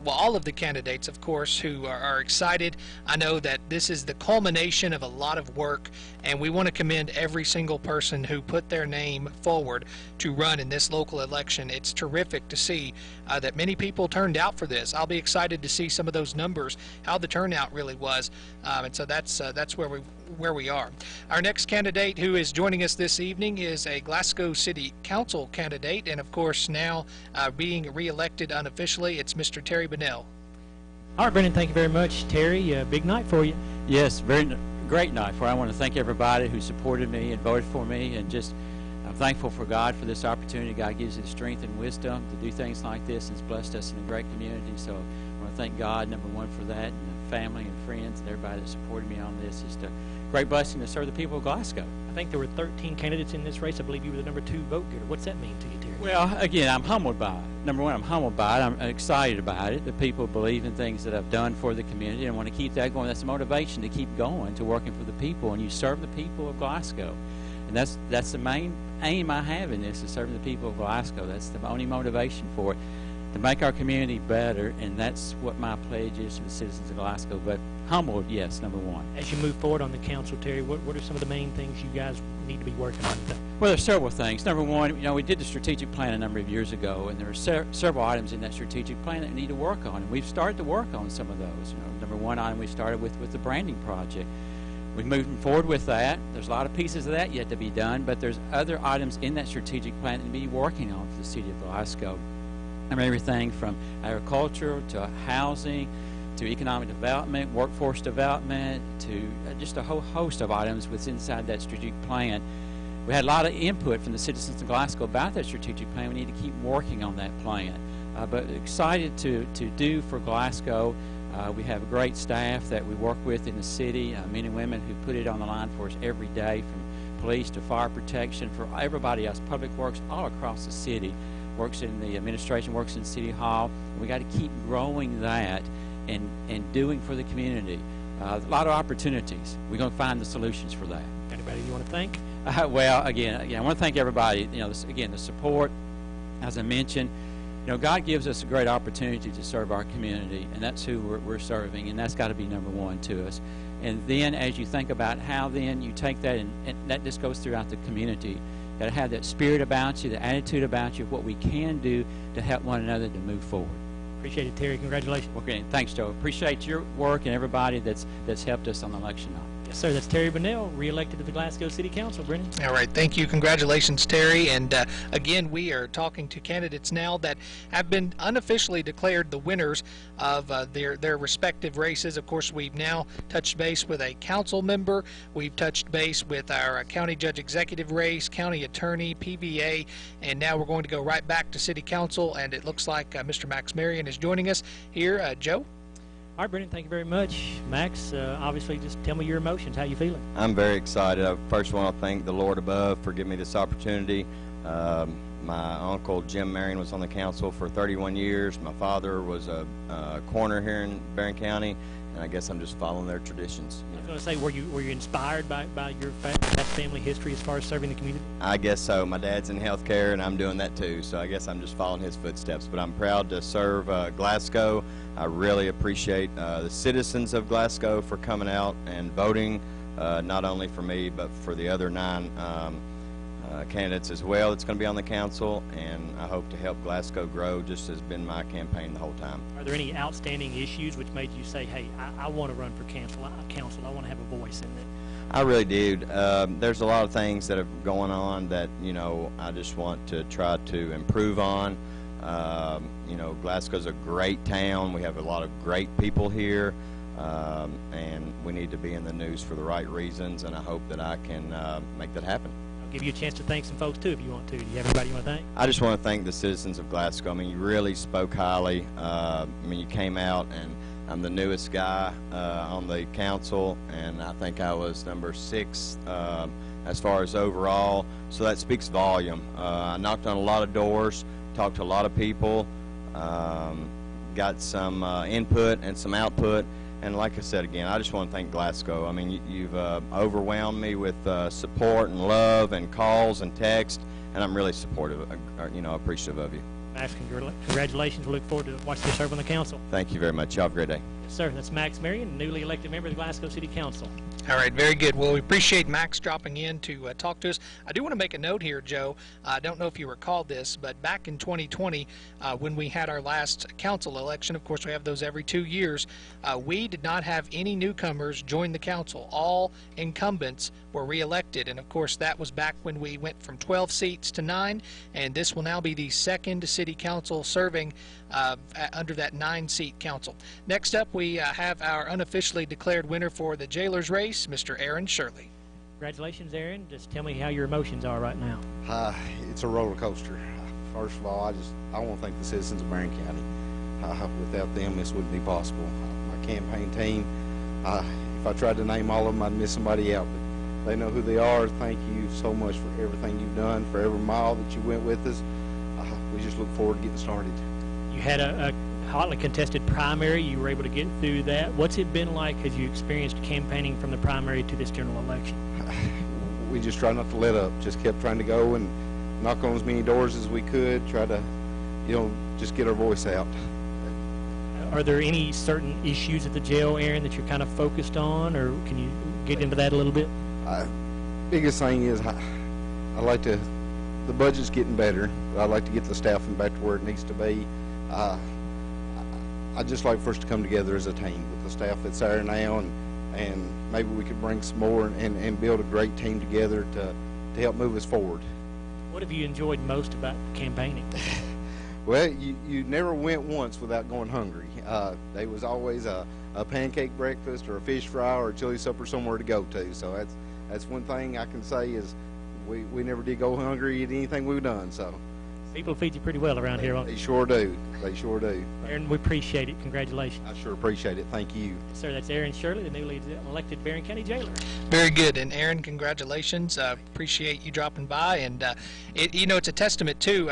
all of the candidates, of course, who are excited. I know that this is the culmination of a lot of work, and we want to commend every single person who put their name forward to run in this local election. It's terrific to see that many people turned out for this. I'll be excited to see some of those numbers, how the turnout really was, and so that's where we are. Our next candidate who is joining us this evening is a Glasgow City Council candidate, and of course now being re-elected unofficially, it's Mr. Terry Bunnell. All right, Brendan, thank you very much. Terry, big night for you. Yes, very great night for you. I want to thank everybody who supported me and voted for me, and just I'm thankful for God for this opportunity. God gives you the strength and wisdom to do things like this, and has blessed us in a great community. So I want to thank God, number one, for that, and the family and friends and everybody that supported me on this. It's a great blessing to serve the people of Glasgow. I think there were 13 candidates in this race. I believe you were the number 2 vote getter. What's that mean to you, Terry? Well, again, I'm humbled by it. Number one, I'm humbled by it. I'm excited about it. The people believe in things that I've done for the community and want to keep that going. That's the motivation to keep going, to working for the people, and you serve the people of Glasgow. And that's the main aim I have in this, is serving the people of Glasgow. That's the only motivation for it, to make our community better, and that's what my pledge is to the citizens of Glasgow. But humbled, yes, number one. As you move forward on the council, Terry, what are some of the main things you guys need to be working on today? Well, there's several things. Number one, we did the strategic plan a number of years ago, and there are several items in that strategic plan that we need to work on, and we've started to work on some of those. Number one item we started with the branding project. We're moving forward with that. There's a lot of pieces of that yet to be done, but there's other items in that strategic plan that we need to be working on for the city of Glasgow. Everything from agriculture to housing to economic development, workforce development, to just a whole host of items within inside that strategic plan. We had a lot of input from the citizens of Glasgow about that strategic plan. We need to keep working on that plan. But excited to do for Glasgow. We have a great staff that we work with in the city, men and women who put it on the line for us every day, from police to fire protection, for everybody else, public works all across the city, works in the administration, works in City Hall. We got to keep growing that and doing for the community. A lot of opportunities. We're going to find the solutions for that. Anybody you want to thank? Well, again, I want to thank everybody. Again, the support, as I mentioned. God gives us a great opportunity to serve our community, and that's who we're serving, and that's got to be number one to us. And then as you think about how then you take that, and that just goes throughout the community, you got to have that spirit about you, the attitude about you of what we can do to help one another to move forward. Appreciate it, Terry. Congratulations. Okay, thanks, Joe. Appreciate your work and everybody that's helped us on election night. Yes, Sir, that's Terry Bunnell, re-elected to the Glasgow City Council. Brennan. All right, thank you. Congratulations, Terry. And again, we are talking to candidates now that have been unofficially declared the winners of their respective races. Of course, we've now touched base with a council member. We've touched base with our county judge executive race, county attorney, PVA, and now we're going to go right back to city council. And it looks like Mr. Max Marion is joining us here. Joe? All right, Brennan, thank you very much. Max, obviously, just tell me your emotions. How you feeling? I'm very excited. I first want to thank the Lord above for giving me this opportunity. My uncle, Jim Marion, was on the council for 31 years. My father was a coroner here in Barron County, and I guess I'm just following their traditions. I was going to say, were you inspired by your past family history as far as serving the community? I guess so. My dad's in healthcare, and I'm doing that too, so I guess I'm just following his footsteps. But I'm proud to serve Glasgow. I really appreciate the citizens of Glasgow for coming out and voting, not only for me, but for the other 9 candidates as well that's going to be on the council, and I hope to help Glasgow grow, just as been my campaign the whole time. Are there any outstanding issues which made you say, hey, I want to run for council, I want to have a voice in it? I really do. There's a lot of things that are going on that, you know, I just want to try to improve on. You know, Glasgow's a great town. We have a lot of great people here, and we need to be in the news for the right reasons, and I hope that I can make that happen. I'll give you a chance to thank some folks, too, if you want to. Do you have anybody you want to thank? I just want to thank the citizens of Glasgow. I mean, you really spoke highly. I mean, you came out, and I'm the newest guy on the council, and I think I was number 6 as far as overall, so that speaks volume. I knocked on a lot of doors, talked to a lot of people, got some input and some output, and like I said again, I just want to thank Glasgow. I mean, you've overwhelmed me with support and love and calls and text, and I'm really supportive, you know, appreciative of you. Max, congratulations. We look forward to watching you serve on the council. Thank you very much. You have a great day. Yes, sir. That's Max Marion, newly elected member of the Glasgow City Council. All right, very good. Well, we appreciate Max dropping in to talk to us. I do want to make a note here, Joe. I don't know if you recall this, but back in 2020, when we had our last council election, of course we have those every 2 years, we did not have any newcomers join the council. All incumbents were reelected, and of course that was back when we went from 12 seats to 9, and this will now be the second city council serving under that 9-seat council. Next up, we have our unofficially declared winner for the jailer's race, Mr. Aaron Shirley. Congratulations, Aaron. Just tell me how your emotions are right now. It's a roller coaster. First of all, I want to thank the citizens of Barron County. Without them, this wouldn't be possible. My campaign team, if I tried to name all of them, I'd miss somebody out. But they know who they are. Thank you so much for everything you've done, for every mile that you went with us. We just look forward to getting started. You had a hotly contested primary. You were able to get through that. What's it been like as you experienced campaigning from the primary to this general election? We just try not to let up. Just kept trying to go and knock on as many doors as we could. Try to, you know, just get our voice out. Are there any certain issues at the jail, Aaron, that you're kind of focused on, or can you get into that a little bit? Biggest thing is I like to. The budget's getting better, but I'd like to get the staffing back to where it needs to be. I'd just like for us to come together as a team with the staff that's there now, and maybe we could bring some more and build a great team together to help move us forward. What have you enjoyed most about campaigning? Well, you never went once without going hungry. There was always a pancake breakfast or a fish fry or a chili supper somewhere to go to. So that's one thing I can say is we never did go hungry at anything we've done. So people feed you pretty well around here. They sure do. They sure do. Aaron, we appreciate it. Congratulations. I sure appreciate it. Thank you. Sir, that's Aaron Shirley, the newly elected Barron County jailer. Very good. And Aaron, congratulations. Appreciate you dropping by. And you know, it's a testament too.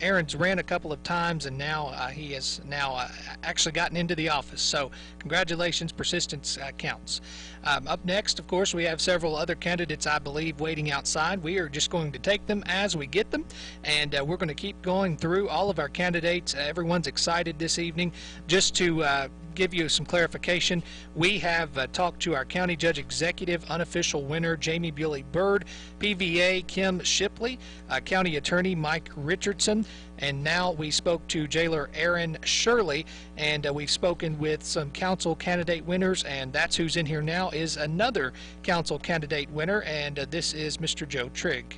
Aaron's ran a couple of times, and now he has now actually gotten into the office. So congratulations. Persistence counts. Up next, of course, we have several other candidates, I believe, waiting outside. We are just going to take them as we get them, and we're going to keep going through all of our candidates. Everyone's excited this evening just to give you some clarification, we have talked to our county judge executive, unofficial winner Jamie Bewley-Byrd, PVA Kim Shipley, county attorney Mike Richardson, and now we spoke to jailer Aaron Shirley, and we've spoken with some council candidate winners, and that's who's in here now is another council candidate winner, and this is Mr. Joe Trigg.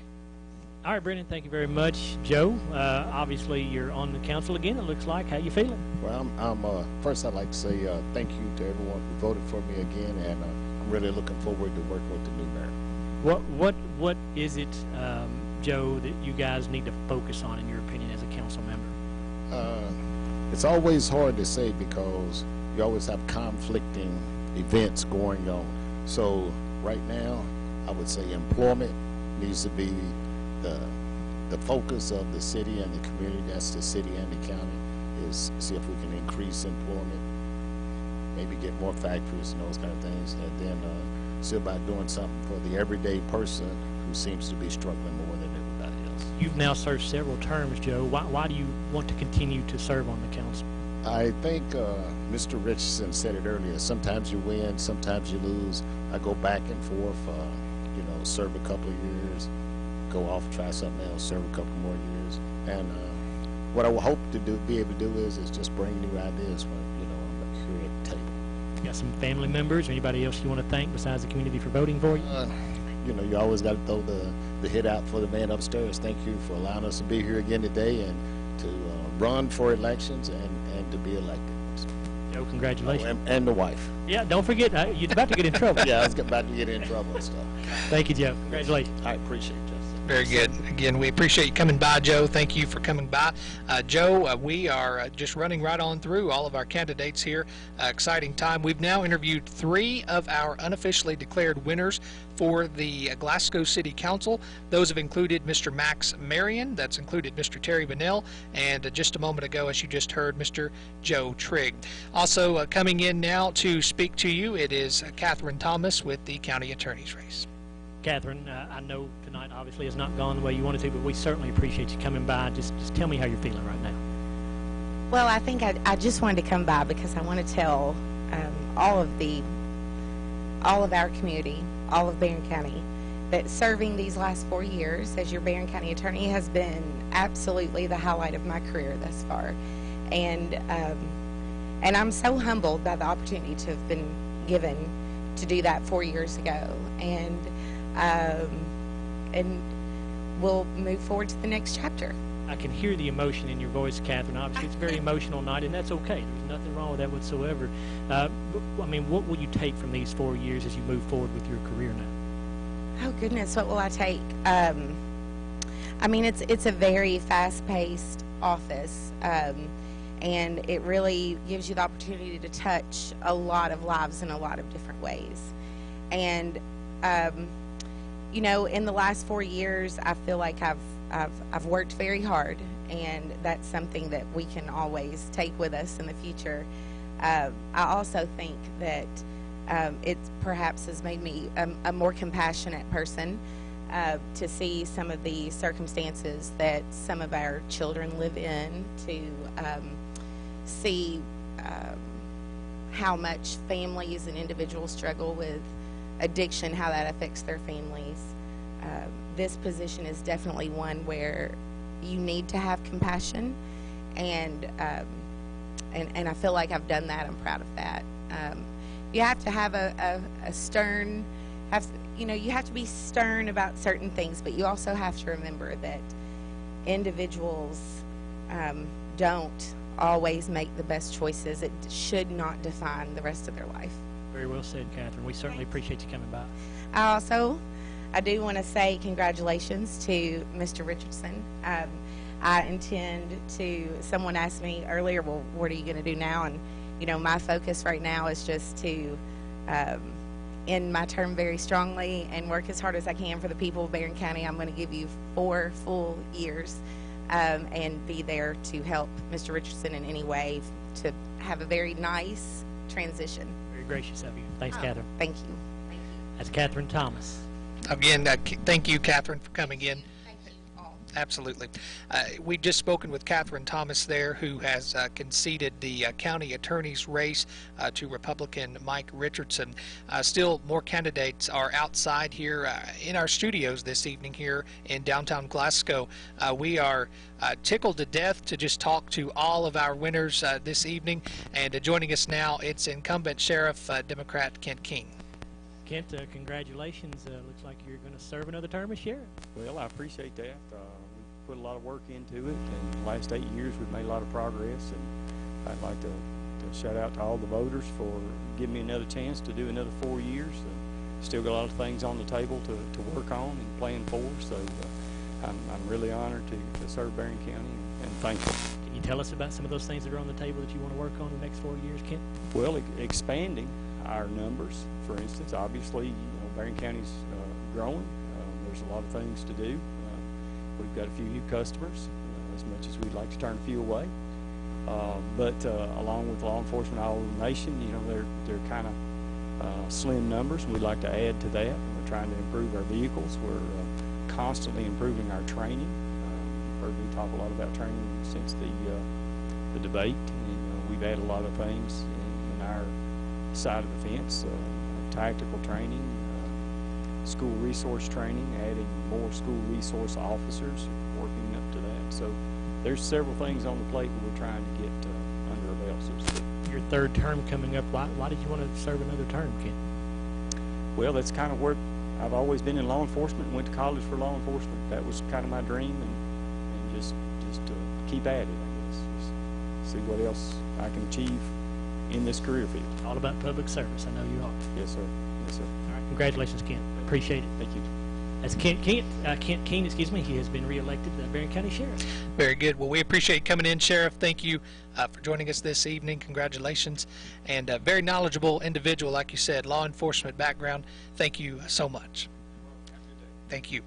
All right, Brendan, thank you very much. Joe, obviously you're on the council again, it looks like. How you feeling? Well, first I'd like to say thank you to everyone who voted for me again, and I'm really looking forward to working with the new mayor. What is it, Joe, that you guys need to focus on, in your opinion, as a council member? It's always hard to say because you always have conflicting events going on. So right now, I would say employment needs to be the focus of the city and the community. That's the city and the county, is see if we can increase employment, maybe get more factories and those kind of things, and then see about doing something for the everyday person who seems to be struggling more than everybody else. You've now served several terms, Joe. Why do you want to continue to serve on the council? I think Mr. Richardson said it earlier. Sometimes you win, sometimes you lose. I go back and forth, serve a couple of years, go off, try something else, serve a couple more years. And what I will hope to be able to do is just bring new ideas here at the table. You got some family members or anybody else you want to thank besides the community for voting for you? You always got to throw the hit out for the man upstairs. Thank you for allowing us to be here again today and to run for elections and to be elected. Joe, congratulations. Oh, and the wife. Yeah, don't forget, you're about to get in trouble. Yeah, I was about to get in trouble and stuff. Thanate you, Joe. Congratulations. I appreciate it, Justin. Very good. Again, we appreciate you coming by, Joe. Thank you for coming by. Joe, we are just running right on through all of our candidates here. Exciting time. We've now interviewed 3 of our unofficially declared winners for the Glasgow City Council. Those have included Mr. Max Marion, that's included Mr. Terry Bunnell, and just a moment ago, as you just heard, Mr. Joe Trigg. Also coming in now to speak to you, it is Catherine Thomas with the county attorney's race. Catherine, I know tonight obviously has not gone the way you wanted to, but we certainly appreciate you coming by. Just tell me how you're feeling right now. Well, I think I just wanted to come by because I want to tell all of our community, all of Barron County, that serving these last 4 years as your Barron County attorney has been absolutely the highlight of my career thus far, and I'm so humbled by the opportunity to have been given to do that 4 years ago, and we'll move forward to the next chapter. I can hear the emotion in your voice, Catherine. Obviously, it's a very emotional night, and that's okay. There's nothing wrong with that whatsoever. But, I mean, what will you take from these 4 years as you move forward with your career now? Oh, goodness, what will I take? I mean, it's a very fast-paced office, and it really gives you the opportunity to touch a lot of lives in a lot of different ways. And in the last 4 years, I feel like I've worked very hard, and that's something that we can always take with us in the future. I also think that it perhaps has made me a more compassionate person to see some of the circumstances that some of our children live in, to see how much families and individuals struggle with addiction, how that affects their families. This position is definitely one where you need to have compassion, and I feel like I've done that. I'm proud of that. You have to have a stern, you have to be stern about certain things, but you also have to remember that individuals don't always make the best choices. It should not define the rest of their life. Very well said, Catherine. We certainly appreciate you coming by. I do want to say congratulations to Mr. Richardson. I intend to, someone asked me earlier, well, what are you going to do now? And, my focus right now is just to end my term very strongly and work as hard as I can for the people of Barron County. I'm going to give you 4 full years and be there to help Mr. Richardson in any way to have a very nice transition. Very gracious of you. Thanks, Catherine. Thank you. That's Catherine Thomas. Again, thank you, Catherine, for coming in. Absolutely. We've just spoken with Catherine Thomas there, who has conceded the county attorney's race to Republican Mike Richardson. Still more candidates are outside here in our studios this evening here in downtown Glasgow. We are tickled to death to just talk to all of our winners this evening, and joining us now, it's incumbent Sheriff Democrat Kent King. Kent, congratulations. Looks like you're going to serve another term as sheriff. Well, I appreciate that. We put a lot of work into it, and the last 8 years we've made a lot of progress, and I'd like to shout out to all the voters for giving me another chance to do another 4 years. Still got a lot of things on the table to work on and plan for, so I'm really honored to serve Barron County, and thank you. Can you tell us about some of those things that are on the table that you want to work on in the next 4 years, Kent? Well, expanding our numbers, for instance. Obviously, Barron County's growing. There's a lot of things to do. We've got a few new customers, as much as we'd like to turn a few away. But along with law enforcement all over the nation, they're kind of slim numbers. We'd like to add to that. We're trying to improve our vehicles. We're constantly improving our training. You've heard me talk a lot about training since the debate, and we've added a lot of things in our side of the fence, tactical training, school resource training, adding more school resource officers, working up to that. So there's several things on the plate that we're trying to get under our belt, so to speak. Your third term coming up, why did you want to serve another term, Kent? Well, that's kind of where I've always been in law enforcement and went to college for law enforcement. That was kind of my dream, and just keep at it, I guess. Just see what else I can achieve in this career field. All about public service. I know you are. Yes, sir. Yes, sir. All right. Congratulations, Kent. Appreciate it. Thank you. As Kent King, he has been reelected Barron County Sheriff. Very good. Well, we appreciate coming in, Sheriff. Thank you for joining us this evening. Congratulations. And a very knowledgeable individual, like you said, law enforcement background. Thank you so much. Thank you.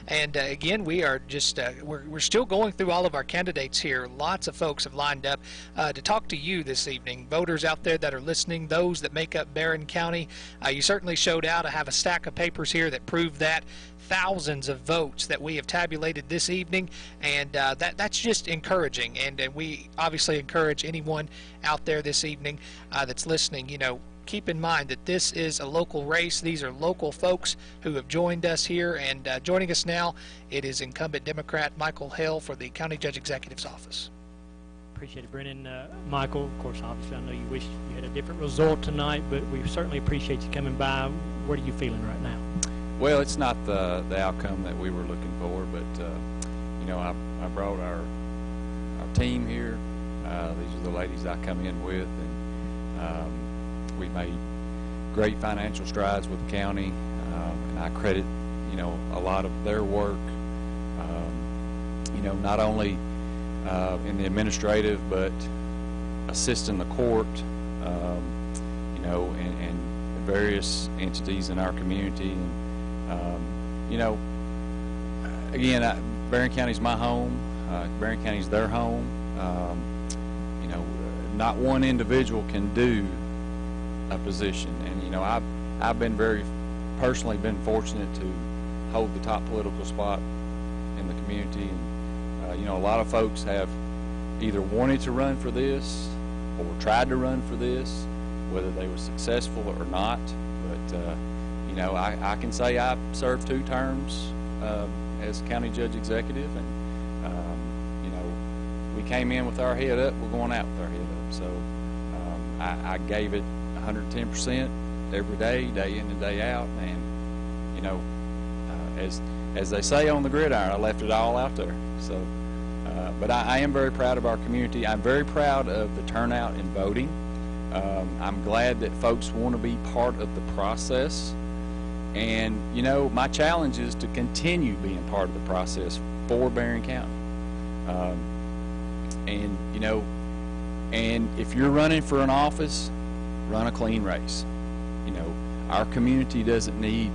And again, we are just we're still going through all of our candidates here. Lots of folks have lined up to talk to you this evening. Voters out there that are listening, those that make up Barron County, you certainly showed out. I have a stack of papers here that prove that. Thousands of votes that we have tabulated this evening, and that's just encouraging. And we obviously encourage anyone out there this evening that's listening, keep in mind that this is a local race. These are local folks who have joined us here, and joining us now, it is incumbent Democrat Michael Hale for the County Judge Executive's office. Appreciate it, Brennan. Michael, of course, obviously I know you wish you had a different result tonight, but we certainly appreciate you coming by. What are you feeling right now? Well, it's not the outcome that we were looking for, but I brought our team here. These are the ladies I come in with, and we made great financial strides with the county, and I credit a lot of their work. Not only in the administrative, but assisting the court, and various entities in our community. And, again, Barron County's my home. Barron County's their home. Not one individual can do a position. And, I've been personally been fortunate to hold the top political spot in the community. And, a lot of folks have either wanted to run for this or tried to run for this, whether they were successful or not. But, I can say I've served 2 terms as county judge executive, and we came in with our head up. We're going out with our head up. So I gave it 110% every day, day in and day out, and as they say on the gridiron, I left it all out there. So, but I am very proud of our community. I'm very proud of the turnout in voting. I'm glad that folks want to be part of the process. And, my challenge is to continue being part of the process for Barron County. And if you're running for an office, run a clean race. Our community doesn't need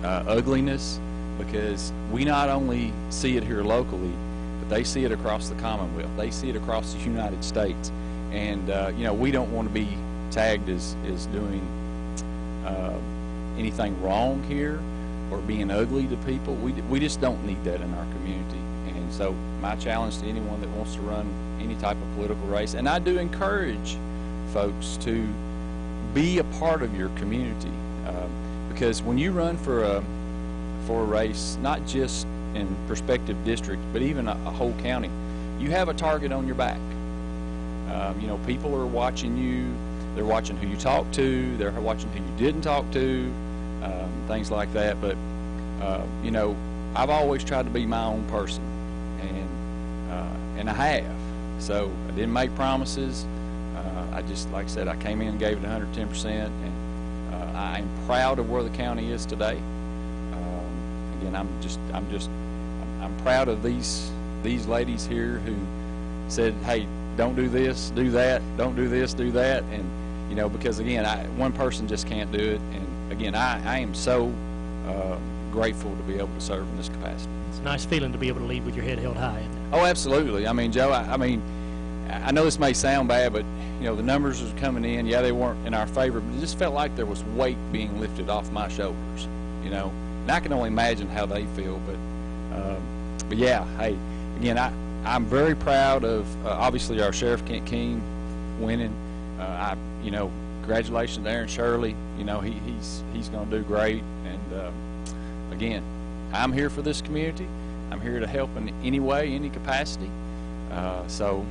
ugliness, because we not only see it here locally, but they see it across the Commonwealth. They see it across the United States. And, we don't want to be tagged as doing anything wrong here, or being ugly to people. We just don't need that in our community. And so my challenge to anyone that wants to run any type of political race, and I do encourage folks to be a part of your community, because when you run for a race, not just in prospective districts, but even a whole county, you have a target on your back. You know, people are watching you. They're watching who you talk to. They're watching who you didn't talk to, things like that. But you know, I've always tried to be my own person, and I have. So I didn't make promises. I just, like I said, I came in and gave it 110%, and I am proud of where the county is today. Again, I'm proud of these ladies here who said, "Hey, don't do this, do that. Don't do this, do that." And you know, because again, one person just can't do it. And again, I am so grateful to be able to serve in this capacity. It's a nice feeling to be able to lead with your head held high, isn't it? Oh, absolutely. I mean, Joe, I know this may sound bad, but you know, the numbers are coming in. Yeah, they weren't in our favor, but it just felt like there was weight being lifted off my shoulders. You know, and I can only imagine how they feel. But yeah, hey, again, I'm very proud of obviously our Sheriff Kent King winning. You know, congratulations to Aaron Shirley. You know, he's going to do great. And again, I'm here for this community. I'm here to help in any way, any capacity. So,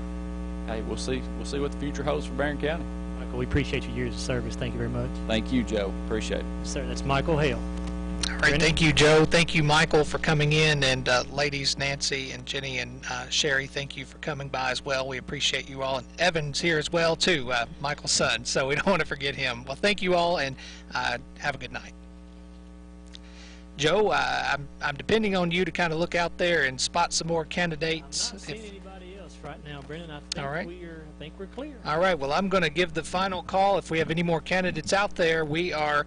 hey, we'll see what the future holds for Barron County. Michael, we appreciate your years of service. Thank you very much. Thank you, Joe. Appreciate it. Sir, that's Michael Hale. All right, thank you, Joe. Thank you, Michael, for coming in, and ladies, Nancy and Jenny and Sherry, thank you for coming by as well. We appreciate you all, and Evan's here as well too, Michael's son. So we don't want to forget him. Well, thank you all, and have a good night. Joe, I'm depending on you to kind of look out there and spot some more candidates. I'm not seeing anybody else right now, Brennan. I think we're clear. All right. Well, I'm going to give the final call. If we have any more candidates out there, we are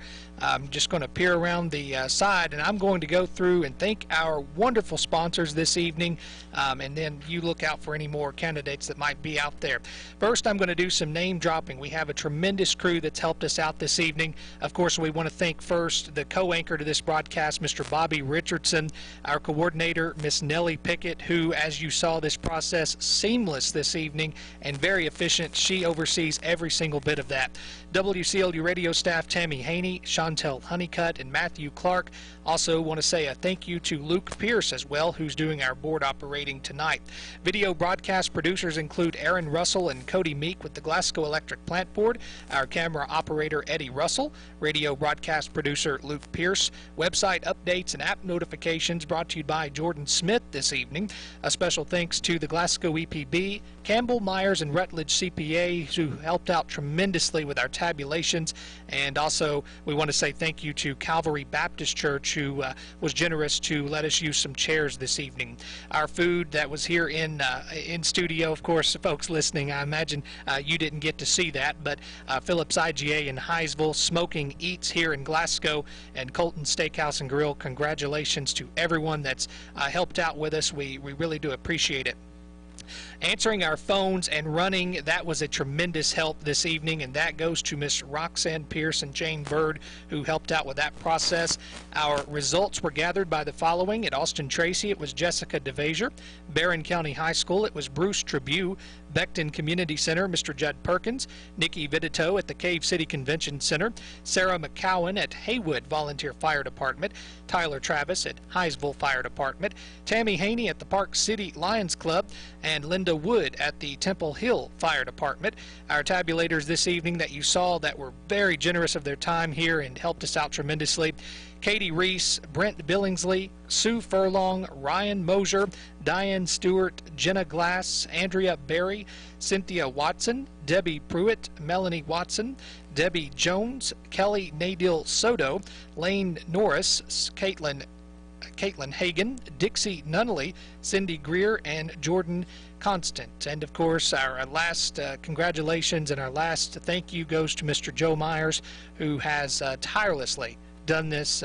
just going to peer around the side, and I'm going to go through and thank our wonderful sponsors this evening, and then you look out for any more candidates that might be out there. First, I'm going to do some name dropping. We have a tremendous crew that's helped us out this evening. Of course, we want to thank first the co-anchor to this broadcast, Mr. Bobby Richardson, our coordinator, Miss Nellie Pickett, who, as you saw this process, seamless this evening and very efficient. She oversees every single bit of that. WCLU radio staff Tammy Haney, Chantel Honeycutt, and Matthew Clark. Also want to say a thank you to Luke Pierce as well, who's doing our board operating tonight. Video broadcast producers include Aaron Russell and Cody Meek with the Glasgow Electric Plant Board, our camera operator Eddie Russell, radio broadcast producer Luke Pierce, website updates and app notifications brought to you by Jordan Smith this evening. A special thanks to the Glasgow EPB, Campbell, Myers, and Rutledge CPA, who helped out tremendously with our tabulations. And also we want to say thank you to Calvary Baptist Church, who was generous to let us use some chairs this evening. Our food that was here in studio, of course, folks listening, I imagine you didn't get to see that, but Phillips IGA in Hinesville, Smoking Eats here in Glasgow, and Colton Steakhouse and Grill. Congratulations to everyone that's helped out with us. We really do appreciate it. Answering our phones and running, that was a tremendous help this evening, and that goes to Miss Roxanne Pierce and Jane Bird, who helped out with that process. Our results were gathered by the following. At Austin Tracy, it was Jessica DeVasier. Barron County High School, it was Bruce Tribue. Beckton Community Center, Mr. Judd Perkins. Nikki Vidito at the Cave City Convention Center. Sarah McCowan at Haywood Volunteer Fire Department. Tyler Travis at Hinesville Fire Department. Tammy Haney at the Park City Lions Club. And Linda Wood at the Temple Hill Fire Department. Our tabulators this evening that you saw that were very generous of their time here and helped us out tremendously: Katie Reese, Brent Billingsley, Sue Furlong, Ryan Mosier, Diane Stewart, Jenna Glass, Andrea Berry, Cynthia Watson, Debbie Pruitt, Melanie Watson, Debbie Jones, Kelly Nadil Soto, Lane Norris, Caitlin Hagan, Dixie Nunnally, Cindy Greer, and Jordan Constant. And of course, our last congratulations and our last thank you goes to Mr. Joe Myers, who has tirelessly done this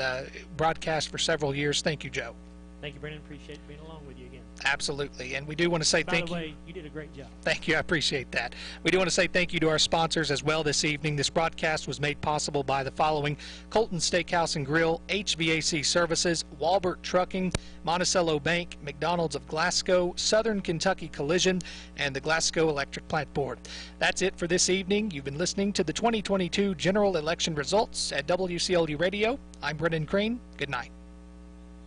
broadcast for several years. Thank you, Joe. Thank you, Brennan. Appreciate being along with you again. Absolutely. And we do want to say thank you. By the way, you did a great job. Thank you. I appreciate that. We do want to say thank you to our sponsors as well this evening. This broadcast was made possible by the following: Colton Steakhouse and Grill, HVAC Services, Walbert Trucking, Monticello Bank, McDonald's of Glasgow, Southern Kentucky Collision, and the Glasgow Electric Plant Board. That's it for this evening. You've been listening to the 2022 general election results at WCLU Radio. I'm Brendan Crane. Good night.